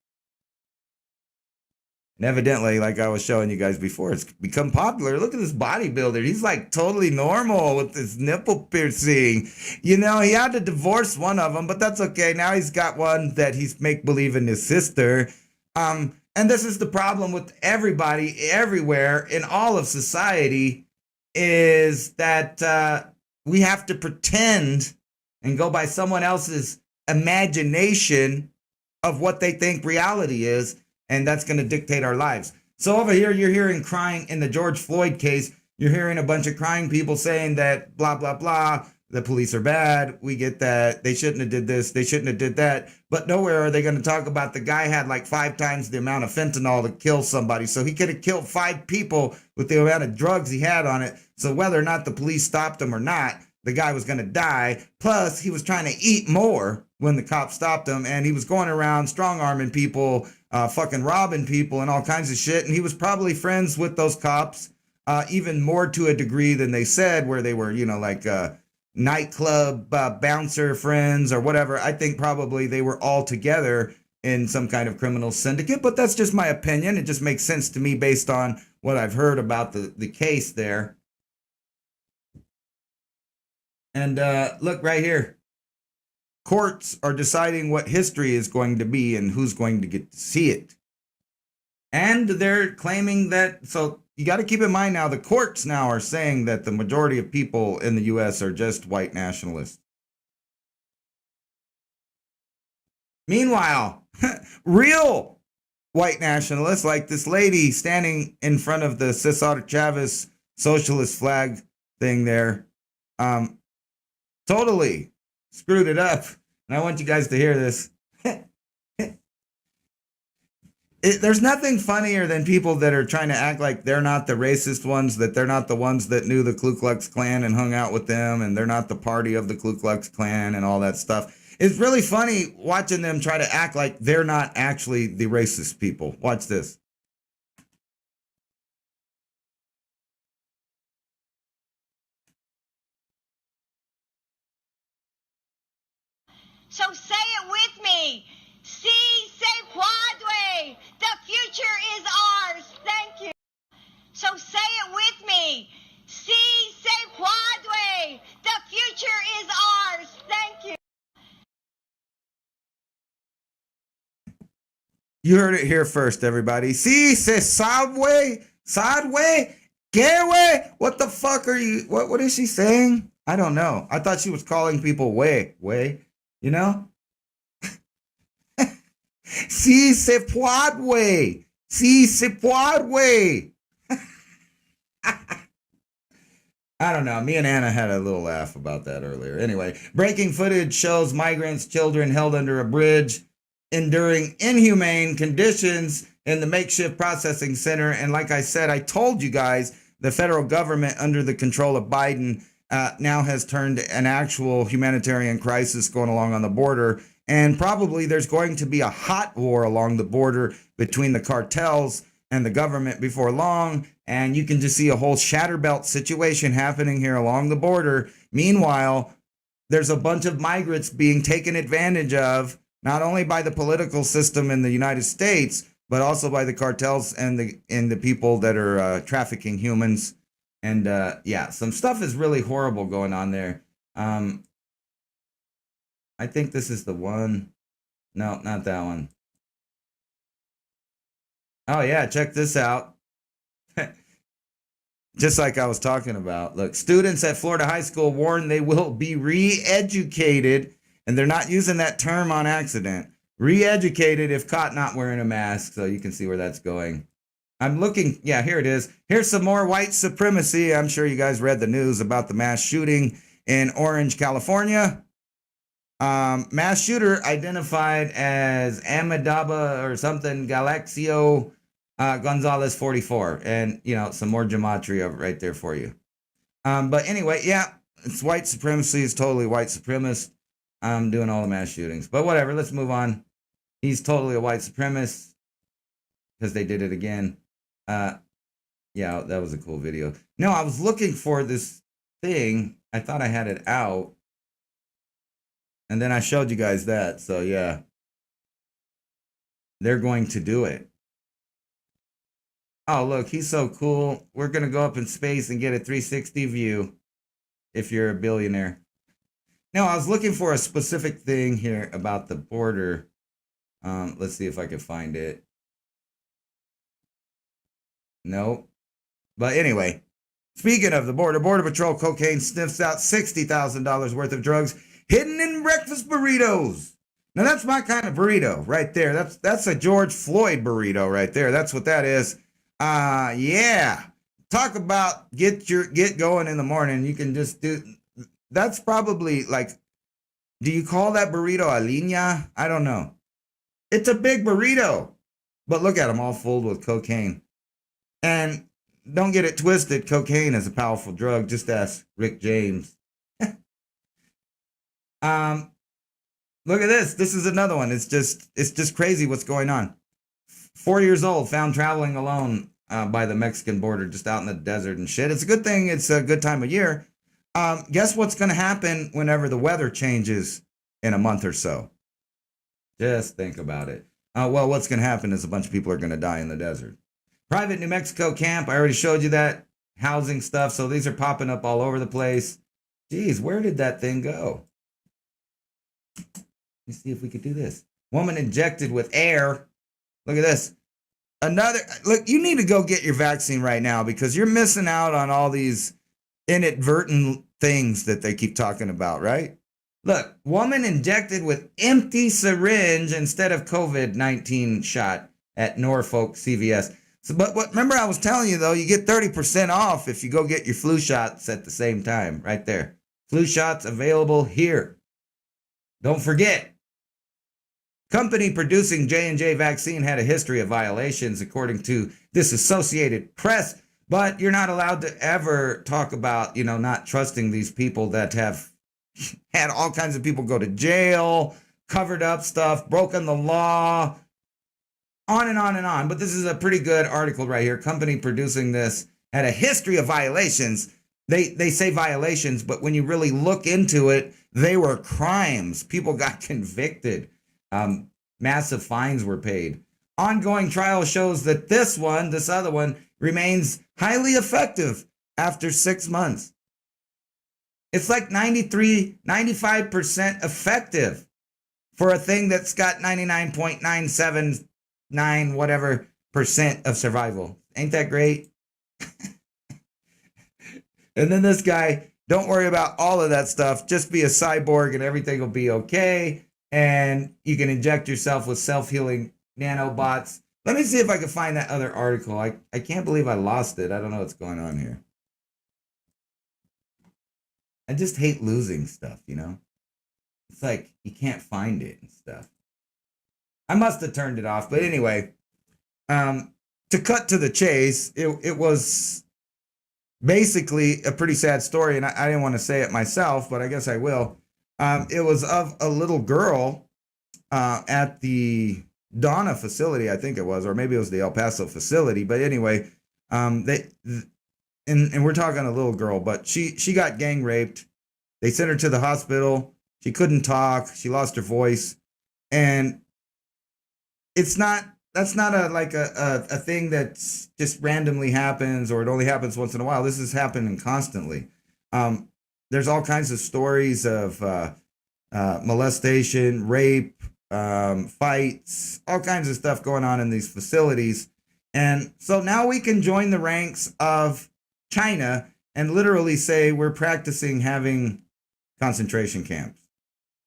And evidently, like I was showing you guys before, it's become popular. Look at this bodybuilder. He's like totally normal with this nipple piercing. You know, he had to divorce one of them, but that's okay. Now he's got one that he's make-believe in his sister. And this is the problem with everybody, everywhere, in all of society, is that we have to pretend and go by someone else's imagination of what they think reality is, and that's going to dictate our lives. So over here, you're hearing crying in the George Floyd case. You're hearing a bunch of crying people saying that blah, blah, blah. the police are bad. We get that. They shouldn't have did this. They shouldn't have did that. But nowhere are they going to talk about the guy had like 5 times the amount of fentanyl to kill somebody. So he could have killed 5 people with the amount of drugs he had on it. So whether or not the police stopped him or not, the guy was going to die. Plus, he was trying to eat more when the cops stopped him. And he was going around strong-arming people, fucking robbing people and all kinds of shit. And he was probably friends with those cops, even more to a degree than they said, where they were, like nightclub bouncer friends or whatever. I think probably they were all together in some kind of criminal syndicate, but that's just my opinion. It just makes sense to me based on what I've heard about the case there. And look right here. Courts are deciding what history is going to be and who's going to get to see it. And they're claiming that, so you got to keep in mind now, the courts now are saying that the majority of people in the U.S. are just white nationalists. Meanwhile, real white nationalists, like this lady standing in front of the Cesar Chavez socialist flag thing there, totally screwed it up. And I want you guys to hear this. There's nothing funnier than people that are trying to act like they're not the racist ones, that they're not the ones that knew the Ku Klux Klan and hung out with them, and they're not the party of the Ku Klux Klan and all that stuff. It's really funny watching them try to act like they're not actually the racist people. Watch this. So say it with me. Si se puede. The future is ours. Thank you. So say it with me. Si se puede. The future is ours. Thank you. You heard it here first, everybody. Si se sabe, sadwe, que. What the fuck are you? What is she saying? I don't know. I thought she was calling people way. You know? Si se puede. Si se puede. I don't know. Me and Anna had a little laugh about that earlier. Anyway, breaking footage shows migrants' children held under a bridge, enduring inhumane conditions in the makeshift processing center. And like I said, I told you guys, the federal government under the control of Biden now has turned an actual humanitarian crisis going along on the border. And probably there's going to be a hot war along the border between the cartels and the government before long. And you can just see a whole Shatterbelt situation happening here along the border. Meanwhile, there's a bunch of migrants being taken advantage of, not only by the political system in the United States, but also by the cartels and the people that are trafficking humans. And yeah, some stuff is really horrible going on there. I think this is the one. No, not that one. Oh yeah, check this out. Just like I was talking about. Look, students at Florida High School warn they will be re-educated, and they're not using that term on accident. Re-educated if caught not wearing a mask, so you can see where that's going. I'm looking, yeah, here it is. Here's some more white supremacy. I'm sure you guys read the news about the mass shooting in Orange, California. Mass shooter identified as Amadaba or something, Galaxio Gonzalez 44. And, you know, some more gematria right there for you. But anyway, yeah, it's white supremacy. It's totally white supremacist. Doing all the mass shootings. But whatever, let's move on. He's totally a white supremacist because they did it again. Yeah, that was a cool video. No, I was looking for this thing. I thought I had it out. And then I showed you guys that. So yeah, they're going to do it. Oh, look, he's so cool. We're going to go up in space and get a 360 view if you're a billionaire. No, I was looking for a specific thing here about the border. Let's see if I can find it. Nope. But anyway, speaking of the border, Border Patrol cocaine sniffs out $60,000 worth of drugs hidden in breakfast burritos. Now that's my kind of burrito right there. That's a George Floyd burrito right there. That's what that is. Yeah. Talk about get going in the morning. You can just do that's probably like, do you call that burrito a línea? I don't know. It's a big burrito. But look at them all filled with cocaine. And don't get it twisted. Cocaine is a powerful drug. Just ask Rick James. Look at this. This is another one. It's just crazy what's going on. 4 years old, found traveling alone by the Mexican border, just out in the desert and shit. It's a good thing. It's a good time of year. Guess what's going to happen whenever the weather changes in a month or so? Just think about it. Well, what's going to happen is a bunch of people are going to die in the desert. Private New Mexico camp. I already showed you that. Housing stuff. So these are popping up all over the place. Geez, where did that thing go? Let's see if we could do this. Woman injected with air. Look at this. Look, you need to go get your vaccine right now because you're missing out on all these inadvertent things that they keep talking about, right? Look, woman injected with empty syringe instead of COVID-19 shot at Norfolk CVS. So, but remember I was telling you though, you get 30% off if you go get your flu shots at the same time, right there. Flu shots available here. Don't forget. Company producing J&J vaccine had a history of violations, according to this Associated Press. But you're not allowed to ever talk about, not trusting these people that have had all kinds of people go to jail, covered up stuff, broken the law, on and on and on. But this is a pretty good article right here. Company producing this had a history of violations. They say violations, but when you really look into it, they were crimes. People got convicted. Massive fines were paid. Ongoing trial shows that this other one, remains highly effective after 6 months. It's like 95% effective for a thing that's got 99.979 whatever percent of survival. Ain't that great? And then this guy, don't worry about all of that stuff. Just be a cyborg and everything will be okay. And you can inject yourself with self-healing nanobots. Let me see if I can find that other article. I can't believe I lost it. I don't know what's going on here. I just hate losing stuff, It's like you can't find it and stuff. I must have turned it off. But anyway, to cut to the chase, it was basically a pretty sad story. And I didn't want to say it myself, but I guess I will. It was of a little girl at the Donna facility, I think it was, or maybe it was the El Paso facility. But anyway, and we're talking a little girl, but she got gang raped. They sent her to the hospital. She couldn't talk. She lost her voice, and that's not a thing that just randomly happens or it only happens once in a while. This is happening constantly. There's all kinds of stories of molestation, rape, fights, all kinds of stuff going on in these facilities. And so now we can join the ranks of China and literally say we're practicing having concentration camps.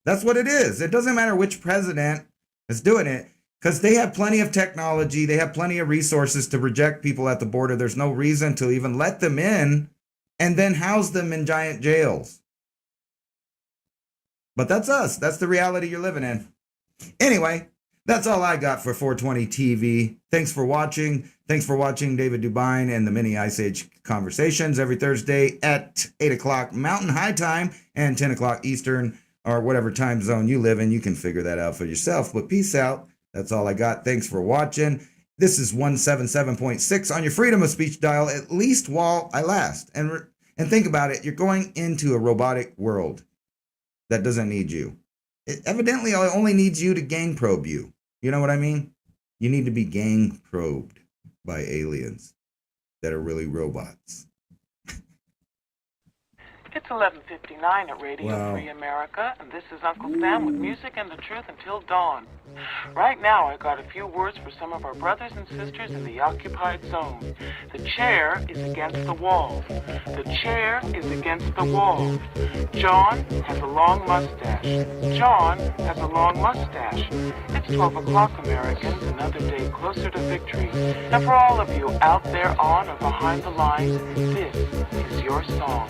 That's what it is. It doesn't matter which president is doing it because they have plenty of technology. They have plenty of resources to reject people at the border. There's no reason to even let them in and then house them in giant jails. But that's us. That's the reality you're living in. Anyway, that's all I got for 420 TV. Thanks for watching. Thanks for watching David Dubine and the Mini Ice Age Conversations every Thursday at 8 o'clock Mountain High Time and 10 o'clock Eastern, or whatever time zone you live in. You can figure that out for yourself. But peace out. That's all I got. Thanks for watching. This is 177.6 on your freedom of speech dial, at least while I last. And think about it. You're going into a robotic world that doesn't need you. It evidently only needs you to gang probe you. You know what I mean? You need to be gang probed by aliens that are really robots. It's 11:59 at Radio Free America, and this is Uncle Sam with music and the truth until dawn. Right now, I got a few words for some of our brothers and sisters in the occupied zone. The chair is against the wall. The chair is against the wall. John has a long mustache. John has a long mustache. It's 12 o'clock, Americans, another day closer to victory. And for all of you out there on or behind the lines, this is your song.